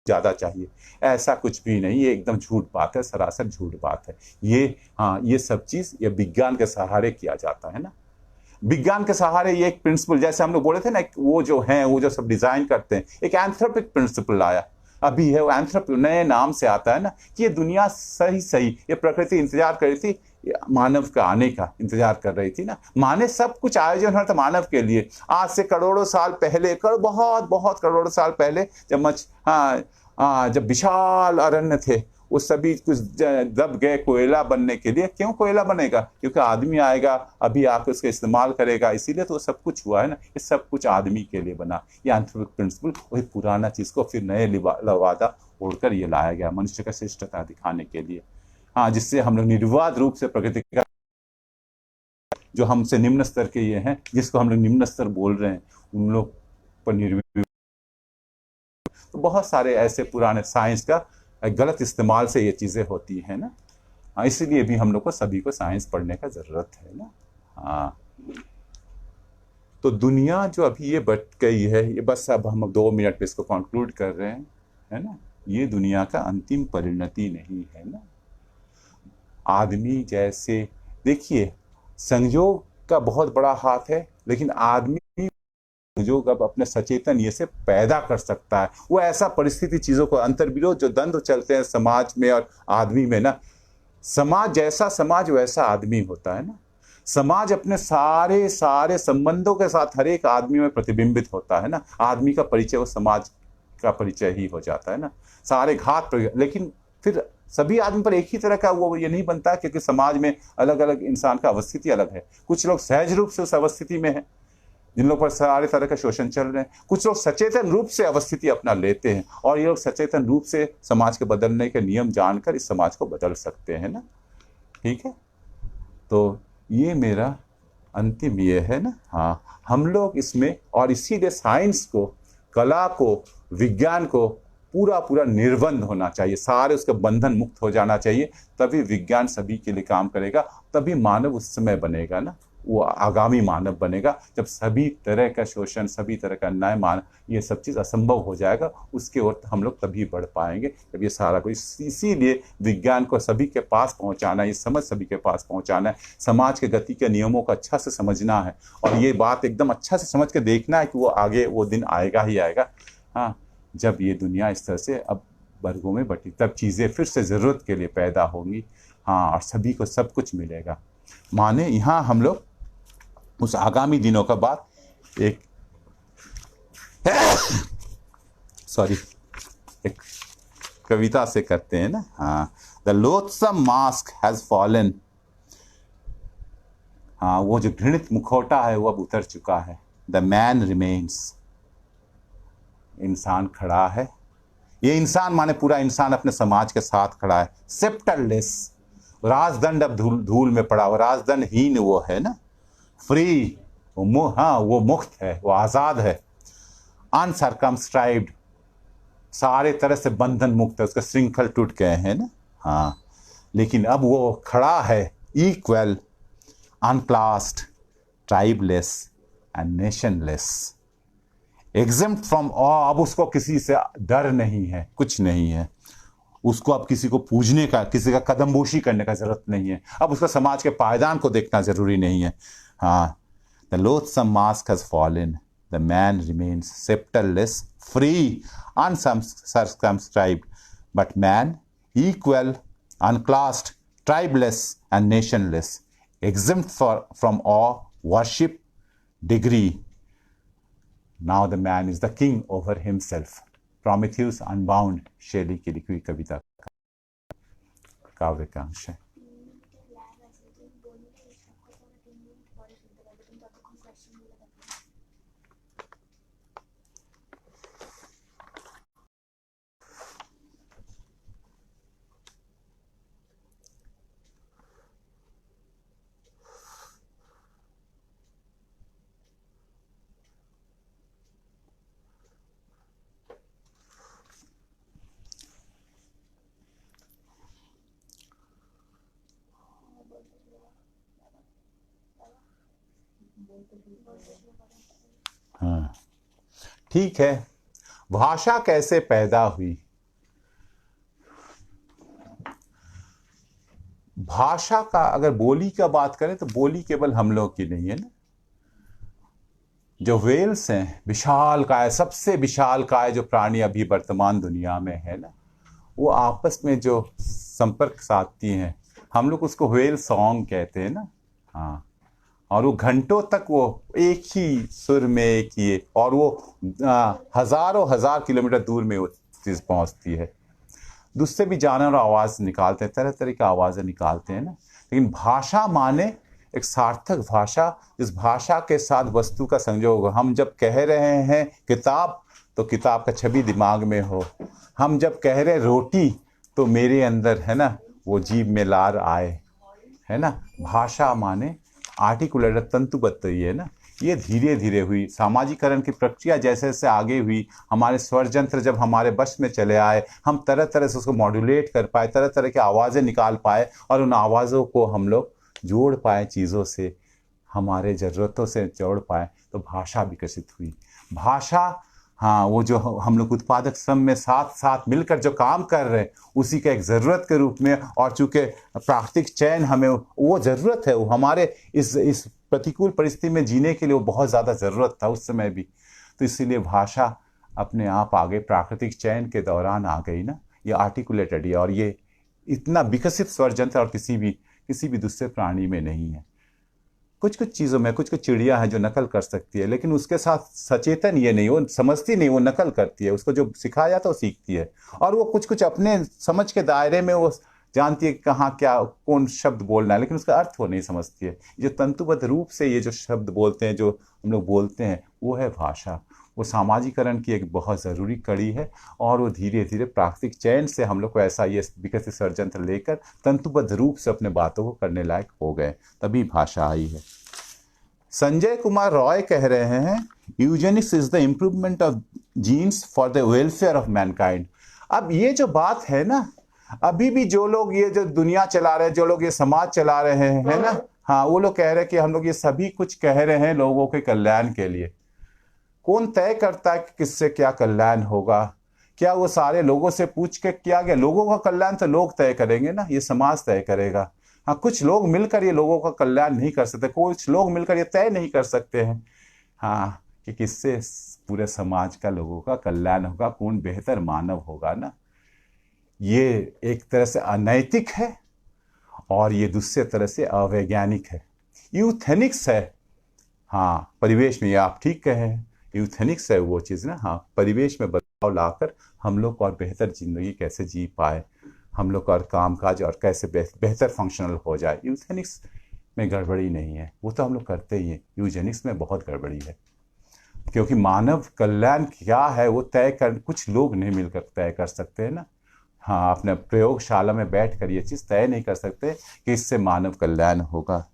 ज्यादा चाहिए। ऐसा कुछ भी नहीं, ये एकदम झूठ बात है, सरासर झूठ बात है ये। हाँ, ये सब चीज ये विज्ञान के सहारे किया जाता है ना। विज्ञान के सहारे ये एक प्रिंसिपल, जैसे हम लोग बोले थे ना, वो जो है वो जो सब डिजाइन करते हैं, एक एंथ्रोपिक प्रिंसिपल आया अभी है। वो एंथ्रोपिक नए नाम से आता है ना, कि ये दुनिया सही सही, ये प्रकृति इंतजार कर रही थी, मानव का आने का इंतजार कर रही थी ना। माने सब कुछ आयोजन हो था मानव के लिए। आज से करोड़ों साल पहले, बहुत बहुत करोड़ों साल पहले, जब विशाल अरण्य थे, वो सभी कुछ दब गए कोयला बनने के लिए। क्यों कोयला बनेगा? क्योंकि आदमी आएगा, अभी आके उसका इस्तेमाल करेगा, इसीलिए तो सब कुछ हुआ है ना। ये सब कुछ आदमी के लिए बना। ये एंथ्रोपिक प्रिंसिपल, वही पुराना चीज को फिर नए लवादा ओढ़कर ये लाया गया मनुष्य का श्रेष्ठता दिखाने के लिए। हाँ, जिससे हम लोग निर्विवाद रूप से प्रकृति का, जो हमसे निम्न स्तर के ये हैं, जिसको हम लोग निम्न स्तर बोल रहे हैं, उन लोग पर निर्विवाद। तो बहुत सारे ऐसे पुराने साइंस का गलत इस्तेमाल से ये चीजें होती है ना। हाँ, इसीलिए भी हम लोग को सभी को साइंस पढ़ने का जरूरत है ना। हाँ, तो दुनिया जो अभी ये बट गई है, ये बस अब हम 2 मिनट में इसको कंक्लूड कर रहे हैं, है ना। ये दुनिया का अंतिम परिणति नहीं है ना। आदमी जैसे, देखिए, संयोग का बहुत बड़ा हाथ है, लेकिन आदमी जो अब अपने सचेतन ये से पैदा कर सकता है। वो ऐसा परिस्थिति चीजों को, अंतर्विरोध जो द्वंद्व चलते हैं समाज में और आदमी में ना, समाज जैसा समाज वैसा आदमी होता है ना। समाज अपने सारे सारे संबंधों के साथ हर एक आदमी में प्रतिबिंबित होता है ना। आदमी का परिचय वो समाज का परिचय ही हो जाता है ना। सारे घात लेकिन फिर सभी आदमी पर एक ही तरह का वो ये नहीं बनता, क्योंकि समाज में अलग अलग इंसान का अवस्थिति अलग है। कुछ लोग सहज रूप से उस अवस्थिति में है, जिन लोगों पर सारे तरह का शोषण चल रहे हैं। कुछ लोग सचेतन रूप से अवस्थिति अपना लेते हैं, और ये लोग सचेतन रूप से समाज के बदलने के नियम जानकर इस समाज को बदल सकते हैं ना। ठीक है, तो ये मेरा अंतिम ये है ना। हाँ, हम लोग इसमें, और इसीलिए साइंस को, कला को, विज्ञान को पूरा पूरा निर्बंध होना चाहिए, सारे उसके बंधन मुक्त हो जाना चाहिए। तभी विज्ञान सभी के लिए काम करेगा, तभी मानव उस समय बनेगा ना, वो आगामी मानव बनेगा, जब सभी तरह का शोषण, सभी तरह का अन्याय, ये सब चीज असंभव हो जाएगा। उसके ओर हम लोग तभी बढ़ पाएंगे, जब ये सारा कुछ। इसीलिए विज्ञान को सभी के पास पहुंचाना, ये समझ सभी के पास पहुंचाना है, समाज के गति के नियमों को अच्छा से समझना है, और ये बात एकदम अच्छा से समझ के देखना है कि वो आगे वो दिन आएगा ही आएगा। हाँ, जब ये दुनिया इस तरह से अब वर्गों में बटी, तब चीजें फिर से जरूरत के लिए पैदा होंगी। हाँ, और सभी को सब कुछ मिलेगा। माने यहाँ हम लोग उस आगामी दिनों का बात एक सॉरी एक कविता से करते हैं ना। हाँ, द लोथसम मास्क हैज फॉलन। हाँ, वो जो घृणित मुखौटा है वो अब उतर चुका है। The man remains. इंसान खड़ा है। ये इंसान माने पूरा इंसान अपने समाज के साथ खड़ा है। सेप्टरलेस, राजदंड अब धूल धूल में पड़ा हुआ, राजदंडहीन वो है ना। फ्री, हाँ, वो मुक्त है, वो आजाद है। अनसर्कमस्क्राइब्ड, सारे तरह से बंधन मुक्त है, उसके श्रृंखल टूट गए हैं ना। हाँ, लेकिन अब वो खड़ा है equal, unclassed, tribeless and nationless, exempt from all. अब उसको किसी से डर नहीं है, कुछ नहीं है। उसको अब किसी को पूजने का, किसी का कदमबोशी करने का जरूरत नहीं है। अब उसका समाज के पायदान को देखना जरूरी नहीं है। हाँ, the loathsome mask has fallen. The man remains scepterless, free, uncircumscribed. But man, equal, unclassed, tribeless, and nationless, exempt from awe, worship, degree. Now the man is the king over himself. Prometheus Unbound, शेली की लिखी हुई कविता काव्य का अंश है। हाँ, ठीक है। भाषा कैसे पैदा हुई? भाषा का अगर बोली का बात करें तो बोली केवल हम लोग की नहीं है ना। जो वेल्स हैं, विशाल काय, सबसे विशाल काय जो प्राणी अभी वर्तमान दुनिया में है ना, वो आपस में जो संपर्क साधती हैं, हम लोग उसको व्हेल सॉन्ग कहते हैं ना। हाँ, और वो घंटों तक वो एक ही सुर में एक ही, और वो हजारों हजार किलोमीटर दूर में वो चीज पहुंचती है। दूसरे भी जानवर आवाज निकालते हैं, तरह तरह की आवाजें निकालते हैं ना। लेकिन भाषा माने एक सार्थक भाषा, जिस भाषा के साथ वस्तु का संयोग हो। हम जब कह रहे हैं किताब, तो किताब का छवि दिमाग में हो। हम जब कह रहे रोटी, तो मेरे अंदर है ना वो जीभ में लार आए, है ना। भाषा माने आर्टिकुलेट, तंतुबद्ध ही है ना। ये धीरे धीरे हुई सामाजिकरण की प्रक्रिया, जैसे जैसे आगे हुई, हमारे स्वर यंत्र जब हमारे बस में चले आए, हम तरह तरह से उसको मॉड्यूलेट कर पाए, तरह तरह की आवाज़ें निकाल पाए, और उन आवाज़ों को हम लोग जोड़ पाए चीज़ों से, हमारे ज़रूरतों से जोड़ पाए, तो भाषा विकसित हुई। भाषा, हाँ, वो जो हम लोग उत्पादक श्रम में साथ साथ मिलकर जो काम कर रहे हैं, उसी का एक ज़रूरत के रूप में, और चूंकि प्राकृतिक चयन हमें वो ज़रूरत है, वो हमारे इस प्रतिकूल परिस्थिति में जीने के लिए वो बहुत ज़्यादा ज़रूरत था उस समय भी। तो इसीलिए भाषा अपने आप आगे प्राकृतिक चयन के दौरान आ गई ना। ये आर्टिकुलेटेड है, और ये इतना विकसित स्वर यंत्र और किसी भी दूसरे प्राणी में नहीं है। कुछ कुछ चीज़ों में, कुछ कुछ चिड़िया है जो नकल कर सकती है, लेकिन उसके साथ सचेतन ये नहीं, वो समझती नहीं, वो नकल करती है। उसको जो सिखाया जाता है वो सीखती है, और वो कुछ कुछ अपने समझ के दायरे में वो जानती है कहाँ क्या कौन शब्द बोलना है, लेकिन उसका अर्थ वो नहीं समझती है। जो तंतुबद्ध रूप से ये जो शब्द बोलते हैं, जो हम लोग बोलते हैं, वो है भाषा। वो सामाजिकरण की एक बहुत ज़रूरी कड़ी है, और वो धीरे धीरे प्राकृतिक चयन से हम लोग को ऐसा ये विकसित षड्यंत्र लेकर तंतुबद्ध रूप से अपने बातों को करने लायक हो गए, तभी भाषा आई है। संजय कुमार रॉय कह रहे हैं, eugenics is the improvement of genes for the welfare of mankind. अब ये जो बात है ना, अभी भी जो लोग ये जो दुनिया चला रहे हैं, जो लोग ये समाज चला रहे हैं, है ना, हाँ, वो लोग कह रहे हैं कि हम लोग ये सभी कुछ कह रहे हैं लोगों के कल्याण के लिए। कौन तय करता है कि किससे क्या कल्याण होगा? क्या वो सारे लोगों से पूछ के किया गया? लोगों का कल्याण तो लोग तय करेंगे ना, ये समाज तय करेगा। हाँ, कुछ लोग मिलकर ये लोगों का कल्याण नहीं कर सकते, कुछ लोग मिलकर ये तय नहीं कर सकते हैं, हाँ, कि किससे पूरे समाज का लोगों का कल्याण होगा, कौन बेहतर मानव होगा ना। ये एक तरह से अनैतिक है, और ये दूसरे तरह से अवैज्ञानिक है, यूथेनिक्स है। हाँ, परिवेश में, ये आप ठीक कहे हैं, यूथेनिक्स है वो चीज़ ना। हाँ, परिवेश में बदलाव लाकर हम लोग और बेहतर जिंदगी कैसे जी पाए, हम लोग और कामकाज और कैसे बेहतर फंक्शनल हो जाए। यूथेनिक्स में गड़बड़ी नहीं है, वो तो हम लोग करते ही हैं। यूजेनिक्स में बहुत गड़बड़ी है, क्योंकि मानव कल्याण क्या है वो तय कर कुछ लोग नहीं मिलकर तय कर सकते हैं ना। हाँ, अपने प्रयोगशाला में बैठ कर ये चीज़ तय नहीं कर सकते कि इससे मानव कल्याण होगा।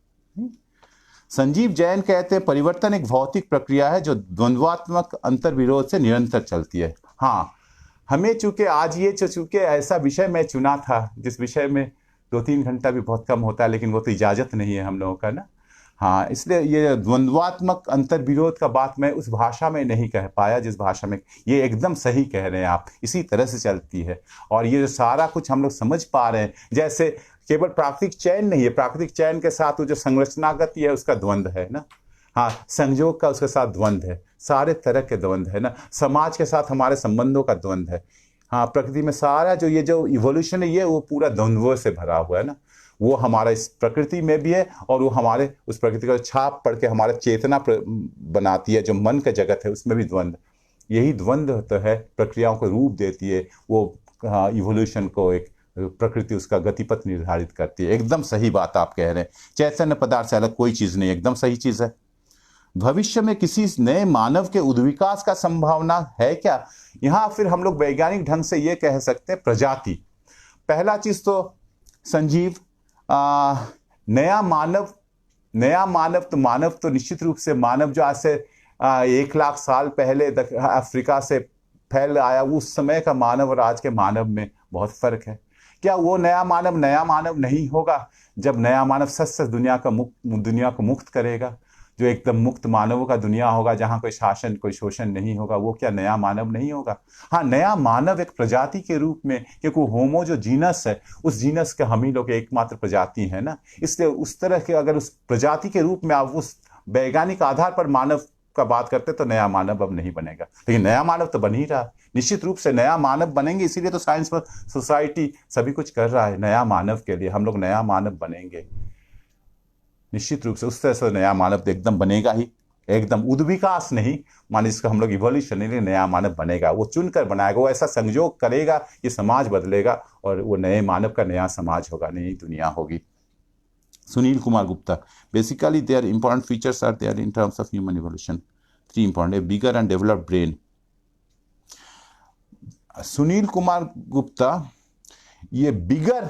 संजीव जैन कहते हैं, परिवर्तन एक भौतिक प्रक्रिया है जो द्वंद्वात्मक अंतर्विरोध से निरंतर चलती है। हाँ, हमें चूंकि आज ये चूंकि ऐसा विषय मैं चुना था जिस विषय में 2-3 घंटा भी बहुत कम होता है, लेकिन वो तो इजाज़त नहीं है हम लोगों का ना। हाँ, इसलिए ये द्वंद्वात्मक अंतर्विरोध का बात मैं उस भाषा में नहीं कह पाया जिस भाषा में, ये एकदम सही कह रहे हैं आप, इसी तरह से चलती है। और ये जो सारा कुछ हम लोग समझ पा रहे हैं, जैसे केवल प्राकृतिक चयन नहीं है, प्राकृतिक चयन के साथ वो जो संरचनागत है उसका द्वंद्व है ना। हाँ, संयोग का उसके साथ द्वंद्व है, सारे तरह के द्वंद्व है ना। समाज के साथ हमारे संबंधों का द्वंद्व है। हाँ, प्रकृति में सारा जो ये जो इवोल्यूशन है, ये वो पूरा द्वंद्वों से भरा हुआ है ना। वो हमारा इस प्रकृति में भी है, और वो हमारे उस प्रकृति का छाप पड़ के हमारा चेतना बनाती है, जो मन का जगत है उसमें भी द्वंद्व। यही द्वंद्व तो है, प्रक्रियाओं को रूप देती है, वो इवोल्यूशन को एक प्रकृति उसका गतिपथ निर्धारित करती है। एकदम सही बात आप कह रहे हैं, चैतन्य पदार्थ से अलग कोई चीज़ नहीं, एकदम सही चीज़ है। भविष्य में किसी नए मानव के उद्विकास का संभावना है क्या? यहाँ फिर हम लोग वैज्ञानिक ढंग से ये कह सकते हैं, प्रजाति। पहला चीज़ तो संजीव, नया मानव तो निश्चित रूप से मानव जो आज से 1 लाख साल पहले अफ्रीका से फैल आया, उस समय का मानव और आज के मानव में बहुत फर्क है। क्या वो नया मानव नहीं होगा जब नया मानव सच दुनिया को मुक्त करेगा? जो एकदम मुक्त मानवों का दुनिया होगा, जहां कोई शासन कोई शोषण नहीं होगा, वो क्या नया मानव नहीं होगा? हाँ, नया मानव एक प्रजाति के रूप में, क्योंकि होमो जो जीनस है, उस जीनस के हम ही लोग एकमात्र प्रजाति है ना, इसलिए उस तरह के अगर उस प्रजाति के रूप में आप उस वैज्ञानिक आधार पर मानव का बात करते तो नया मानव अब नहीं बनेगा, लेकिन नया मानव तो बन ही रहा है। निश्चित रूप से नया मानव बनेंगे, इसीलिए तो साइंस में सोसाइटी सभी कुछ कर रहा है नया मानव के लिए। हम लोग नया मानव बनेंगे निश्चित रूप से, उस तरह से नया मानव तो एकदम बनेगा ही, एकदम उद्विकास नहीं, मान इसका हम लोग इवोल्यूशन नहीं, नया मानव बनेगा, वो चुनकर बनाएगा, वो ऐसा संयोग करेगा कि समाज बदलेगा और वो नए मानव का नया समाज होगा, नई दुनिया होगी। Sunil Kumar Gupta, basically there important features are there in terms of human evolution, 3 important, bigger and developed brain. Sunil Kumar Gupta, ये बिगर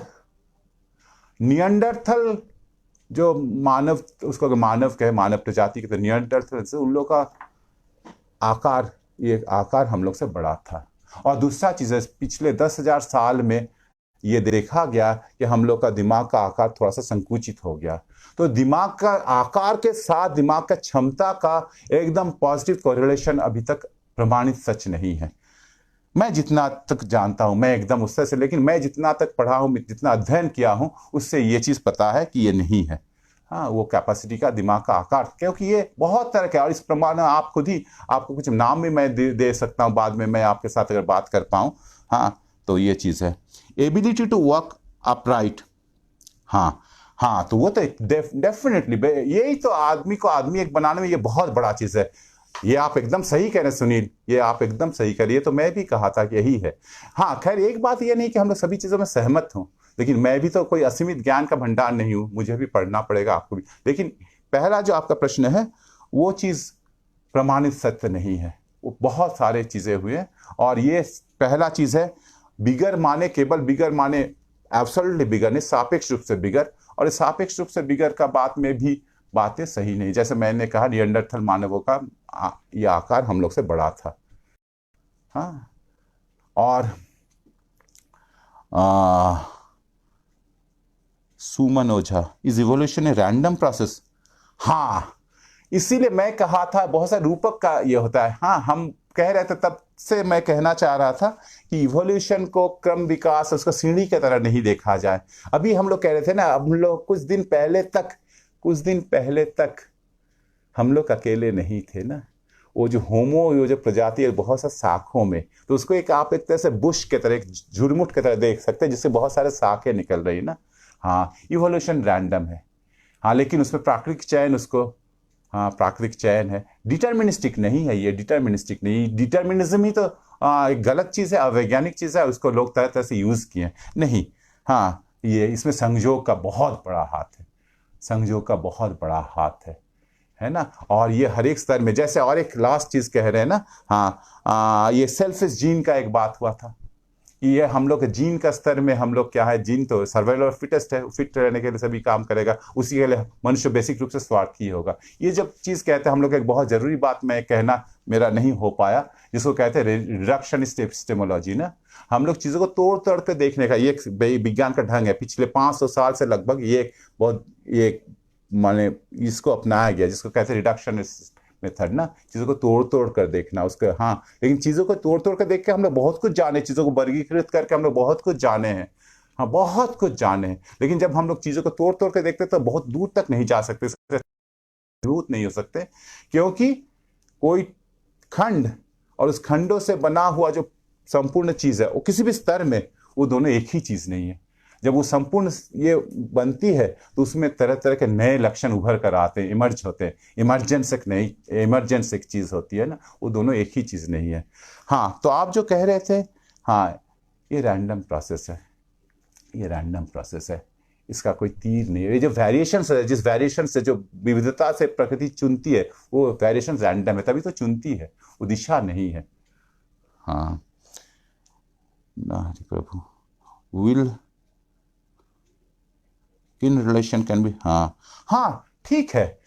नियंडरथल जो मानव, उसको अगर मानव कहे, मानव प्रजाति के, तो नियंडरथल से उन लोग का आकार, ये आकार हम लोग से बड़ा था। और दूसरा चीज है, पिछले 10,000 साल में ये देखा गया कि हम लोग का दिमाग का आकार थोड़ा सा संकुचित हो गया, तो दिमाग का आकार के साथ दिमाग का क्षमता का एकदम पॉजिटिव कोरिलेशन अभी तक प्रमाणित सच नहीं है। मैं जितना तक जानता हूं, मैं एकदम उससे से, लेकिन मैं जितना तक पढ़ा हूं, जितना अध्ययन किया हूं, उससे ये चीज पता है कि ये नहीं है। हाँ, वो कैपेसिटी का दिमाग का आकार, क्योंकि ये बहुत तरह का, और इस प्रमाण आप खुद ही, आपको कुछ नाम भी मैं दे सकता हूं बाद में, मैं आपके साथ अगर बात कर पाऊं। हाँ, तो ये चीज है एबिलिटी टू वर्क अपराइट। हाँ, तो वो तो डेफिनेटली, यही तो आदमी को आदमी एक बनाने में ये बहुत बड़ा चीज है। ये आप एकदम सही कह रहे हैं सुनील, ये आप एकदम सही कह रही है, तो मैं भी कहा था कि यही है। हाँ, खैर एक बात ये नहीं कि हम लोग सभी चीजों में सहमत हों, लेकिन मैं भी तो कोई असीमित ज्ञान का भंडार नहीं हूं, मुझे भी पढ़ना पड़ेगा, आपको भी। लेकिन पहला जो आपका प्रश्न है, वो चीज प्रमाणित सत्य नहीं है, वो बहुत सारे चीजें हुए, और ये पहला चीज है, बिगर माने, केवल बिगर माने एब्सोल्युटली बिगर नहीं, सापेक्ष रूप से बिगर, और सापेक्ष रूप से बिगर का बात में भी बातें सही नहीं। जैसे मैंने कहा, नियंडरथल मानवों का ये आकार हम लोग से बड़ा था। हाँ, और Suman Ojha, is evolution a random process? हाँ, इसीलिए मैं कहा था, बहुत सारे रूपक का ये होता है। हाँ, हम कह रहे थे, तब से मैं कहना चाह रहा था कि इवोल्यूशन को क्रम विकास, उसको सीढ़ी की तरह नहीं देखा जाए। अभी हम लोग कह रहे थे ना, हम लोग कुछ दिन पहले तक हम लोग अकेले नहीं थे ना, वो जो जो प्रजाति है बहुत सा शाखों में, तो उसको आप एक तरह से बुश के तरह, एक झुरमुट के तरह देख सकते हैं, जिससे बहुत सारे शाखें निकल रही ना। हाँ, इवोल्यूशन रैंडम है, हाँ, लेकिन उसमें प्राकृतिक चयन, उसको हाँ प्राकृतिक चयन है, डिटर्मिनिस्टिक नहीं है, ये डिटर्मिनिस्टिक नहीं, डिटर्मिनिज्म ही तो एक गलत चीज है, अवैज्ञानिक चीज है, उसको लोग तरह तरह से यूज किए नहीं। हाँ, ये इसमें संयोग का बहुत बड़ा हाथ है, संयोग का बहुत बड़ा हाथ है ना। और ये हर एक स्तर में, जैसे और एक लास्ट चीज कह रहे हैं ना, हाँ, ये सेल्फिश जीन का एक बात हुआ था, ये हम लोग जीन का स्तर में, हम लोग क्या है, जीन तो सर्वाइवल ऑफ फिटेस्ट है, फिट रहने के लिए सभी काम करेगा, उसी के लिए मनुष्य बेसिक रूप से स्वार्थी होगा। ये जब चीज कहते हैं हम लोग, एक बहुत जरूरी बात मैं कहना मेरा नहीं हो पाया, जिसको कहते हैं रिडक्शनिस्ट एपिस्टेमोलॉजी ना। हम लोग चीजों को तोड़ तोड़ कर देखने का ये विज्ञान का ढंग है, पिछले 500 साल से लगभग ये बहुत ये माने इसको अपनाया गया, जिसको कहते हैं रिडक्शनिस्ट मेथड ना, चीजों को तोड़ तोड़ कर देखना उसको। हाँ, लेकिन चीजों को तोड़ तोड़ कर देख के हम लोग बहुत कुछ जाने, चीजों को वर्गीकृत करके हम लोग बहुत कुछ जाने हैं, हाँ बहुत कुछ जाने हैं, लेकिन जब हम लोग चीजों को तोड़ तोड़ कर देखते तो बहुत दूर तक नहीं जा सकते, मजबूत नहीं हो सकते, क्योंकि कोई खंड और उस खंडों से बना हुआ जो संपूर्ण चीज है, वो किसी भी स्तर में वो दोनों एक ही चीज नहीं है। जब वो संपूर्ण ये बनती है तो उसमें तरह तरह के नए लक्षण उभर कर आते हैं, इमर्ज होते हैं। इमरजेंस एक चीज होती है ना, वो दोनों एक ही चीज नहीं है। हाँ, तो आप जो कह रहे थे, हाँ, ये रैंडम प्रोसेस है, ये रैंडम प्रोसेस है, इसका कोई तीर नहीं है। ये जो वेरिएशन है, जिस वेरिएशन से, जो विविधता से प्रकृति चुनती है, वो वेरिएशन रैंडम है, तभी तो चुनती है, वो दिशा नहीं है। हाँ ना, Prabhu will in relation can be, हाँ ठीक है।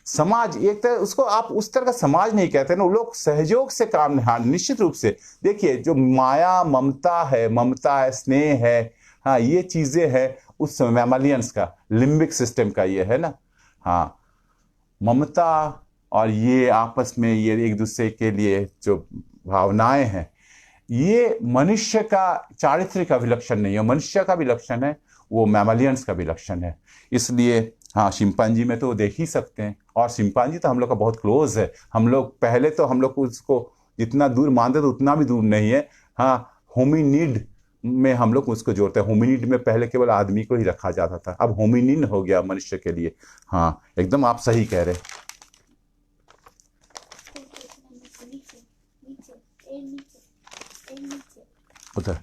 समाज एक तरह, उसको आप उस तरह का समाज नहीं कहते ना, लोग सहयोग से काम नहीं। हाँ, निश्चित रूप से देखिए, जो माया ममता है, स्नेह है, हाँ ये चीजें हैं उस समय मैमालियंस का लिम्बिक सिस्टम का ये है ना। हाँ, ममता और ये आपस में ये एक दूसरे के लिए जो भावनाएं हैं, ये मनुष्य का चारित्र्य का भी लक्षण नहीं है, मनुष्य का भी लक्षण है, वो मैमलियंस का भी लक्षण है। इसलिए हाँ, शिम्पांजी में तो देख ही सकते हैं, और शिम्पांजी तो हम लोग का बहुत क्लोज है। हम लोग पहले तो हम लोग उसको जितना दूर मानते थे उतना भी दूर नहीं है। हाँ, होमिनिड में हम लोग उसको जोड़ते हैं। होमिनिड में पहले केवल आदमी को ही रखा जाता था, अब होमिनिन हो गया मनुष्य के लिए। हाँ, एकदम आप सही कह रहे हैं। उधर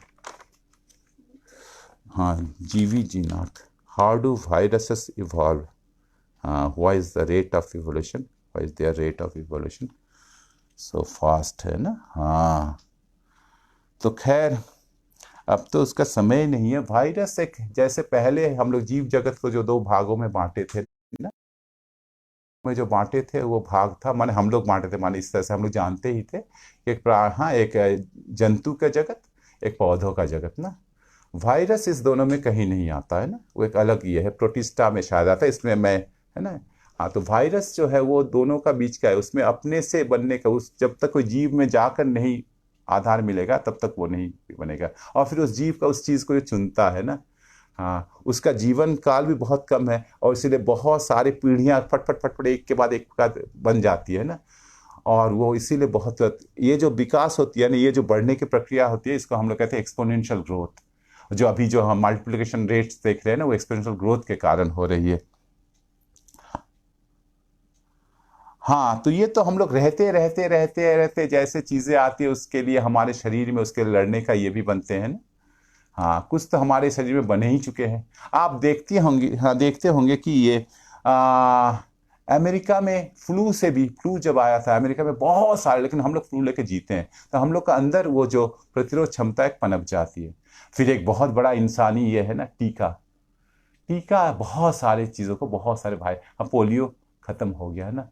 हाँ, GV ji Nath, how do viruses evolve, why is the rate of evolution, why is there rate of evolution so fast, है ना। हाँ, तो खैर अब तो उसका समय नहीं है। वायरस एक, जैसे पहले हम लोग जीव जगत को जो दो भागों में बांटे थे ना, में जो बांटे थे वो भाग था, माने हम लोग बांटे थे, माने इस तरह से हम लोग जानते ही थे कि एक हाँ, एक जंतु का जगत, एक पौधों का जगत ना। वायरस इस दोनों में कहीं नहीं आता है ना, वो एक अलग ये है, प्रोटिस्टा में शायद आता है, इसमें मैं, है ना। हाँ, तो वायरस जो है वो दोनों का बीच का है, उसमें अपने से बनने का, उस जब तक कोई जीव में जाकर नहीं आधार मिलेगा तब तक वो नहीं बनेगा। और फिर उस जीव का उस चीज को ये चुनता है ना। हाँ, उसका जीवन काल भी बहुत कम है, और इसीलिए बहुत सारी पीढ़ियां फट फट फट फट एक के बाद एक का बन जाती है ना। और वो इसीलिए बहुत, ये जो विकास होती है ना, ये जो बढ़ने की प्रक्रिया होती है, इसको हम लोग कहते हैं एक्सपोनेंशियल ग्रोथ। जो अभी जो हम मल्टीप्लिकेशन रेट्स देख रहे हैं ना, वो एक्सपोनेंशियल ग्रोथ के कारण हो रही है। हाँ, तो ये तो हम लोग रहते रहते रहते रहते जैसे चीजें आती है उसके लिए हमारे शरीर में उसके लड़ने का ये भी बनते हैं ना। हाँ, कुछ तो हमारे शरीर में बने ही चुके हैं। आप देखती होंगे, हाँ देखते होंगे कि ये आ, अमेरिका में फ्लू से भी, फ्लू जब आया था अमेरिका में बहुत सारे, लेकिन हम लोग फ्लू लेके जीते हैं, तो हम लोग का अंदर वो जो प्रतिरोध क्षमता एक पनप जाती है। फिर एक बहुत बड़ा इंसानी ये है ना, टीका। टीका बहुत सारे चीजों को, बहुत सारे भाई, अब पोलियो खत्म हो गया है ना,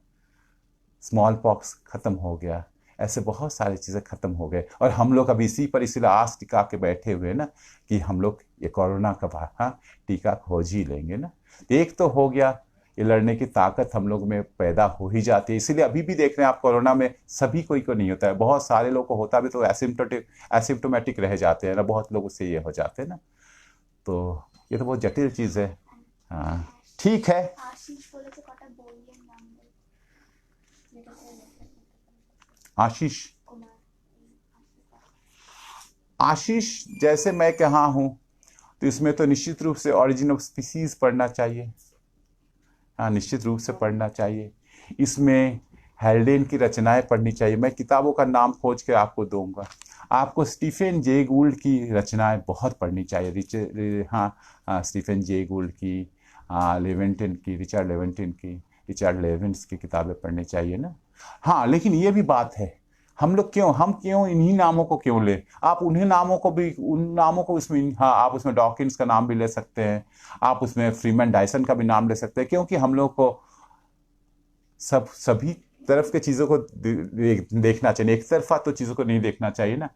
स्मॉल पॉक्स खत्म हो गया, ऐसे बहुत सारी चीज़ें खत्म हो गए, और हम लोग अब इसी पर इसीलिए आस टिका के बैठे हुए ना कि हम लोग ये कोरोना का हाँ टीका खोज ही लेंगे ना। एक तो हो गया, ये लड़ने की ताकत हम लोग में पैदा हो ही जाती है। इसीलिए अभी भी देख रहे हैं आप, कोरोना में सभी कोई को नहीं होता है, बहुत सारे लोग को होता भी तो एसिम्टोमेटिक रह जाते हैं ना, बहुत लोग उससे ये हो जाते हैं ना। तो ये तो बहुत जटिल चीज़ है। हाँ, ठीक है। आशीष, आशीष जैसे मैं कहा हूं, तो इसमें तो निश्चित रूप से ऑरिजिन ऑफ स्पीसीज पढ़ना चाहिए। हाँ, निश्चित रूप से पढ़ना चाहिए। इसमें हेल्डेन की रचनाएं पढ़नी चाहिए, मैं किताबों का नाम खोज के आपको दूंगा। आपको स्टीफन जे गूल्ड की रचनाएं बहुत पढ़नी चाहिए, हाँ, स्टीफन जे गूल्ड की, लेवेंटिन की, रिचर्ड लेविन्स की किताबें पढ़नी चाहिए ना। हाँ, लेकिन ये भी बात है, हम क्यों इन्हीं नामों को क्यों ले, आप उन्हीं नामों को भी, उन नामों को उसमें, हाँ, आप उसमें डॉकिंस का नाम भी ले सकते हैं, आप उसमें फ्रीमैन डायसन का भी नाम ले सकते हैं, क्योंकि हम लोग को सभी तरफ के चीजों को देखना चाहिए, एक तरफा तो चीजों को नहीं देखना चाहिए ना।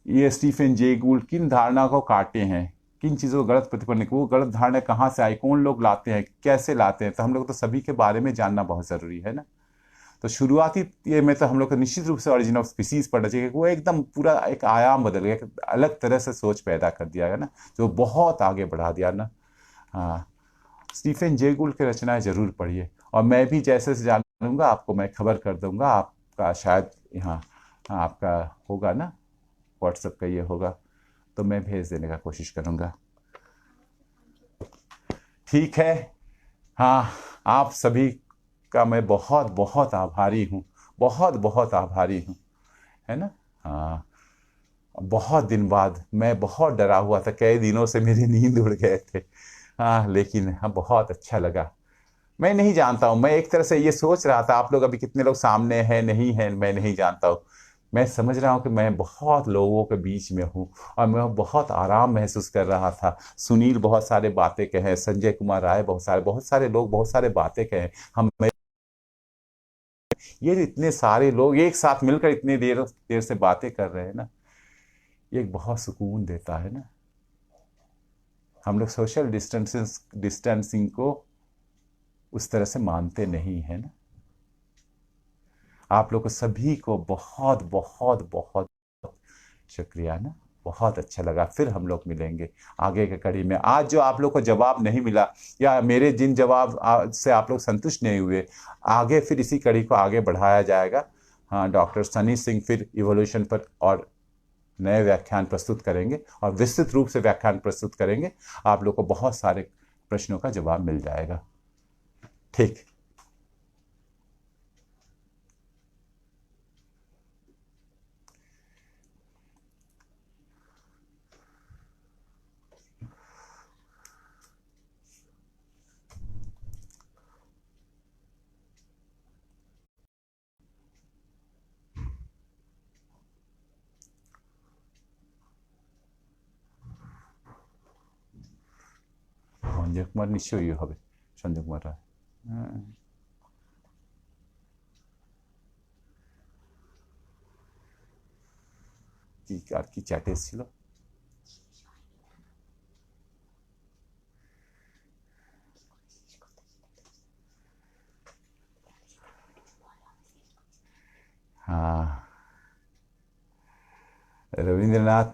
ये स्टीफन जे गूल्ड किन धारणा को काटे हैं, किन चीजों को गलत प्रतिपन्न, वो गलत धारणा कहाँ से आई, कौन लोग लाते हैं, कैसे लाते हैं, तो हम लोग तो सभी के बारे में जानना बहुत जरूरी है ना। तो शुरुआती ये में तो हम लोग को निश्चित रूप से ऑरिजिन ऑफ स्पीसीज पढ़ना चाहिए, वो एकदम पूरा एक आयाम बदल गया, एक अलग तरह से सोच पैदा कर दिया है ना, जो बहुत आगे बढ़ा दिया ना। हाँ, स्टीफन जे गूल्ड की रचनाएं जरूर पढ़िए, और मैं भी जैसे से जानूंगा आपको मैं खबर कर दूंगा, आपका शायद यहाँ, हाँ, आपका होगा ना, व्हाट्सएप का ये होगा, तो मैं भेज देने का कोशिश करूंगा। ठीक है। हाँ, आप सभी का मैं बहुत बहुत आभारी हूँ, बहुत बहुत आभारी हूँ, है ना। हाँ, बहुत दिन बाद, मैं बहुत डरा हुआ था, कई दिनों से मेरी नींद उड़ गए थे। हाँ, लेकिन हाँ, बहुत अच्छा लगा। मैं नहीं जानता हूँ, मैं एक तरह से ये सोच रहा था आप लोग अभी कितने लोग सामने हैं नहीं हैं, मैं नहीं जानता हूँ। मैं समझ रहा हूँ कि मैं बहुत लोगों के बीच में हूँ, और मैं बहुत आराम महसूस कर रहा था। सुनील बहुत सारे बातें कहे, संजय कुमार राय बहुत सारे लोग बहुत सारे बातें कहे, हम, ये इतने सारे लोग एक साथ मिलकर इतनी देर देर से बातें कर रहे हैं ना, ये एक बहुत सुकून देता है ना। हम लोग सोशल डिस्टेंसिंग को उस तरह से मानते नहीं है ना। आप लोग को सभी को बहुत बहुत बहुत शुक्रिया ना, बहुत अच्छा लगा। फिर हम लोग मिलेंगे आगे के कड़ी में। आज जो आप लोग को जवाब नहीं मिला या मेरे जिन जवाब से आप लोग संतुष्ट नहीं हुए, आगे फिर इसी कड़ी को आगे बढ़ाया जाएगा। हाँ, डॉक्टर सनी सिंह फिर इवोल्यूशन पर और नए व्याख्यान प्रस्तुत करेंगे और विस्तृत रूप से व्याख्यान प्रस्तुत करेंगे। आप लोग को बहुत सारे प्रश्नों का जवाब मिल जाएगा। ठीक। সঞ্জয় কুমার নিশ্চয়ই হবে, সঞ্জয় কুমার রায়। কি আর কি চ্যাটে ছিল? हाँ, रविंद्रनाथ,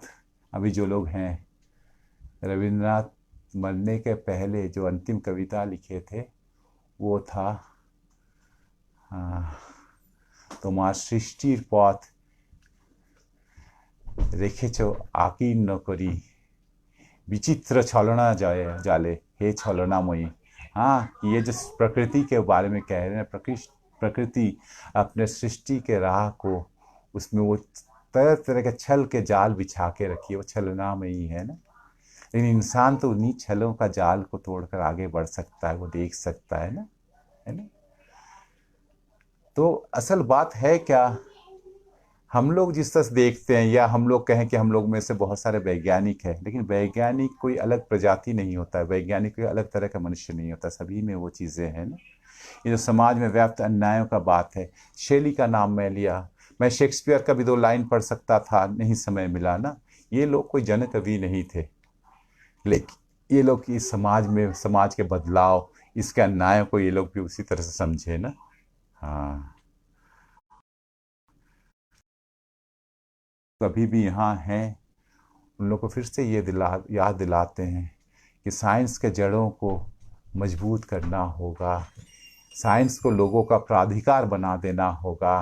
अभी जो लोग हैं, रविंद्रनाथ मरने के पहले जो अंतिम कविता लिखे थे वो था তোমার সৃষ্টির পথ রেখেছ আকীর্ণ করি, विचित्र छलना जाए जाले हे छलनामयी। हाँ, ये जो प्रकृति के बारे में कह रहे हैं, प्रकृति अपने सृष्टि के राह को, उसमें वो तरह तरह के छल के जाल बिछा के रखी है, वो छलनामयी है ना। लेकिन इंसान तो उन्हीं छलों का जाल को तोड़कर आगे बढ़ सकता है, वो देख सकता है ना, है ना। तो असल बात है क्या, हम लोग जिस तरह से देखते हैं, या हम लोग कहें कि हम लोग में से बहुत सारे वैज्ञानिक हैं, लेकिन वैज्ञानिक कोई अलग प्रजाति नहीं होता है, वैज्ञानिक कोई अलग तरह का मनुष्य नहीं होता, सभी में वो चीज़ें हैं ना। ये जो समाज में व्याप्त अन्यायों का बात है, शैली का नाम मैं लिया, मैं शेक्सपियर का भी 2 लाइन पढ़ सकता था, नहीं समय मिला ना। ये लोग कोई जन कवि नहीं थे, लेकिन ये लोग इस समाज में, समाज के बदलाव, इसके अन्यायों को ये लोग भी उसी तरह से समझे ना। हाँ, कभी भी यहाँ हैं उन लोग को फिर से ये याद दिलाते हैं कि साइंस के जड़ों को मजबूत करना होगा, साइंस को लोगों का प्राधिकार बना देना होगा,